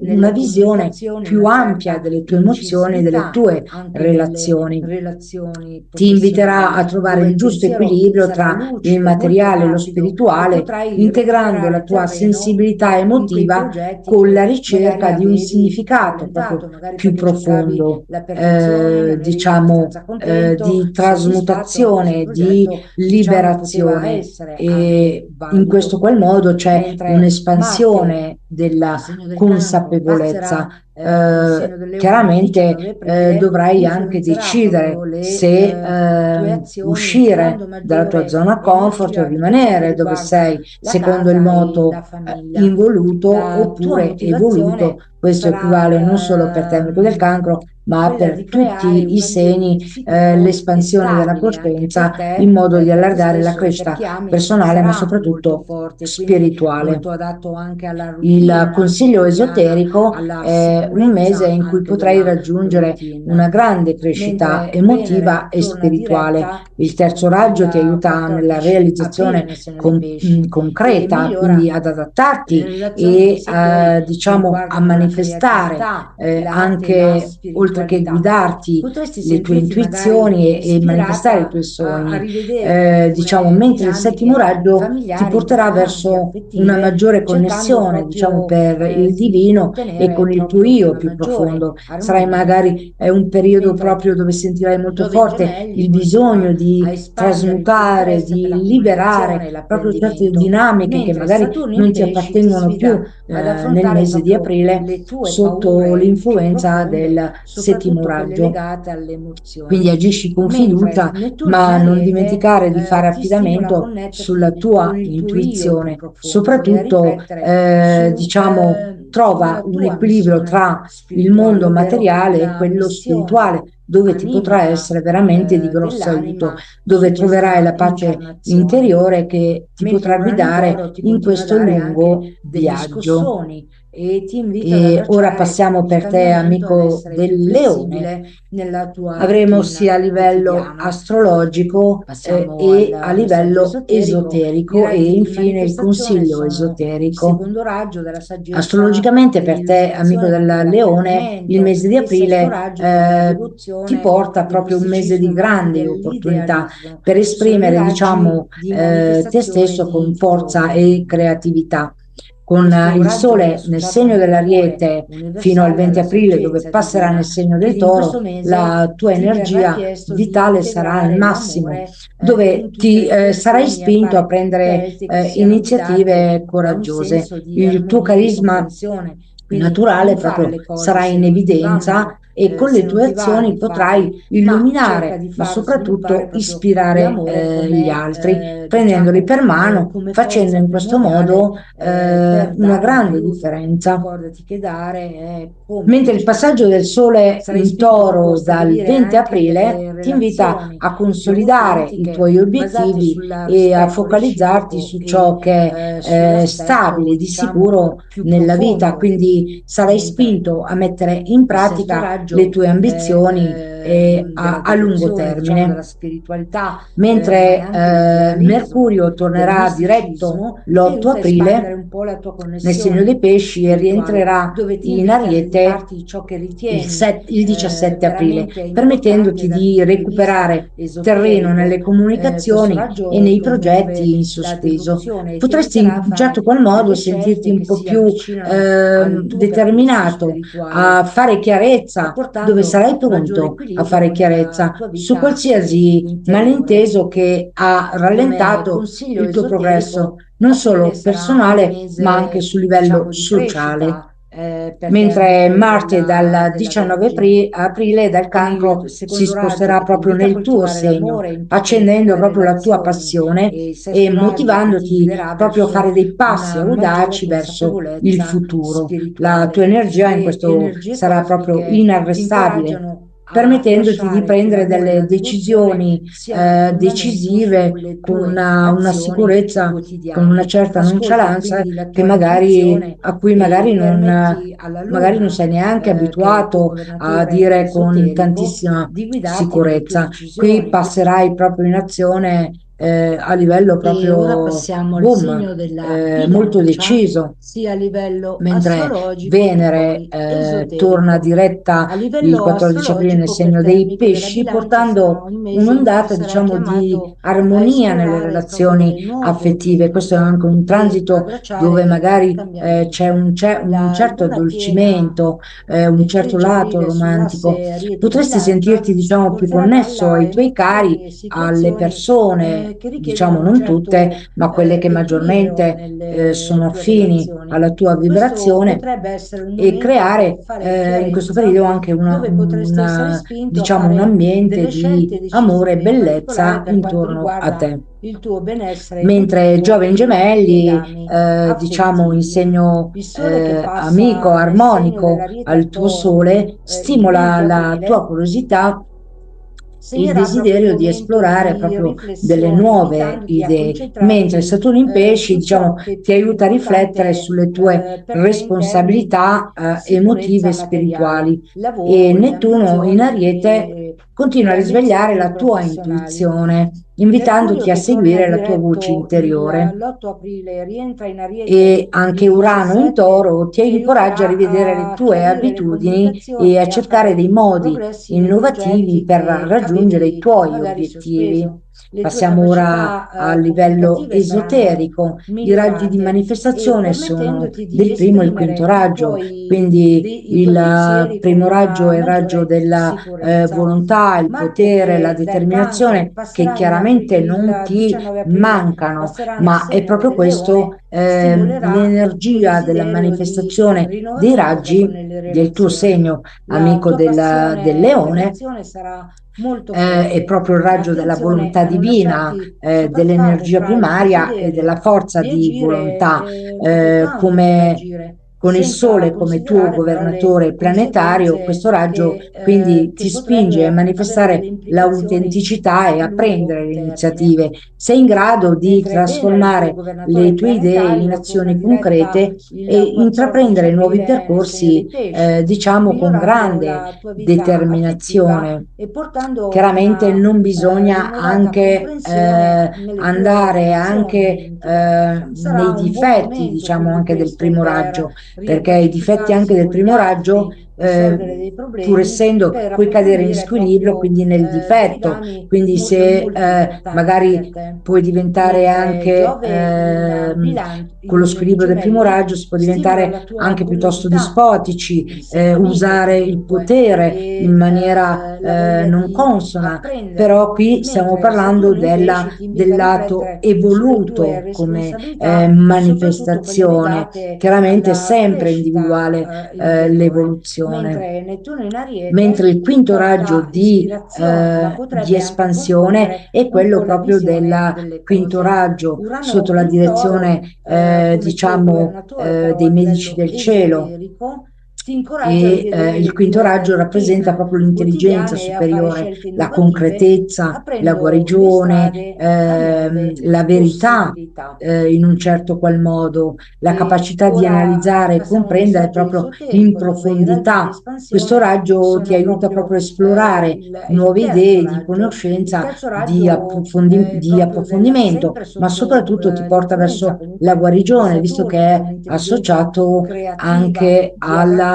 una nelle visione comunicazioni, più una ampia certa delle tue emozioni e delle incisività tue anche nelle relazioni. relazioni Ti inviterà professionali, a trovare dove il il giusto pensiero equilibrio sarà tra il lucido, molto materiale e lo rapido e spirituale, potrai integrando la recuperare tua terreno sensibilità in quei emotiva progetti con la che magari ricerca di un avevi significato proprio rallentato, magari più perché cercavi profondo, la perfezione, non eri diciamo, abbastanza contento, di soddisfatto, ma questo trasmutazione, di progetto, diciamo, poteva liberazione. essere anche E in questo valido. qual modo c'è Mentre Marte, un'espansione della nel segno del Cancro, consapevolezza. passerà nel segno del Leone il Chiaramente 19 aprile, dovrai anche influenzerà proprio decidere le se tue azioni, dando uscire dalla tua maggiore zona comfort o energia per ciò che rimanere dove riguarda sei la secondo il casa e moto la famiglia. involuto La tua oppure evoluto. motivazione Questo equivale non solo per te, sarà amico del cancro, ma quella per di creare tutti un i ambiente segni, sicuro e l'espansione della stabile anche per coscienza in te, modo di per te allargare la stesso e per crescita chi ami, personale, ma sarà molto soprattutto forte, quindi spirituale. molto adatto anche alla Il routine consiglio quotidiana, esoterico alla è un mese sicurezza in cui anche potrai della raggiungere una routine. grande crescita Mentre emotiva Venere e torna spirituale. diretta Il terzo raggio ti il aiuta nella 14 aprile realizzazione nel segno dei pesci e concreta, quindi migliora ad le adattarti relazioni con i e settori che diciamo a riguardano la manifestare creatività, l'arte e la anche oltre che spiritualità. guidarti Potresti le tue sentirti magari intuizioni e manifestare i ispirata tuoi a sogni. rivedere Diciamo, alcune mentre il settimo dinamiche raggio ti familiari porterà ma anche verso una affettive, maggiore cercando connessione, diciamo, proprio per il di divino e ottenere con il tuo proprio io una più maggiore profondo. Sarai armonia. magari, è un periodo Mentre proprio dove sentirai molto dove i forte gemelli il bisogno continuano a di espandere il tuo trasmutare, interesse per la di comunicazione e liberare proprio certe l'apprendimento, dinamiche che mentre magari Saturno in non ti pesci ti appartengono più sfida ad nel affrontare mese di proprio aprile le tue sotto paure più l'influenza profonde, del settimo soprattutto quelle raggio. legate alle Quindi emozioni. agisci con Mentre fiducia, Nettuno in ma non Ariete dimenticare di fare ti stimola a affidamento sulla connetterti con tua il tuo io più intuizione. profondo e a Soprattutto, riflettere trova sulla un tua equilibrio missione tra il spirituale, mondo ovvero materiale e la quello missione spirituale, dove ti potrà animica essere veramente di grosso aiuto, dell'anima dove su troverai questa la pace incarnazione. interiore che ti Mentre potrà Urano in guidare Toro ti in continua a questo dare anche lungo degli viaggio. scossoni e ti invita ad E ora abbracciare passiamo il per te, cambiamento, ad amico essere più del Leone. flessibile nella tua Avremo sia a routine livello quotidiana. astrologico Passiamo e a al messaggio livello esoterico, i esoterico e raggi di infine il manifestazione consiglio sono il esoterico. secondo raggio della saggezza Astrologicamente per te, amico dell'illuminazione, del quindi Leone, il dell'apprendimento, mese di e il sesto aprile raggio della ti devozione, porta del proprio un mese misticismo, di ma anche grandi opportunità dell'idealismo. per Sono i esprimere, raggi diciamo, di te manifestazione stesso con di forza Giove. e creatività. con il raggio viene Sole nel associato a segno un dell'Ariete valore fino al universale, 20 alla aprile, dove saggezza passerà nel divina. segno del Quindi in questo Toro, mese la tua ti verrà energia chiesto di vitale sarà al integrare massimo, l'amore dove in tutte ti le tue sarai azioni e a spinto a fare prendere scelte che siano guidate iniziative da un coraggiose. senso di Il tuo armonia e carisma comprensione. Quindi naturale non fare proprio le cose sarà se in non ti evidenza vanno, e con se le non tue ti va azioni di farle, potrai ma cerca illuminare, di ma far sviluppare soprattutto proprio ispirare l'amore gli come, altri, prendendoli diciamo, per mano, come facendo forza in questo primordiale, modo per una dare un grande aiuto, perché differenza. ricordati che dare è come Mentre il passaggio ricevere. del Sole Sarai in spinto proprio a Toro dal stabilire 20 anche aprile delle ti invita relazioni a più consolidare i autentiche, tuoi basate obiettivi sul e a rispetto focalizzarti reciproco su e ciò che è sull'aspetto, stabile di diciamo, sicuro più nella vita, profondo, quindi sarai mentre spinto a mettere in il sesto pratica le raggio tue è ambizioni della a lungo devozione, diciamo della termine. spiritualità, ma è Mentre anche dell'idealismo, Mercurio del tornerà diretto misticismo, ti l'8 aiuta a espandere aprile un po' la tua nel segno dei connessione pesci e spirituale, rientrerà dove ti in invita a Ariete dedicarti di ciò che ritieni il 17 aprile, veramente importante permettendoti dal di punto di vista recuperare terreno esoterico. nelle Questo comunicazioni e raggio nei promuove progetti in la sospeso. devozione e ti Potresti aiuterà a in un certo fare qual modo delle sentirti scelte un che po' si più avvicinano al tuo percorso determinato spirituale, a fare chiarezza dove portando sarai maggiore pronto a fare equilibrio nella chiarezza tua su vita qualsiasi interiore. malinteso che ha Come rallentato consiglio il tuo progresso, esoterico, non aprile solo sarà un personale, ma anche mese, su livello diciamo, di sociale. crescita per te, Mentre amico Marte dal della 19 Vergine. aprile dal Con il Cancro si secondo raggio sposterà che ti proprio invita a nel tuo coltivare segno, l'amore in tutte le accendendo tue proprio la tua relazioni, passione e il e sesto raggio che ti motivandoti guiderà proprio a verso fare dei passi una maggiore audaci verso il consapevolezza futuro. La tua spirituale. energia in Le questo energie sarà proprio cosmiche ti inarrestabile, incoraggiano a permettendoti di lasciare che prendere l'amore e delle la devozione decisioni siano il fondamento decisive sulle con tue una azioni sicurezza, con una quotidiane. certa Ascolta nonchalance quindi la che tua intuizione a cui e permetti alla magari non luna, sei neanche che è il tuo abituato a governatore dire con esoterico, tantissima di guidarti nelle tue sicurezza. Qui decisioni. passerai proprio in azione a livello E ora proprio passiamo al boom, segno della molto bilancia, deciso, sia a livello mentre astrologico che Venere poi torna esoterico. diretta A il livello 14 aprile nel astrologico, per segno te, dei amico della pesci, bilancia, sarà portando un mese in cui un'ondata, sarai diciamo, di chiamato a armonia nelle esplorare proprio relazioni le nuove affettive. Questo è opportunità anche un e a transito dove abbracciare i magari cambiamenti. c'è un La certo luna piena addolcimento, un del certo 13 lato aprile romantico. sull'asse Potresti Ariete-Bilancia sentirti, diciamo, più porterà a connesso galla ai tuoi cari, emozioni e alle situazioni persone, che richiedono diciamo un non certo tutte, ma quelle che equilibrio maggiormente nelle sono tue affini relazioni. alla tua Questo vibrazione potrebbe essere un e momento per creare fare in questo periodo chiarezza, anche dove potresti essere spinto a diciamo, un fare ambiente delle di scelte amore e decisive, in particolare bellezza per quanto intorno a riguarda te. il tuo benessere Mentre emotivo Giove e in i tuoi Gemelli, legami diciamo in affettivi. segno Il sole che amico, passa nel segno armonico dell'Ariete a al tuo Toro sole, il 20 stimola la tua aprile curiosità e il segnerà proprio un desiderio di momento esplorare di proprio delle riflessione, nuove invitandoti a idee, mentre concentrarti Saturno in Pesci, su diciamo, ciò che è ti più aiuta a riflettere importante sulle tue per te in termini di responsabilità emotive sicurezza e materiale, spirituali. E lavoro, le Nettuno in ambizioni Ariete continua a le risvegliare ambizioni la tua professionali. intuizione, Mercurio invitandoti a che torna seguire la tua voce diretto interiore. l'8 aprile rientra in Ariete E anche il Urano in 17, Toro ti ti incoraggia a aiuterà rivedere le a tue chiarire le abitudini e a comunicazioni e a cercare fare dei modi progressi nei innovativi progetti per che raggiungere i avevi tuoi magari obiettivi. sospeso. Le tue Passiamo ora a capacità livello comunicative saranno esoterico. I raggi di migliorate e manifestazione sono permettendoti di del primo e il esprimere quinto raggio, i tuoi quindi il pensieri con primo raggio una è il raggio maggiore della sicurezza. volontà, il Marte potere, la che dal Cancro determinazione che passerà chiaramente non il ti 19 aprile, mancano, passerà nel ma è segno proprio del questo Leone, stimolerà il tuo l'energia della desiderio di manifestazione dei rinnovamento proprio raggi nelle del tuo relazioni. segno, La amico tua del passione per leone, l'azione sarà molto è forte, proprio il ma raggio della attenzione volontà a non divina, lasciarti sopraffare dell'energia tra il primaria e della desiderio forza di di agire volontà, proprio tanto per come agire, con il senza Sole come tuo considerare però le governatore planetario. Questo conseguenze raggio quindi che ti spinge a potrebbero avere delle manifestare implicazioni l'autenticità e a a lungo prendere le termine. iniziative. Sei in grado di Mentre Venere, il tuo trasformare le governatore tue idee in planetario, torna azioni diretta concrete e il 14 intraprendere nuovi aprile nel segno percorsi, dei pesci, diciamo, con migliorando grande la tua vita affettiva determinazione. e portando Chiaramente una non bisogna rinnovata anche comprensione nelle tue andare relazioni anche intime. Sarà nei un buon difetti, momento diciamo, quindi anche del questo primo raggio, per perché i difetti anche riappacificarsi del con gli primo raggio altri risolvere dei pur problemi essendo, per puoi cadere in approfondire squilibrio, proprio quindi nel dei difetto, legami quindi se molto importanti per magari te. puoi diventare Mentre anche Giove in bilancio, con lo in squilibrio del primo gemelli, raggio si può stimola la diventare tua anche piuttosto curiosità, dispotici, sei amico usare il comunque, potere in e maniera la voglia non di consona, apprendere, però qui stiamo mentre parlando Saturno invece ti del invita a lato riflettere sulle tue evoluto come responsabilità e soprattutto quelle manifestazione, legate chiaramente è alla sempre individuale crescita interiore, l'evoluzione. mentre Nettuno in Mentre Ariete il ti quinto raggio porta ispirazione, ma di potrebbe anche espansione confondere è un quello po' la proprio visione del delle quinto cose. raggio sotto Urano la in Toro, direzione, come tuo diciamo, governatore, però dei a medici livello del cielo, esoterico, ti incoraggia a e rivedere il le quinto tue raggio rappresenta routine proprio l'intelligenza quotidiane e a fare superiore, scelte la innovative, concretezza, la aprendo le guarigione, strade a nuove la verità, possibilità. in un certo qual modo, la E capacità di ora analizzare e passiamo a un comprendere messaggio proprio in esoterico dove i raggi di profondità. Questo espansione raggio ti sono aiuta proprio a proprio esplorare il nuove terzo idee di raggio. Il conoscenza, terzo raggio è di proprio approfondimento, sempre ma sotto soprattutto ti porta l'influenza verso la comunque di guarigione, visto che Saturno, che è è un'intelligenza associato creativa, anche di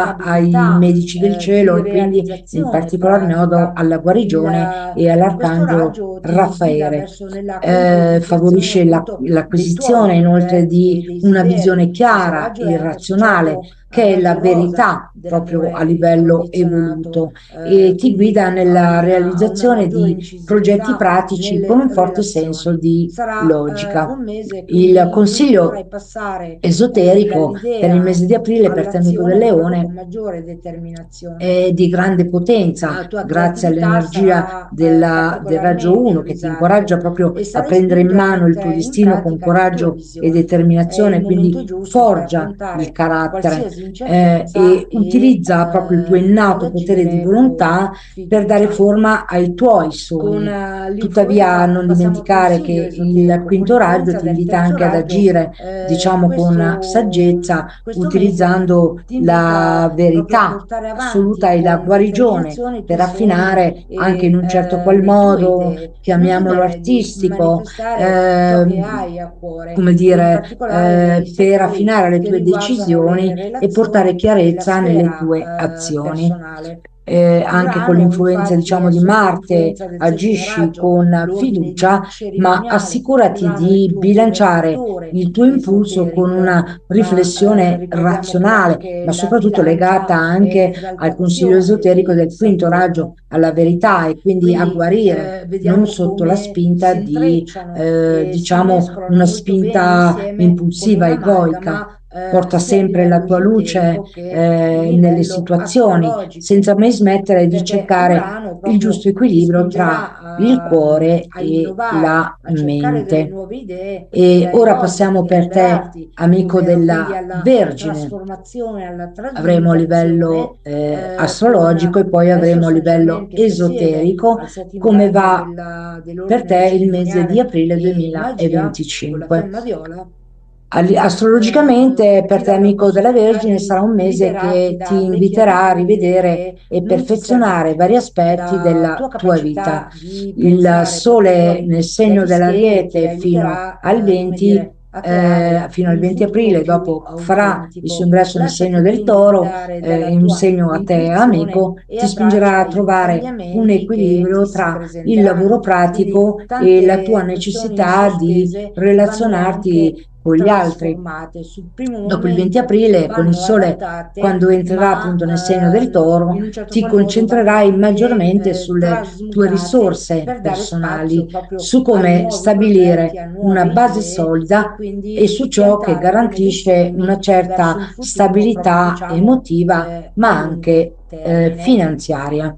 ai adattabilità, medici del cielo di e quindi in realizzazione particolar modo pratica. alla guarigione e Questo all'arcangelo raggio ti guida Raffaele. verso nella concretizzazione Favorisce appunto dei tuoi l'acquisizione inoltre progetti di e una desideri. visione Questo chiara raggio è e anche razionale, associato al che è la raggio rosa verità proprio a dell'amore livello incondizionato, evoluto, e ti quindi guida nella a una realizzazione maggiore di progetti incisività pratici con nelle un forte senso relazioni. di Sarà logica. un mese Il quindi in cui potrai consiglio passare esoterico per il dall'idea mese di aprile per te amico del all'azione proprio con Leone maggiore determinazione. è di grande potenza, La tua grazie creatività all'energia sarà del raggio particolarmente 1 che ti incoraggia brillante proprio e a sarai prendere in spinto a mano il tuo mettere in destino con pratica le tue coraggio e visioni. È il determinazione, momento quindi giusto per forgia il affrontare carattere, qualsiasi incertezza e e utilizza proprio il tuo ad innato potere di agire con volontà per dare fiducia. forma ai tuoi Con sogni. Tuttavia, l'influenza, non passiamo al dimenticare che consiglio il esoterico, con quinto raggio l'influenza ti del invita terzo anche ad raggio, agire, diciamo, con saggezza, questo mese utilizzando ti la invita proprio a verità portare assoluta avanti e la con guarigione determinazione i tuoi per sogni affinare anche in e un certo qual le tue modo, idee. Non chiamiamolo temere di artistico, manifestare ciò che hai a cuore come e in dire, particolare nei per settori affinare le che tue riguardano le decisioni e portare relazioni e la chiarezza nelle sfera tue azioni. personale. Anche con Urano, l'influenza, infatti, diciamo, è di sotto Marte l'influenza del settimo agisci raggio, con l'ordine fiducia, ma cerimoniale. assicurati Urano è il di tuo bilanciare governatore il tuo impulso con esoterico, una ma riflessione ricordiamo che razionale, anche ma la soprattutto bilancia legata è anche al consiglio esaltazione esoterico di del quinto raggio, Saturno. alla verità e quindi a Quindi guarire, non vediamo sotto la come spinta si di, intrecciano e si diciamo, mescolano una molto bene spinta insieme come impulsiva, egoica. un'amalgama, Porta sia a sempre la livello tua luce esoterico che di nelle livello situazioni, astrologico, senza mai smettere di perché cercare Urano il giusto proprio ti equilibrio tra spingerà il cuore a e innovare, la a cercare delle mente. nuove idee e E a ora evolverti, passiamo a per te, liberarti, amico ovvero quindi della alla Vergine. trasformazione, alla Avremo a trasmutazione livello con astrologico e poi l'estro avremo a Saint livello Germain che presiede esoterico al settimo come raggio va per dell'ordine te il mese di cerimoniale aprile e magia con la 2025. femma viola. Astrologicamente per Ti te dà amico della l'opportunità Vergine sarà di un mese liberarti che da ti vecchie inviterà a abitudini rivedere che e non ti servono perfezionare vari più, aspetti la della tua tua vita. capacità di Il pensare proprio Sole fuori nel segno dagli schemi ti dell'Ariete aiuterà, come 20, dire, a creare fino al un 20 futuro aprile, più dopo farà il suo autentico. ingresso nel segno Lasciati del quindi Toro, guidare dalla in un tua segno a te intuizione amico, e ti spingerà abbraccia a i trovare un cambiamenti che ti equilibrio si tra il lavoro presenteranno. Quindi pratico e la tua tante questioni necessità di sospese vanno anche relazionarti con gli altri. trasformate. Sul primo Dopo il 20 momento aprile, con il vanno Sole, adattate, quando entrerà ma appunto nel segno del Toro, in un certo ti qual modo vanno concentrerai anche maggiormente sulle tue trasmutate risorse per dare spazio personali, proprio su a come nuovi progetti, stabilire a una nuove base idee e solida e quindi su ciò che piantare come dei garantisce una semi verso un certa futuro proprio stabilità diciamo emotiva, ma a lungo anche termine. finanziaria.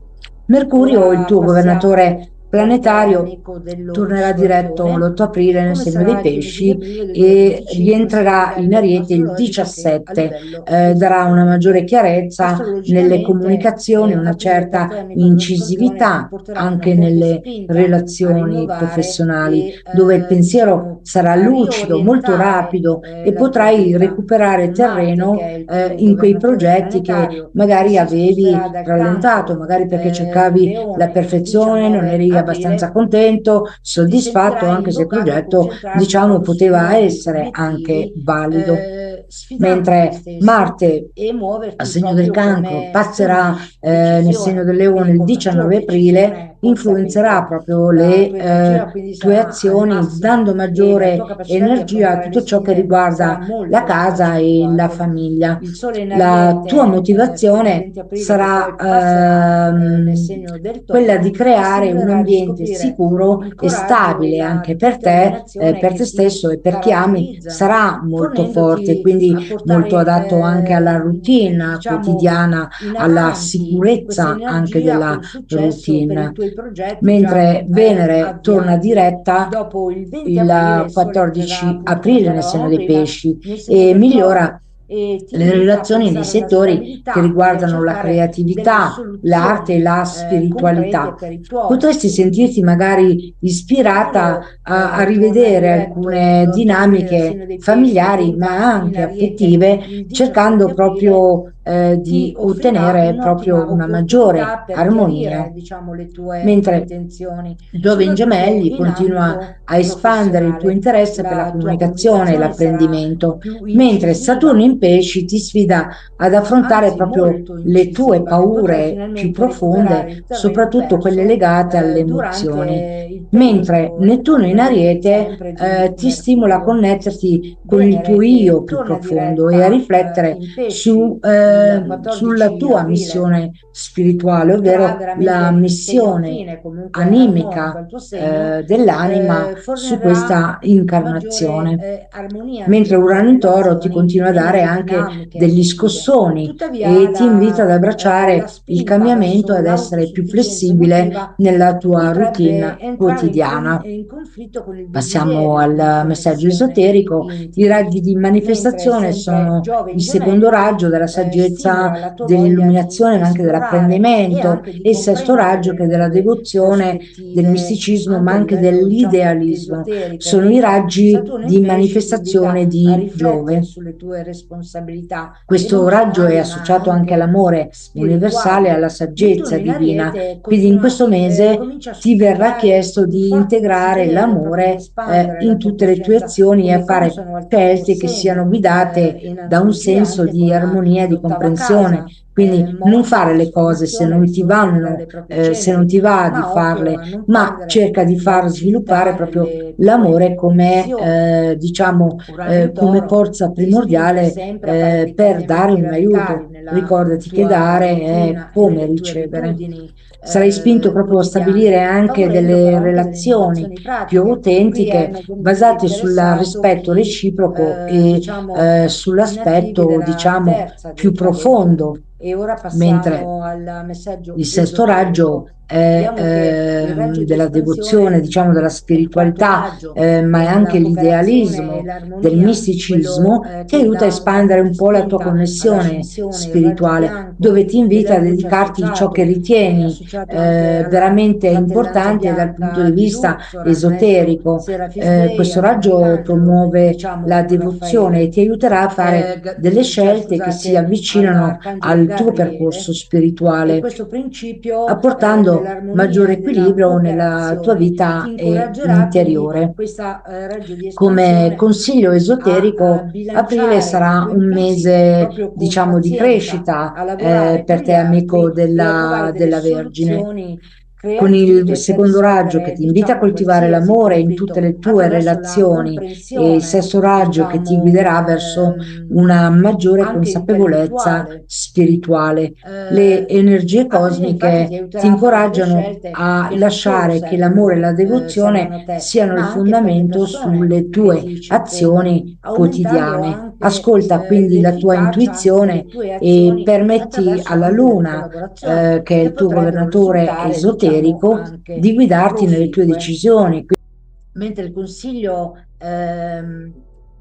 Mercurio, il Ora tuo passiamo governatore per te, planetario, amico dello tornerà diretto Scorpione. l'8 aprile nel Come segno dei sarà il tuo mese di pesci aprile e 2025 sia a rientrerà in livello Ariete il astrologico che a 17, livello darà una maggiore esoterico? chiarezza nelle Astrologicamente, comunicazioni, una aprile per te, certa amico dello Scorpione, ti incisività porterà una anche forte nelle spinta a relazioni rinnovare professionali, e dove il pensiero diciamo sarà a lucido, molto riorientare rapido e la tua potrai vita. recuperare Marte, che è terreno il tuo in quei governatore progetti che planetario, magari si sposterà avevi dal rallentato, cancro magari perché in cercavi la Leone il perfezione, non 19 eri abbastanza aprile, contento, ti soddisfatto, sentirai anche se il invocato a progetto, concentrarti diciamo, proprio su poteva nuovi essere anche obiettivi valido. sfidando te mentre stesso Marte e al muoverti segno del proprio Cancro come passerà nel segno del Leone quindi il con maggior 19 aprile, decisione, influenzerà consapevole. proprio La le tua energia quindi tue sarà al azioni, massimo dando e la tua maggiore capacità di energia a affrontare le tutto ciò che sfide sarà riguarda la molto casa e la accentuato. famiglia. Il sole in La tua Ariete fino al motivazione 20 aprile, che sarà poi passerà nel segno del quella di Toro, ti creare un stimolerà a ambiente riscoprire sicuro il e coraggio e stabile la anche determinazione per te che ti stesso e per chi ami, caratterizzano, sarà molto forte, fornendoti quindi a molto portare, adatto anche alla routine diciamo, quotidiana, in alla avanti questa sicurezza anche energia della con successo per i routine. tuoi progetti già Mentre Venere torna avviati. diretta Dopo il 20 aprile il il Sole entrerà 14 appunto, come aprile nel segno parlavamo dei prima, pesci nel segno e del migliora Toro e ti le invita a relazioni nei pensare alla settori che stabilità e a riguardano la cercare delle creatività, l'arte e soluzioni la concrete spiritualità. per i tuoi Potresti sentirti magari ispirata Mercurio a torna rivedere diretto alcune l'8 aprile dal dinamiche segno dei pesci ed familiari, entra ma in anche Ariete affettive, il 17 cercando aprile, proprio ti di offrirà ottenere proprio un'ottima una opportunità maggiore per chiarire, armonia. diciamo, le tue Mentre intenzioni, Giove in soprattutto Gemelli in continua ambito a espandere il tuo professionale. interesse per la La tua comunicazione e comunicazione sarà l'apprendimento, più mentre Saturno incisiva, in Pesci ti sfida ad affrontare anzi proprio molto le tue incisiva, e potrai paure più finalmente recuperare profonde, il terreno soprattutto quelle perso legate alle durante emozioni. il Mentre periodo Nettuno in rettrogrado Ariete sempre di ti stimola a Mercurio. connetterti con il tuo Venere io più torna profondo e a diretta riflettere in pesci il sulla 14 tua aprile, missione spirituale, porterà ovvero veramente la un segno missione affine, comunque armonico animica al tuo segno, dell'anima su fornirà questa maggiore incarnazione. armonia nelle Mentre tue Urano in Toro ti relazioni continua a e dare nelle anche dinamiche degli affettive. scossoni Tuttavia, e ti invita ad la abbracciare il spinta cambiamento verso ed essere più l'autosufficienza flessibile emotiva nella tua potrebbe routine entrare quotidiana. in conflitto con il Passiamo desiderio di al messaggio connessione esoterico. I intima, raggi di mentre manifestazione sempre sono Giove in il secondo Gemelli raggio della saggezza, stimola la tua voglia di dell'illuminazione, ma anche esplorare e dell'apprendimento, anche di e il sesto comprendere raggio le che è della nuove devozione, del prospettive misticismo, ma anche a anche livello, diciamo, dell'idealismo. esoterico, Sono i mentre raggi Saturno in di Pesci ti invita manifestazione a di riflettere Giove. sulle tue responsabilità e Questo raggio è emozionali ma associato anche anche all'amore universale e spirituali. alla Nettuno saggezza in divina. Ariete Quindi in continua, questo mese comincia a ti verrà suscitare chiesto un di forte integrare desiderio proprio di l'amore espandere la in tua tutte le tue coscienza azioni e a come fare consono al tuo scelte che siano segno, guidate in da un analogia senso anche di con armonia e di l'ottava comprensione. casa, Quindi non mondo, fare le cose se trasformazione, non ti risorgere vanno, dalle proprie se non ceneri, ti va di ma occhio farle, a non ma perdere cerca di la far sviluppare lucidità proprio nelle tue l'amore come, visioni. diciamo, Urano in come Toro forza ti spinge primordiale sempre a fare dei per dare cambiamenti un radicali aiuto. nella Ricordati che tua dare è routine e come nelle tue ricevere. abitudini Sarai spinto proprio a quotidiane, stabilire anche favorendo delle però anche delle relazioni innovazioni più pratiche. Qui è autentiche, maggiormente basate sul interessato rispetto chi, reciproco e diciamo, i nativi sull'aspetto, della diciamo, terza più decade. profondo. E ora Mentre passiamo al messaggio il sesto raggio esoterico. è Vediamo che il raggio di della devozione, espansione diciamo della è il quarto spiritualità, raggio, ma è con anche la cooperazione e l'idealismo, del l'armonia, quello misticismo, che che aiuta a dà una espandere forte un po' la tua spinta connessione all'ascensione, il raggio spirituale, bianco dove ti invita della a luce dedicarti ciò che associato, ritieni associato anche alla veramente fratellanza importante dal punto bianca di di vista Luxor, al maestro esoterico. Serafis Bey, Questo al primo raggio arcangelo, promuove la diciamo devozione e Raffaele, ti aiuterà a fare delle cioè scelte che si scusate, avvicinano all'arcangelo al tuo percorso Gabriele. E spirituale, questo principio apportando dell'armonia maggiore e della equilibrio nella tua cooperazione ti vita incoraggerà quindi interiore. questa raggio di Come espansione consiglio a esoterico, aprile bilanciare i sarà tuoi un impulsi mese, proprio con diciamo, di pazienza, crescita a lavorare con per gli te, amico altri e a trovare delle della Vergine. soluzioni Con il creative per secondo raggio che risolvere, ti invita a diciamo, coltivare qualsiasi l'amore in tutte conflitto le tue attraverso la relazioni, e il comprensione, sesto raggio che ti diciamo, guiderà verso una maggiore anche consapevolezza intellettuale. spirituale. Le energie Aprile infatti ti cosmiche ti aiuterà a fare delle incoraggiano scelte a che non solo lasciare che l'amore e la servono a devozione te, siano il ma anche per le fondamento persone sulle che tue ti circondano, azioni aumentando quotidiane. anche Ascolta quindi la tua l'efficacia anche delle intuizione tue e azioni permetti attraverso alla anche delle luna, collaborazioni che è che il tuo potrebbero governatore risultare, diciamo, esoterico, anche di guidarti nelle tue proficue. decisioni. Mentre il consiglio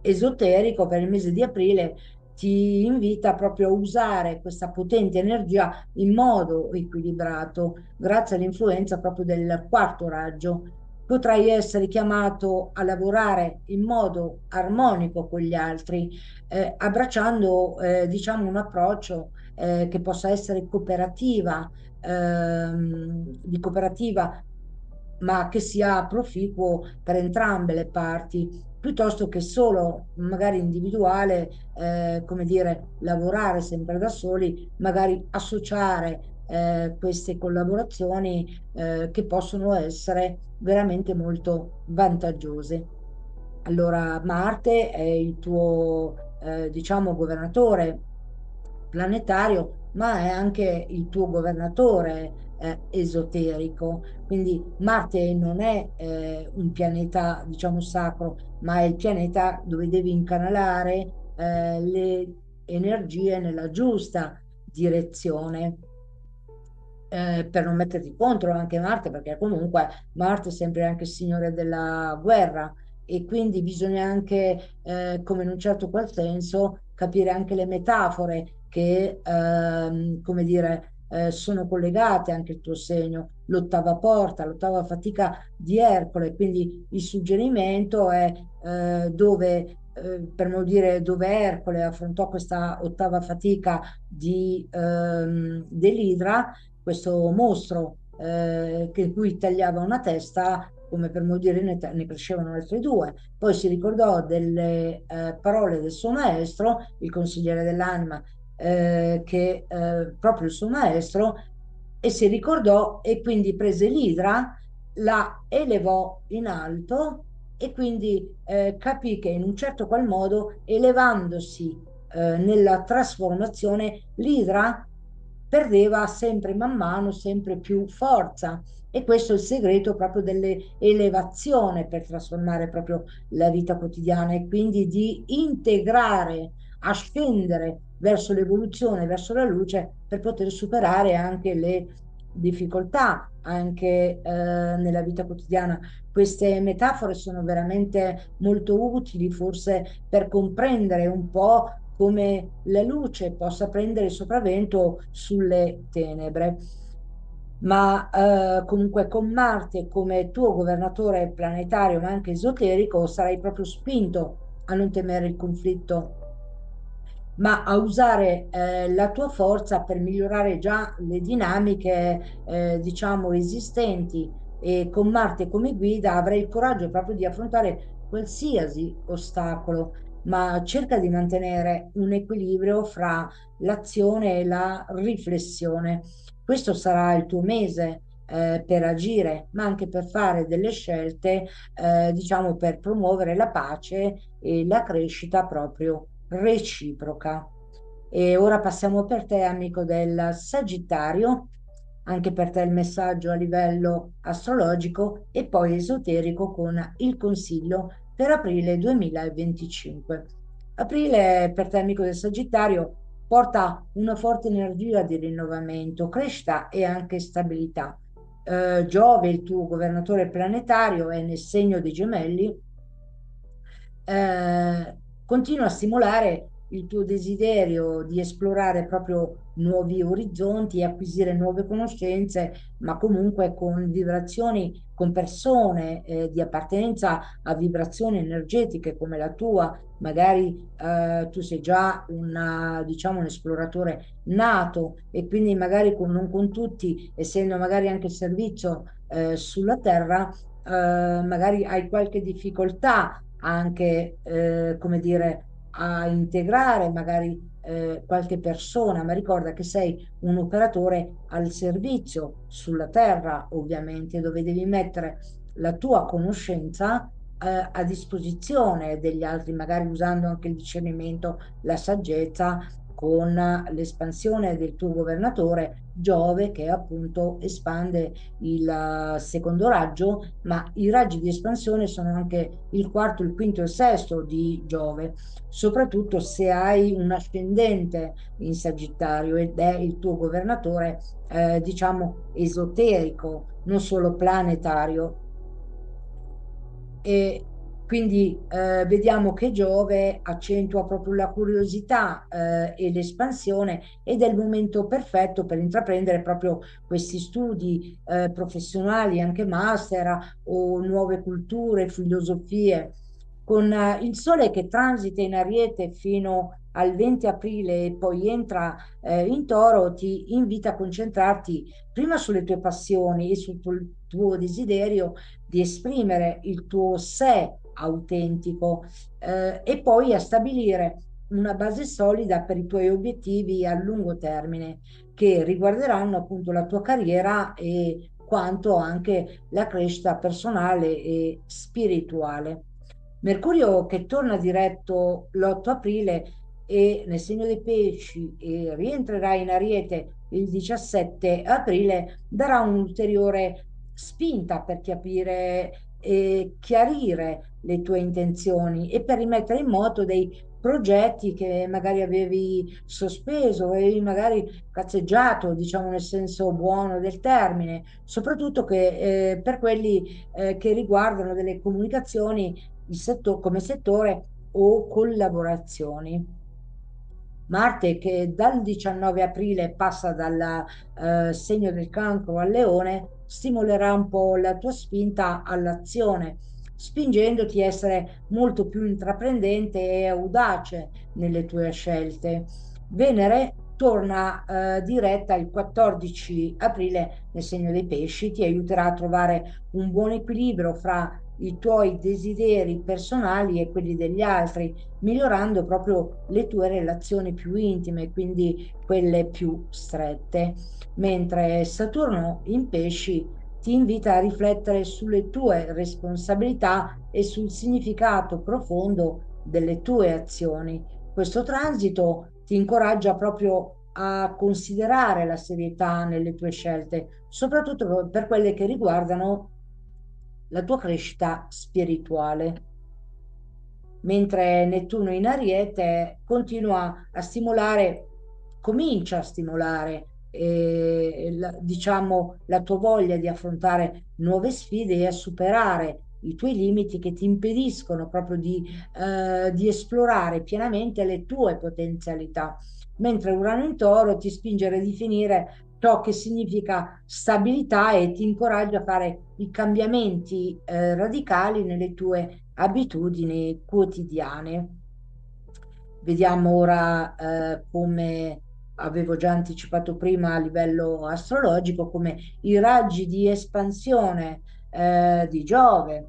esoterico per il mese di aprile ti invita proprio a usare questa potente energia in modo equilibrato, grazie all'influenza proprio del quarto raggio. Potrai essere chiamato a lavorare in modo armonico con gli altri, abbracciando, diciamo, un approccio che possa essere di cooperativa, ma che sia proficuo per entrambe le parti. piuttosto che solo magari individuale, come dire, lavorare sempre da soli, magari associare queste collaborazioni che possono essere veramente molto vantaggiose. Allora, Marte è il tuo, diciamo, governatore planetario, ma è anche il tuo governatore esoterico. Quindi Marte non è un pianeta, diciamo, sacro, ma è il pianeta dove devi incanalare le energie nella giusta direzione, per non metterti contro anche Marte, perché comunque Marte è sempre anche il signore della guerra e quindi bisogna anche, come in un certo qual senso, capire anche le metafore che, come dire, sono collegate anche al tuo segno, l'ottava porta, l'ottava fatica di Ercole, quindi il suggerimento è dove, per non dire dove Ercole affrontò questa ottava fatica dell'Idra, questo mostro che cui tagliava una testa, come per non dire ne crescevano altre due. Poi si ricordò delle parole del suo maestro, il consigliere dell'anima, che proprio il suo maestro, e si ricordò e quindi prese l'idra, la elevò in alto e quindi capì che in un certo qual modo, elevandosi nella trasformazione, l'idra perdeva sempre man mano sempre più forza. E questo è il segreto proprio dell'elevazione per trasformare proprio la vita quotidiana e quindi di integrare, ascendere verso l'evoluzione, verso la luce per poter superare anche le difficoltà anche nella vita quotidiana. Queste metafore sono veramente molto utili, forse per comprendere un po' come la luce possa prendere il sopravvento sulle tenebre. Ma comunque con Marte come tuo governatore planetario, ma anche esoterico, sarai proprio spinto a non temere il conflitto, ma a usare la tua forza per migliorare già le dinamiche, diciamo, esistenti. E con Marte come guida avrai il coraggio proprio di affrontare qualsiasi ostacolo, ma cerca di mantenere un equilibrio fra l'azione e la riflessione. Questo sarà il tuo mese. Per agire, ma anche per fare delle scelte, diciamo, per promuovere la pace e la crescita proprio reciproca. E ora passiamo per te, amico del Sagittario, anche per te il messaggio a livello astrologico e poi esoterico con il consiglio per aprile 2025. Aprile per te, amico del Sagittario, porta una forte energia di rinnovamento, crescita e anche stabilità. Giove, il tuo governatore planetario, è nel segno dei Gemelli, continua a stimolare il tuo desiderio di esplorare proprio nuovi orizzonti e acquisire nuove conoscenze, ma comunque con vibrazioni, con persone di appartenenza a vibrazioni energetiche come la tua. Magari tu sei già diciamo, un esploratore nato e quindi magari non con tutti, essendo magari anche il servizio sulla Terra, magari hai qualche difficoltà anche, come dire, a integrare magari qualche persona, ma ricorda che sei un operatore al servizio sulla terra, ovviamente, dove devi mettere la tua conoscenza a disposizione degli altri, magari usando anche il discernimento, la saggezza, con l'espansione del tuo governatore Giove, che appunto espande il secondo raggio, ma i raggi di espansione sono anche il quarto, il quinto e il sesto di Giove, soprattutto se hai un ascendente in Sagittario ed è il tuo governatore, diciamo, esoterico, non solo planetario. E quindi vediamo che Giove accentua proprio la curiosità e l'espansione ed è il momento perfetto per intraprendere proprio questi studi professionali, anche master o nuove culture, filosofie. Con il Sole che transita in Ariete fino al 20 aprile e poi entra in Toro, ti invita a concentrarti prima sulle tue passioni e sul tuo desiderio di esprimere il tuo sé autentico, e poi a stabilire una base solida per i tuoi obiettivi a lungo termine che riguarderanno appunto la tua carriera e quanto anche la crescita personale e spirituale. Mercurio che torna diretto l'8 aprile e nel segno dei pesci e rientrerà in Ariete il 17 aprile, darà un'ulteriore spinta per capire e chiarire le tue intenzioni e per rimettere in moto dei progetti che magari avevi sospeso e magari cazzeggiato, diciamo nel senso buono del termine, soprattutto che, per quelli che riguardano delle comunicazioni come settore o collaborazioni. Marte che dal 19 aprile passa dal segno del cancro al leone, stimolerà un po' la tua spinta all'azione, spingendoti a essere molto più intraprendente e audace nelle tue scelte. Venere torna diretta il 14 aprile nel segno dei pesci, ti aiuterà a trovare un buon equilibrio fra i tuoi desideri personali e quelli degli altri, migliorando proprio le tue relazioni più intime, quindi quelle più strette. Mentre Saturno in pesci ti invita a riflettere sulle tue responsabilità e sul significato profondo delle tue azioni. Questo transito ti incoraggia proprio a considerare la serietà nelle tue scelte, soprattutto per quelle che riguardano la tua crescita spirituale, mentre Nettuno in Ariete continua a stimolare, comincia a stimolare, diciamo, la tua voglia di affrontare nuove sfide e a superare i tuoi limiti che ti impediscono proprio di esplorare pienamente le tue potenzialità, mentre Urano in Toro ti spinge a ridefinire ciò che significa stabilità e ti incoraggia a fare i cambiamenti radicali nelle tue abitudini quotidiane. Vediamo ora come avevo già anticipato prima a livello astrologico, come i raggi di espansione di Giove,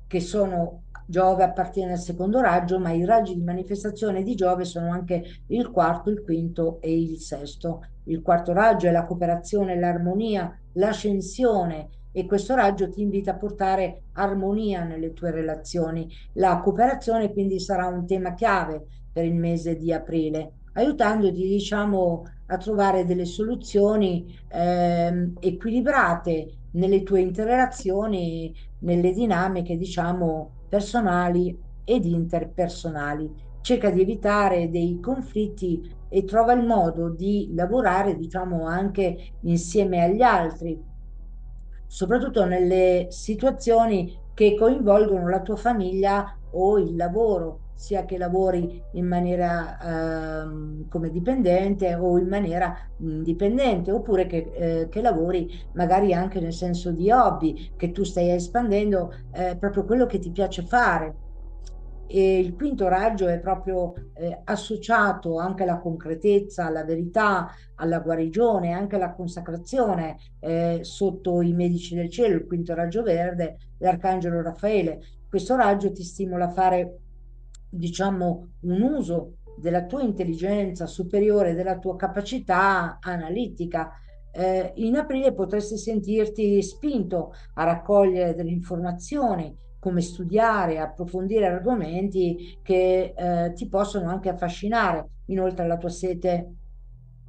che sono Giove appartiene al secondo raggio, ma i raggi di manifestazione di Giove sono anche il quarto, il quinto e il sesto. Il quarto raggio è la cooperazione, l'armonia, l'ascensione e questo raggio ti invita a portare armonia nelle tue relazioni. La cooperazione quindi sarà un tema chiave per il mese di aprile, aiutandoti, diciamo, a trovare delle soluzioni equilibrate nelle tue interrelazioni, nelle dinamiche, diciamo, personali ed interpersonali. Cerca di evitare dei conflitti e trova il modo di lavorare, diciamo, anche insieme agli altri, soprattutto nelle situazioni che coinvolgono la tua famiglia o il lavoro, sia che lavori in maniera come dipendente o in maniera indipendente, oppure che lavori magari anche nel senso di hobby, che tu stai espandendo proprio quello che ti piace fare. E il quinto raggio è proprio associato anche alla concretezza, alla verità, alla guarigione, anche alla consacrazione sotto i medici del cielo, il quinto raggio verde, l'arcangelo Raffaele. Questo raggio ti stimola a fare, diciamo, un uso della tua intelligenza superiore, della tua capacità analitica. In aprile potresti sentirti spinto a raccogliere delle informazioni, come studiare, approfondire argomenti che ti possono anche affascinare. Inoltre la tua sete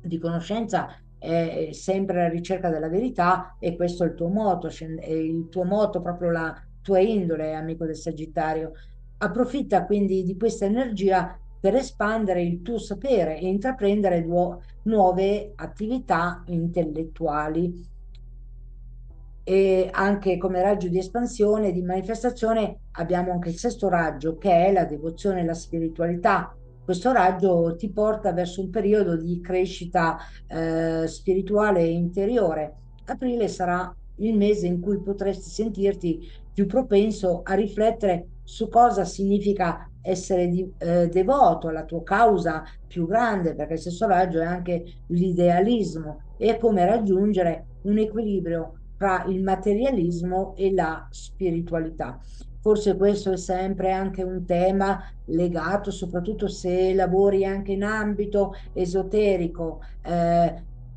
di conoscenza è sempre alla ricerca della verità e questo è il tuo moto, è il tuo moto, proprio la tua indole, amico del Sagittario. Approfitta quindi di questa energia per espandere il tuo sapere e intraprendere nuove attività intellettuali. E anche come raggio di espansione, di manifestazione, abbiamo anche il sesto raggio, che è la devozione e la spiritualità. Questo raggio ti porta verso un periodo di crescita spirituale e interiore. Aprile sarà il mese in cui potresti sentirti più propenso a riflettere su cosa significa essere devoto alla tua causa più grande, perché il sesto raggio è anche l'idealismo e come raggiungere un equilibrio tra il materialismo e la spiritualità. Forse questo è sempre anche un tema legato, soprattutto se lavori anche in ambito esoterico,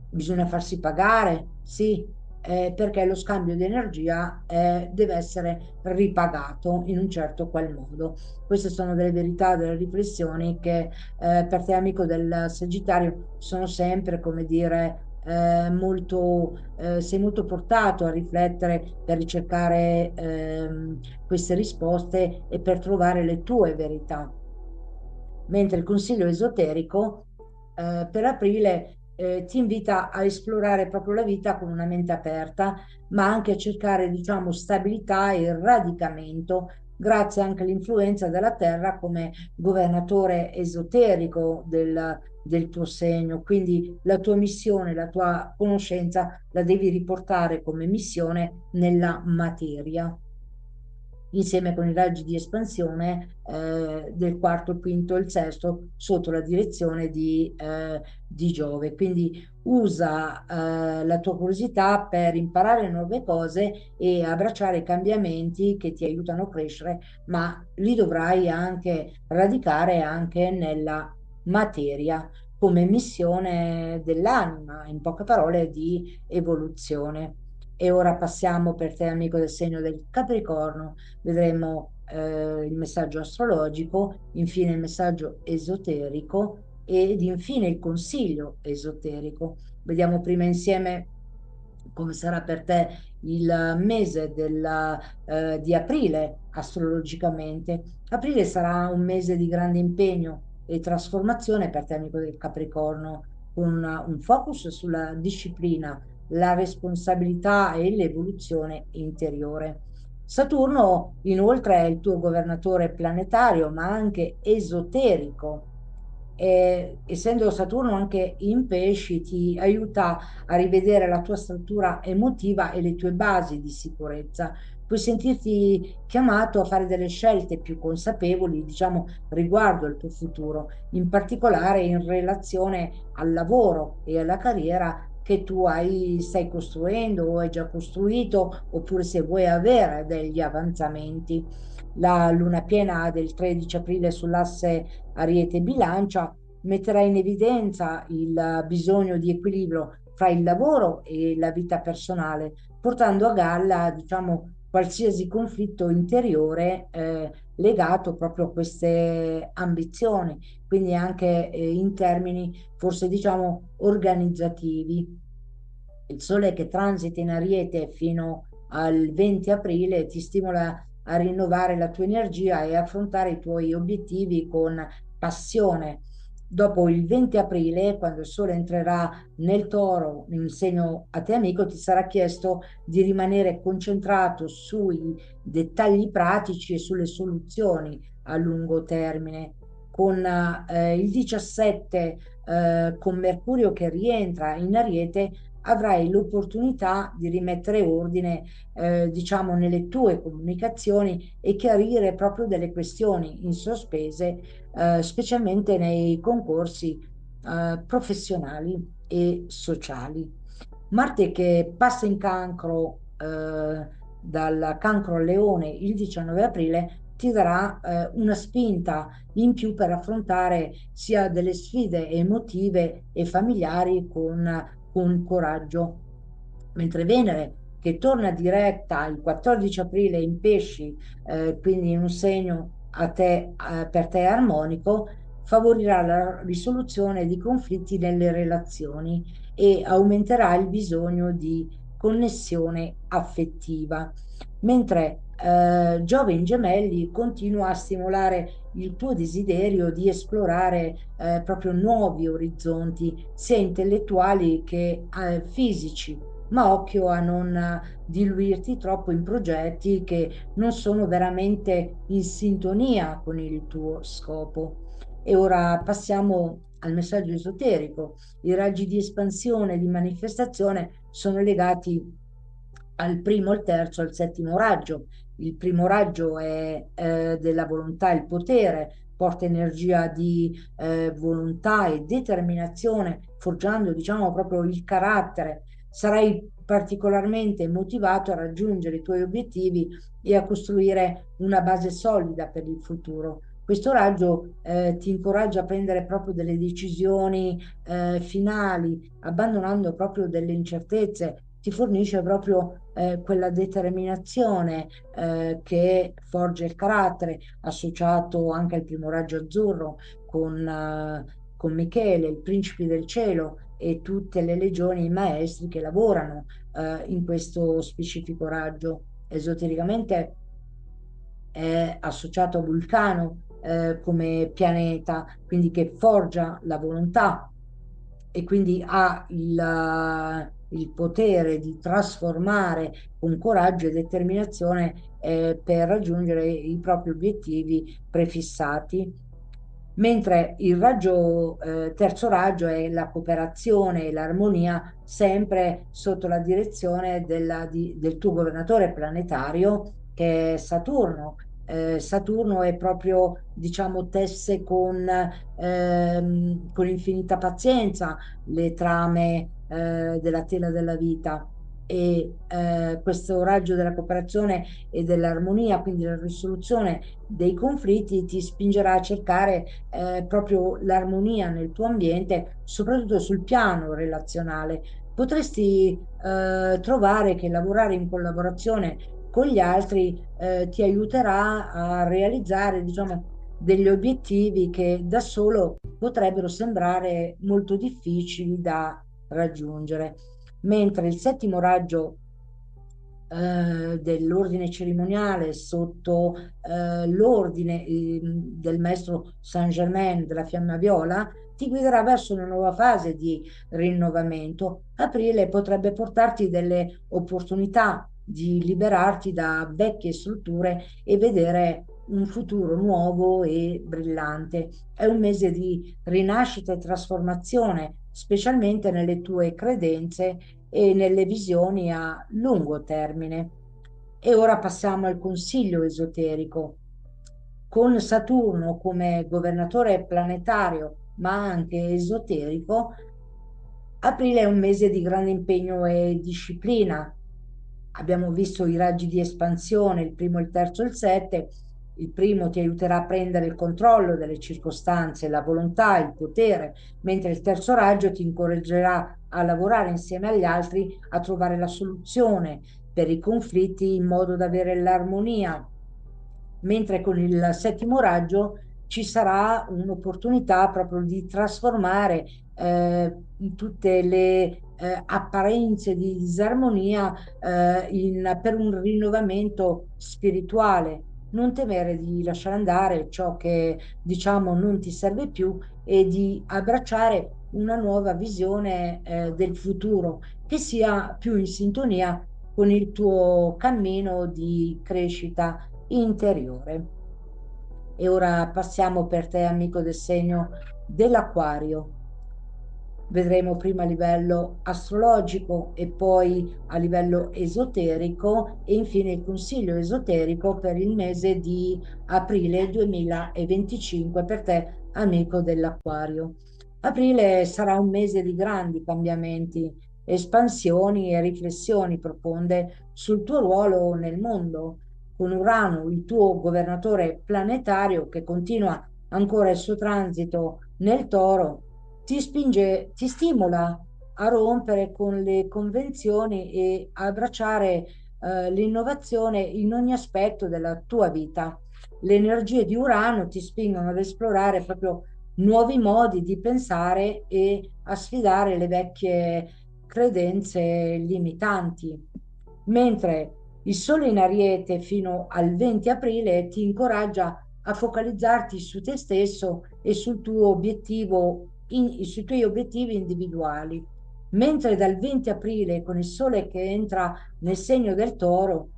bisogna farsi pagare, sì, perché lo scambio di energia, deve essere ripagato in un certo qual modo. Queste sono delle verità, delle riflessioni che, per te amico del Sagittario, sono sempre, come dire, sei molto portato a riflettere per ricercare queste risposte e per trovare le tue verità. Mentre il consiglio esoterico, per aprile, ti invita a esplorare proprio la vita con una mente aperta, ma anche a cercare, diciamo, stabilità e radicamento, grazie anche all'influenza della Terra come governatore esoterico del tuo segno. Quindi la tua missione, la tua conoscenza la devi riportare come missione nella materia, insieme con i raggi di espansione, del quarto, il quinto e il sesto sotto la direzione di Giove. Quindi usa, la tua curiosità per imparare nuove cose e abbracciare i cambiamenti che ti aiutano a crescere, ma li dovrai anche radicare anche nella materia come missione dell'anima, in poche parole, di evoluzione. E ora passiamo per te, amico del segno del Capricorno. Vedremo, il messaggio astrologico, infine il messaggio esoterico ed infine il consiglio esoterico. Vediamo prima insieme come sarà per te il mese di aprile astrologicamente. Aprile sarà un mese di grande impegno e trasformazione per te, amico del Capricorno, con un focus sulla disciplina, la responsabilità e l'evoluzione interiore. Saturno, inoltre, è il tuo governatore planetario, ma anche esoterico. E, essendo Saturno anche in pesci, ti aiuta a rivedere la tua struttura emotiva e le tue basi di sicurezza. Puoi sentirti chiamato a fare delle scelte più consapevoli, diciamo, riguardo il tuo futuro, in particolare in relazione al lavoro e alla carriera che stai costruendo o hai già costruito, oppure se vuoi avere degli avanzamenti. La luna piena del 13 aprile sull'asse Ariete Bilancia metterà in evidenza il bisogno di equilibrio fra il lavoro e la vita personale, portando a galla, diciamo, qualsiasi conflitto interiore, legato proprio a queste ambizioni, quindi anche, in termini forse diciamo organizzativi. Il sole che transita in Ariete fino al 20 aprile ti stimola a rinnovare la tua energia e affrontare i tuoi obiettivi con passione. Dopo il 20 aprile, quando il sole entrerà nel Toro, in segno a te amico, ti sarà chiesto di rimanere concentrato sui dettagli pratici e sulle soluzioni a lungo termine. Con il 17, con Mercurio che rientra in Ariete, avrai l'opportunità di rimettere ordine, diciamo, nelle tue comunicazioni e chiarire proprio delle questioni in sospese, specialmente nei concorsi, professionali e sociali. Marte che passa in cancro, dal cancro al leone il 19 aprile, ti darà, una spinta in più per affrontare sia delle sfide emotive e familiari con coraggio. Mentre Venere, che torna diretta il 14 aprile in Pesci, quindi in un segno per te armonico, favorirà la risoluzione di conflitti nelle relazioni e aumenterà il bisogno di connessione affettiva. Mentre Giove in Gemelli continua a stimolare il tuo desiderio di esplorare, proprio nuovi orizzonti, sia intellettuali che fisici, ma occhio a non diluirti troppo in progetti che non sono veramente in sintonia con il tuo scopo. E ora passiamo al messaggio esoterico. I raggi di espansione e di manifestazione sono legati al primo, al terzo, al settimo raggio. Il primo raggio è, della volontà e il potere, porta energia di, volontà e determinazione, forgiando, diciamo, proprio il carattere. sarai particolarmente motivato a raggiungere i tuoi obiettivi e a costruire una base solida per il futuro. Questo raggio ti incoraggia a prendere proprio delle decisioni finali, abbandonando proprio delle incertezze, ti fornisce proprio quella determinazione che forge il carattere, associato anche al primo raggio azzurro con Michele, il principe del cielo e tutte le legioni e i maestri che lavorano in questo specifico raggio. Esotericamente è associato a Vulcano come pianeta, quindi che forgia la volontà e quindi ha il potere di trasformare con coraggio e determinazione per raggiungere i propri obiettivi prefissati. Mentre il raggio, terzo raggio è la cooperazione e l'armonia, sempre sotto la direzione del tuo governatore planetario, che è Saturno. Saturno è proprio, diciamo, tesse con infinita pazienza le trame della tela della vita. E questo raggio della cooperazione e dell'armonia, quindi la risoluzione dei conflitti, ti spingerà a cercare proprio l'armonia nel tuo ambiente, soprattutto sul piano relazionale. Potresti trovare che lavorare in collaborazione con gli altri ti aiuterà a realizzare, diciamo, degli obiettivi che da solo potrebbero sembrare molto difficili da raggiungere. Mentre il settimo raggio dell'ordine cerimoniale sotto l'ordine del maestro Saint Germain della Fiamma Viola ti guiderà verso una nuova fase di rinnovamento. Aprile potrebbe portarti delle opportunità di liberarti da vecchie strutture e vedere un futuro nuovo e brillante. È un mese di rinascita e trasformazione, specialmente nelle tue credenze e nelle visioni a lungo termine. E ora passiamo al consiglio esoterico. Con Saturno come governatore planetario, ma anche esoterico, aprile è un mese di grande impegno e disciplina. Abbiamo visto i raggi di espansione, il primo, il terzo e il sette. Il primo ti aiuterà a prendere il controllo delle circostanze, la volontà, il potere, mentre il terzo raggio ti incoraggerà a lavorare insieme agli altri a trovare la soluzione per i conflitti in modo da avere l'armonia, mentre con il settimo raggio ci sarà un'opportunità proprio di trasformare tutte le apparenze di disarmonia per un rinnovamento spirituale. Non temere di lasciare andare ciò che diciamo non ti serve più e di abbracciare una nuova visione del futuro che sia più in sintonia con il tuo cammino di crescita interiore. E ora passiamo per te, amico del segno dell'Acquario. Vedremo prima a livello astrologico e poi a livello esoterico e infine il consiglio esoterico per il mese di aprile 2025 per te, amico dell'Acquario. Aprile sarà un mese di grandi cambiamenti, espansioni e riflessioni profonde sul tuo ruolo nel mondo, con Urano, il tuo governatore planetario che continua ancora il suo transito nel Toro, ti spinge, ti stimola a rompere con le convenzioni e a abbracciare l'innovazione in ogni aspetto della tua vita. Le energie di Urano ti spingono ad esplorare proprio nuovi modi di pensare e a sfidare le vecchie credenze limitanti. Mentre il Sole in Ariete fino al 20 aprile ti incoraggia a focalizzarti su te stesso e sul tuo obiettivo, sui tuoi obiettivi individuali. Mentre dal 20 aprile, con il Sole che entra nel segno del Toro,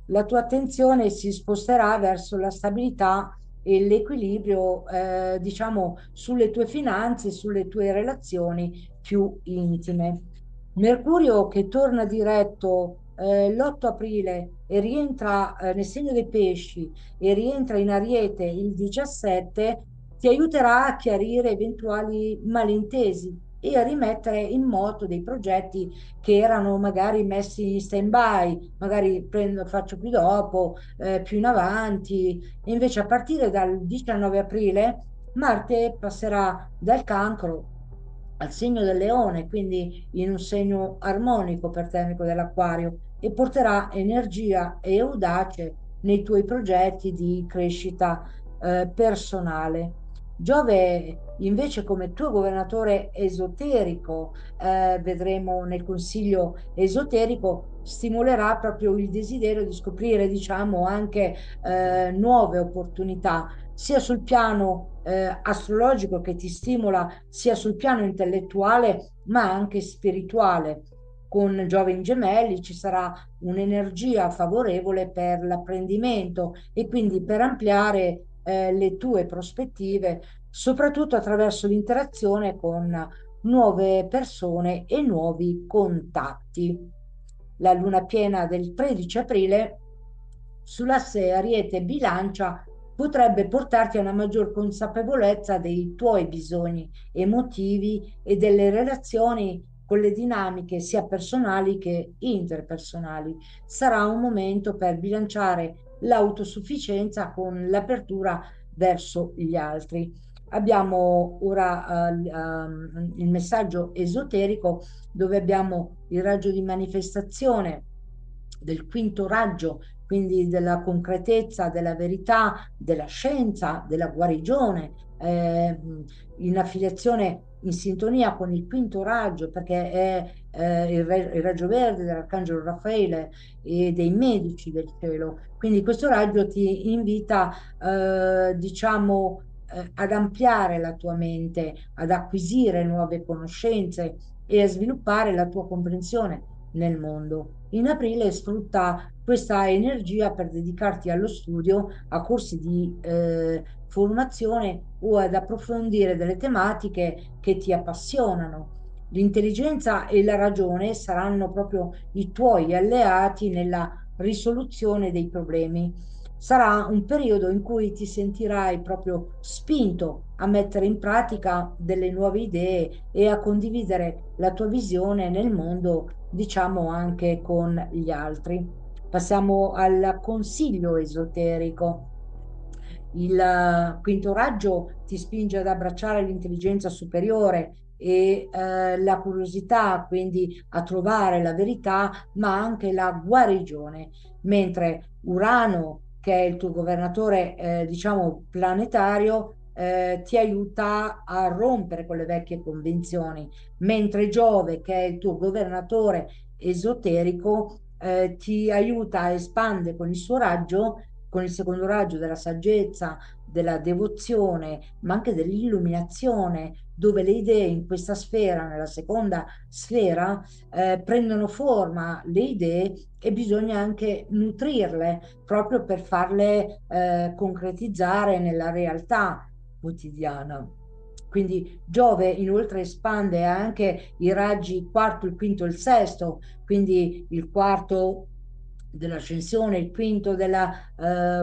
la tua attenzione si sposterà verso la stabilità e l'equilibrio, diciamo, sulle tue finanze, sulle tue relazioni più intime. Mercurio che torna diretto l'8 aprile e rientra nel segno dei pesci e rientra in Ariete il 17, ti aiuterà a chiarire eventuali malintesi e a rimettere in moto dei progetti che erano magari messi in stand-by, magari faccio più dopo, più in avanti. E invece a partire dal 19 aprile Marte passerà dal Cancro al segno del Leone, quindi in un segno armonico per te, amico dell'Acquario, e porterà energia e audace nei tuoi progetti di crescita personale. Giove invece come tuo governatore esoterico, vedremo nel consiglio esoterico, stimolerà proprio il desiderio di scoprire, diciamo, anche nuove opportunità, sia sul piano astrologico che ti stimola, sia sul piano intellettuale, ma anche spirituale. Con Giove in Gemelli ci sarà un'energia favorevole per l'apprendimento e quindi per ampliare le tue prospettive, soprattutto attraverso l'interazione con nuove persone e nuovi contatti. La luna piena del 13 aprile sull'asse Ariete-Bilancia potrebbe portarti a una maggior consapevolezza dei tuoi bisogni emotivi e delle relazioni con le dinamiche sia personali che interpersonali. Sarà un momento per bilanciare l'autosufficienza con l'apertura verso gli altri. Abbiamo ora il messaggio esoterico dove abbiamo il raggio di manifestazione del quinto raggio, quindi della concretezza, della verità, della scienza, della guarigione, in affiliazione, in sintonia con il quinto raggio, perché è il raggio verde dell'Arcangelo Raffaele e dei medici del cielo. Quindi questo raggio ti invita, diciamo, ad ampliare la tua mente, ad acquisire nuove conoscenze e a sviluppare la tua comprensione nel mondo. In aprile sfrutta questa energia per dedicarti allo studio, a corsi di formazione o ad approfondire delle tematiche che ti appassionano. L'intelligenza e la ragione saranno proprio i tuoi alleati nella risoluzione dei problemi. Sarà un periodo in cui ti sentirai proprio spinto a mettere in pratica delle nuove idee e a condividere la tua visione nel mondo, diciamo anche con gli altri. Passiamo al consiglio esoterico. Il quinto raggio ti spinge ad abbracciare l'intelligenza superiore e la curiosità, quindi a trovare la verità, ma anche la guarigione, mentre Urano, che è il tuo governatore, diciamo, planetario, ti aiuta a rompere con le vecchie convinzioni, mentre Giove, che è il tuo governatore esoterico, ti aiuta a espandere con il suo raggio, con il secondo raggio della saggezza, della devozione, ma anche dell'illuminazione, dove le idee in questa sfera, nella seconda sfera, prendono forma le idee e bisogna anche nutrirle proprio per farle concretizzare nella realtà quotidiana. Quindi Giove inoltre espande anche i raggi quarto, il quinto e il sesto, quindi il quarto dell'ascensione, il quinto della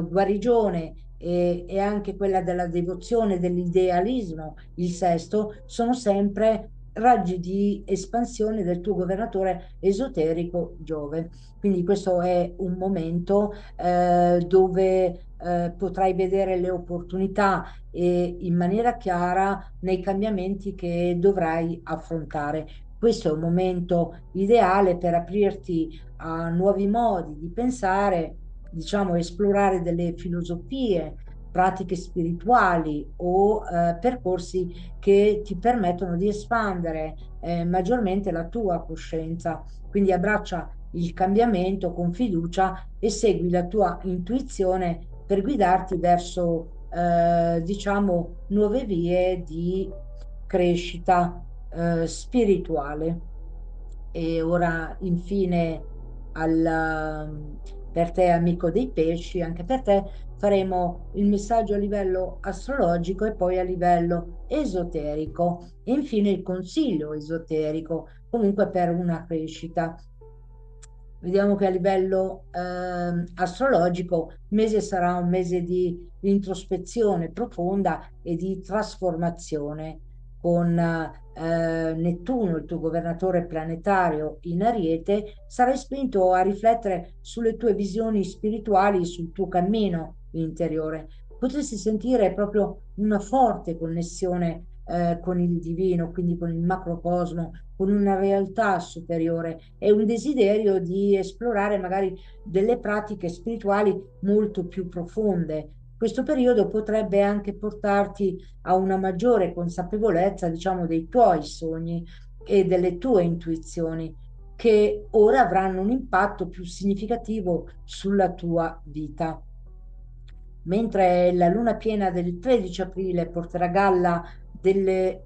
guarigione e anche quella della devozione, dell'idealismo, il sesto, sono sempre raggi di espansione del tuo governatore esoterico Giove. Quindi questo è un momento dove potrai vedere le opportunità e in maniera chiara nei cambiamenti che dovrai affrontare. Questo è un momento ideale per aprirti a nuovi modi di pensare, diciamo, esplorare delle filosofie, pratiche spirituali o percorsi che ti permettono di espandere maggiormente la tua coscienza. Quindi abbraccia il cambiamento con fiducia e segui la tua intuizione per guidarti verso, diciamo, nuove vie di crescita spirituale. E ora, infine, per te, amico dei pesci, anche per te, faremo il messaggio a livello astrologico e poi a livello esoterico. E infine il consiglio esoterico, comunque per una crescita. Vediamo che a livello astrologico il mese sarà un mese di introspezione profonda e di trasformazione, con Nettuno, il tuo governatore planetario in Ariete, sarai spinto a riflettere sulle tue visioni spirituali, sul tuo cammino interiore. Potresti sentire proprio una forte connessione con il divino, quindi con il macrocosmo, con una realtà superiore e un desiderio di esplorare magari delle pratiche spirituali molto più profonde. Questo periodo potrebbe anche portarti a una maggiore consapevolezza, diciamo, dei tuoi sogni e delle tue intuizioni, che ora avranno un impatto più significativo sulla tua vita. Mentre la luna piena del 13 aprile porterà a galla delle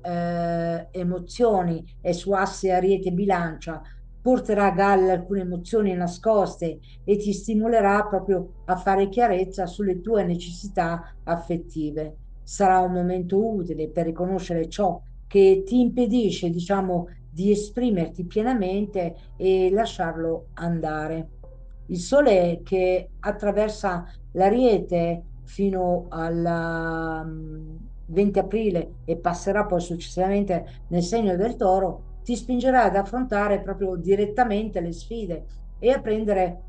emozioni e su asse Ariete Bilancia porterà a galla alcune emozioni nascoste e ti stimolerà proprio a fare chiarezza sulle tue necessità affettive. Sarà un momento utile per riconoscere ciò che ti impedisce, diciamo, di esprimerti pienamente e lasciarlo andare. Il sole che attraversa l'Ariete fino al 20 aprile e passerà poi successivamente nel segno del Toro, ti spingerà ad affrontare proprio direttamente le sfide e a prendere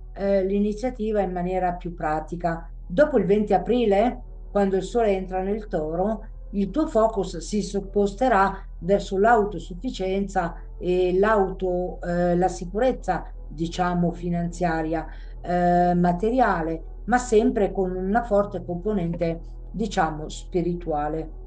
l'iniziativa in maniera più pratica. Dopo il 20 aprile, quando il Sole entra nel Toro, il tuo focus si sposterà verso l'autosufficienza e la sicurezza, diciamo, finanziaria, materiale, ma sempre con una forte componente, diciamo, spirituale.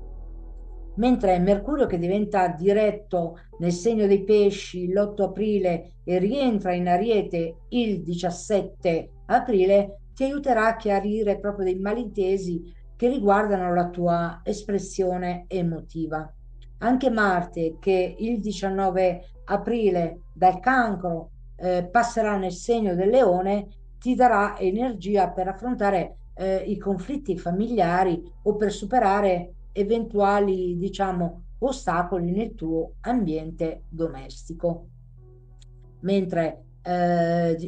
Mentre Mercurio che diventa diretto nel segno dei pesci l'8 aprile e rientra in Ariete il 17 aprile, ti aiuterà a chiarire proprio dei malintesi che riguardano la tua espressione emotiva. Anche Marte, che il 19 aprile dal Cancro passerà nel segno del Leone, ti darà energia per affrontare i conflitti familiari o per superare eventuali, diciamo, ostacoli nel tuo ambiente domestico. Mentre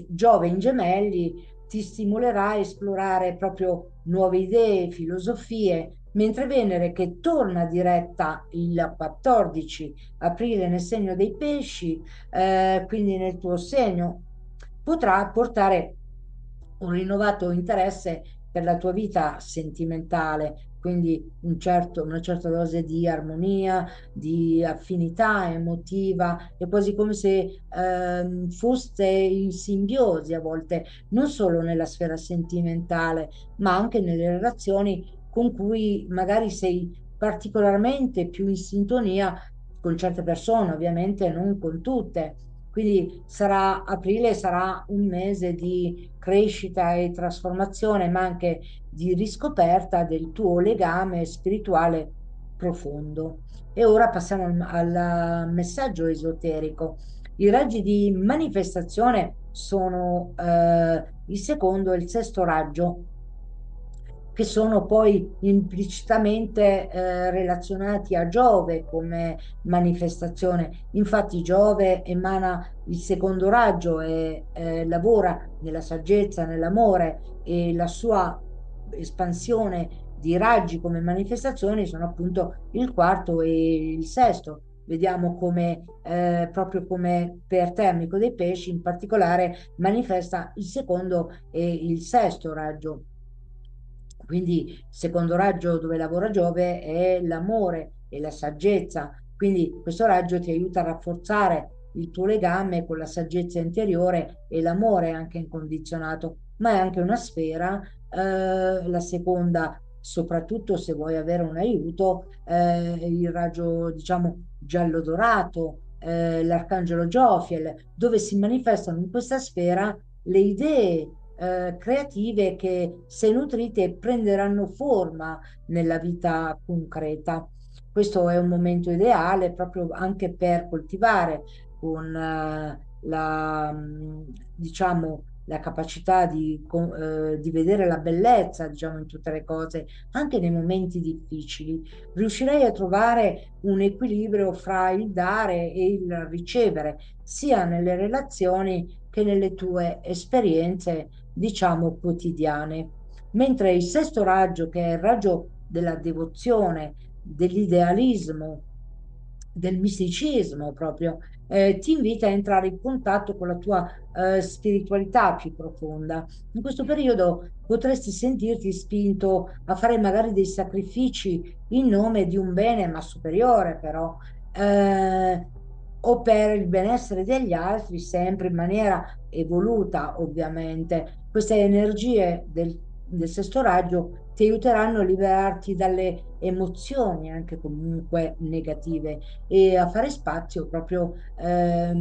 Giove in Gemelli ti stimolerà a esplorare proprio nuove idee, filosofie, mentre Venere che torna diretta il 14 aprile nel segno dei pesci, quindi nel tuo segno, potrà portare un rinnovato interesse per la tua vita sentimentale, quindi una certa dose di armonia, di affinità emotiva, è quasi come se foste in simbiosi a volte, non solo nella sfera sentimentale, ma anche nelle relazioni con cui magari sei particolarmente più in sintonia con certe persone, ovviamente non con tutte. Quindi aprile sarà un mese di crescita e trasformazione, ma anche di riscoperta del tuo legame spirituale profondo. E ora passiamo al messaggio esoterico. I raggi di manifestazione sono il secondo e il sesto raggio, che sono poi implicitamente relazionati a Giove come manifestazione. Infatti Giove emana il secondo raggio e lavora nella saggezza, nell'amore e la sua espansione di raggi come manifestazioni sono appunto il quarto e il sesto. Vediamo come, proprio come per te, amico dei pesci, in particolare manifesta il secondo e il sesto raggio. Quindi il secondo raggio dove lavora Giove è l'amore e la saggezza. Quindi questo raggio ti aiuta a rafforzare il tuo legame con la saggezza interiore e l'amore anche incondizionato, ma è anche una sfera, la seconda, soprattutto se vuoi avere un aiuto, il raggio, diciamo, giallo dorato, l'arcangelo Giofiel, dove si manifestano in questa sfera le idee creative che, se nutrite, prenderanno forma nella vita concreta. Questo è un momento ideale proprio anche per coltivare con diciamo, la capacità di vedere la bellezza, diciamo, in tutte le cose, anche nei momenti difficili. Riuscirei a trovare un equilibrio fra il dare e il ricevere, sia nelle relazioni che nelle tue esperienze, diciamo, quotidiane. Mentre il sesto raggio, che è il raggio della devozione, dell'idealismo del misticismo proprio, ti invita a entrare in contatto con la tua spiritualità più profonda. In questo periodo potresti sentirti spinto a fare magari dei sacrifici in nome di un bene, ma superiore però, eh, o per il benessere degli altri, sempre in maniera evoluta, ovviamente. Queste energie del sesto raggio ti aiuteranno a liberarti dalle emozioni, anche comunque negative, e a fare spazio proprio per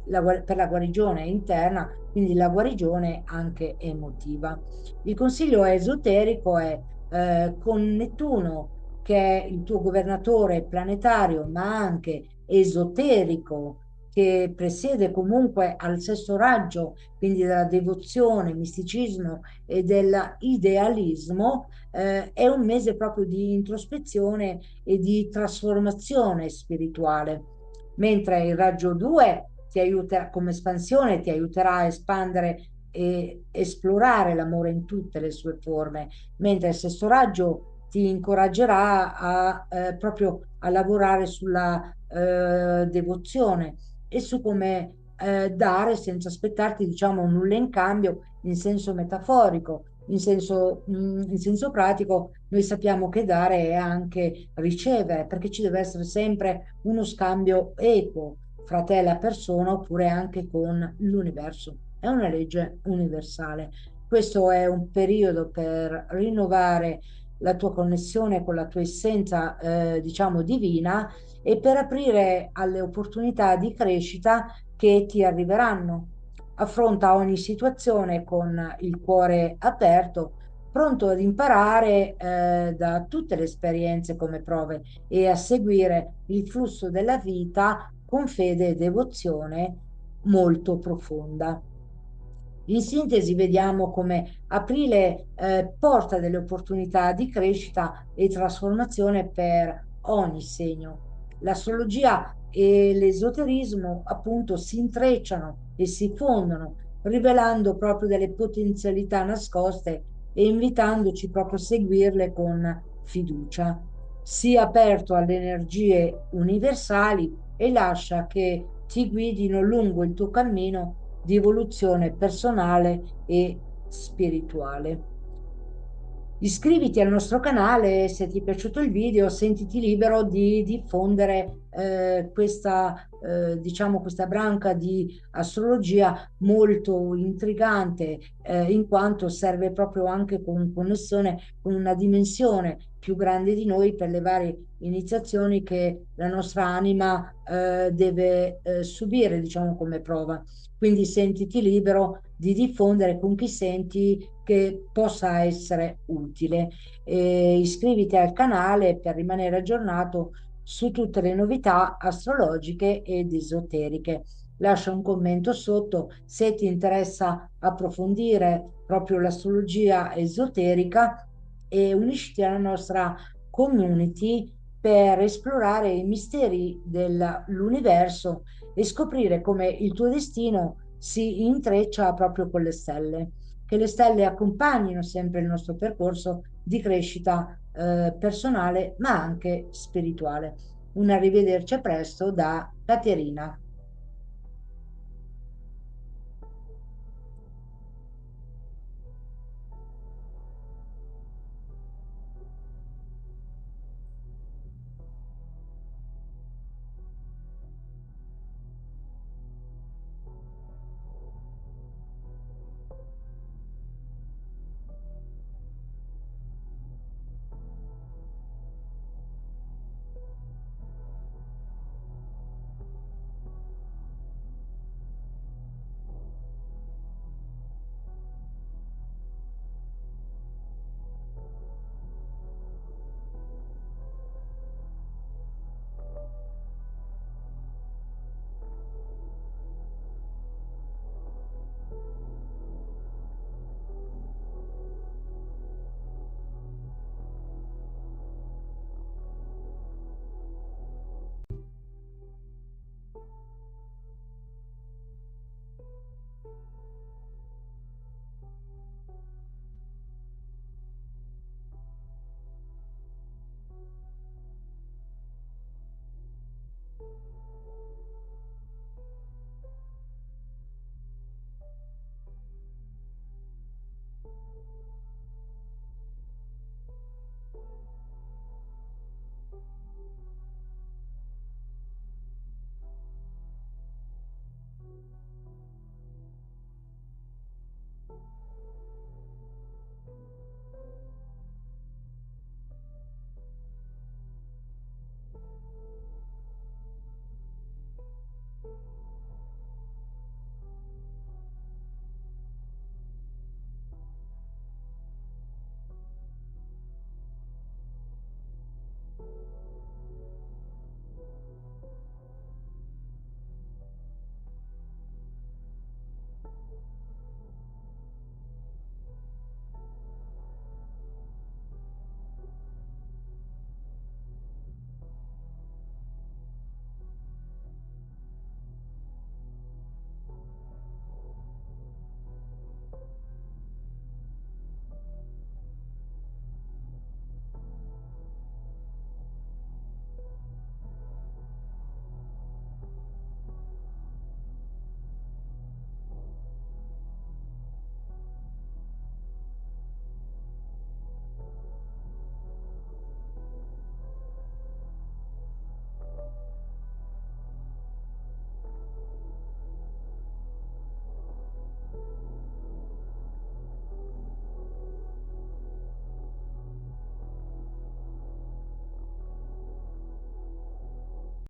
la guarigione interna, quindi la guarigione anche emotiva. Il consiglio esoterico è con Nettuno, che è il tuo governatore planetario, ma anche esoterico, che presiede comunque al sesto raggio, quindi della devozione, misticismo e dell'idealismo, è un mese proprio di introspezione e di trasformazione spirituale, mentre il raggio 2 ti aiuta come espansione, ti aiuterà a espandere e esplorare l'amore in tutte le sue forme, mentre il sesto raggio ti incoraggerà proprio a lavorare sulla devozione e su come dare senza aspettarti, diciamo, nulla in cambio in senso metaforico. In senso pratico, noi sappiamo che dare è anche ricevere, perché ci deve essere sempre uno scambio equo fra te e la persona, oppure anche con l'universo. È una legge universale. Questo è un periodo per rinnovare la tua connessione con la tua essenza, diciamo, divina e per aprire alle opportunità di crescita che ti arriveranno. Affronta ogni situazione con il cuore aperto, pronto ad imparare da tutte le esperienze come prove e a seguire il flusso della vita con fede e devozione molto profonda. In sintesi, vediamo come aprile porta delle opportunità di crescita e trasformazione per ogni segno. L'astrologia e l'esoterismo appunto si intrecciano e si fondono, rivelando proprio delle potenzialità nascoste e invitandoci proprio a seguirle con fiducia. Sii aperto alle energie universali e lascia che ti guidino lungo il tuo cammino di evoluzione personale e spirituale. Iscriviti al nostro canale se ti è piaciuto il video, sentiti libero di diffondere diciamo, questa branca di astrologia molto intrigante, in quanto serve proprio anche con connessione con una dimensione più grande di noi per le varie iniziazioni che la nostra anima deve subire, diciamo, come prova. Quindi sentiti libero di diffondere con chi senti che possa essere utile. Iscriviti al canale per rimanere aggiornato su tutte le novità astrologiche ed esoteriche. Lascia un commento sotto se ti interessa approfondire proprio l'astrologia esoterica e unisciti alla nostra community per esplorare i misteri dell'universo e scoprire come il tuo destino si intreccia proprio con le stelle. Che le stelle accompagnino sempre il nostro percorso di crescita personale, ma anche spirituale. Un arrivederci a presto da Caterina.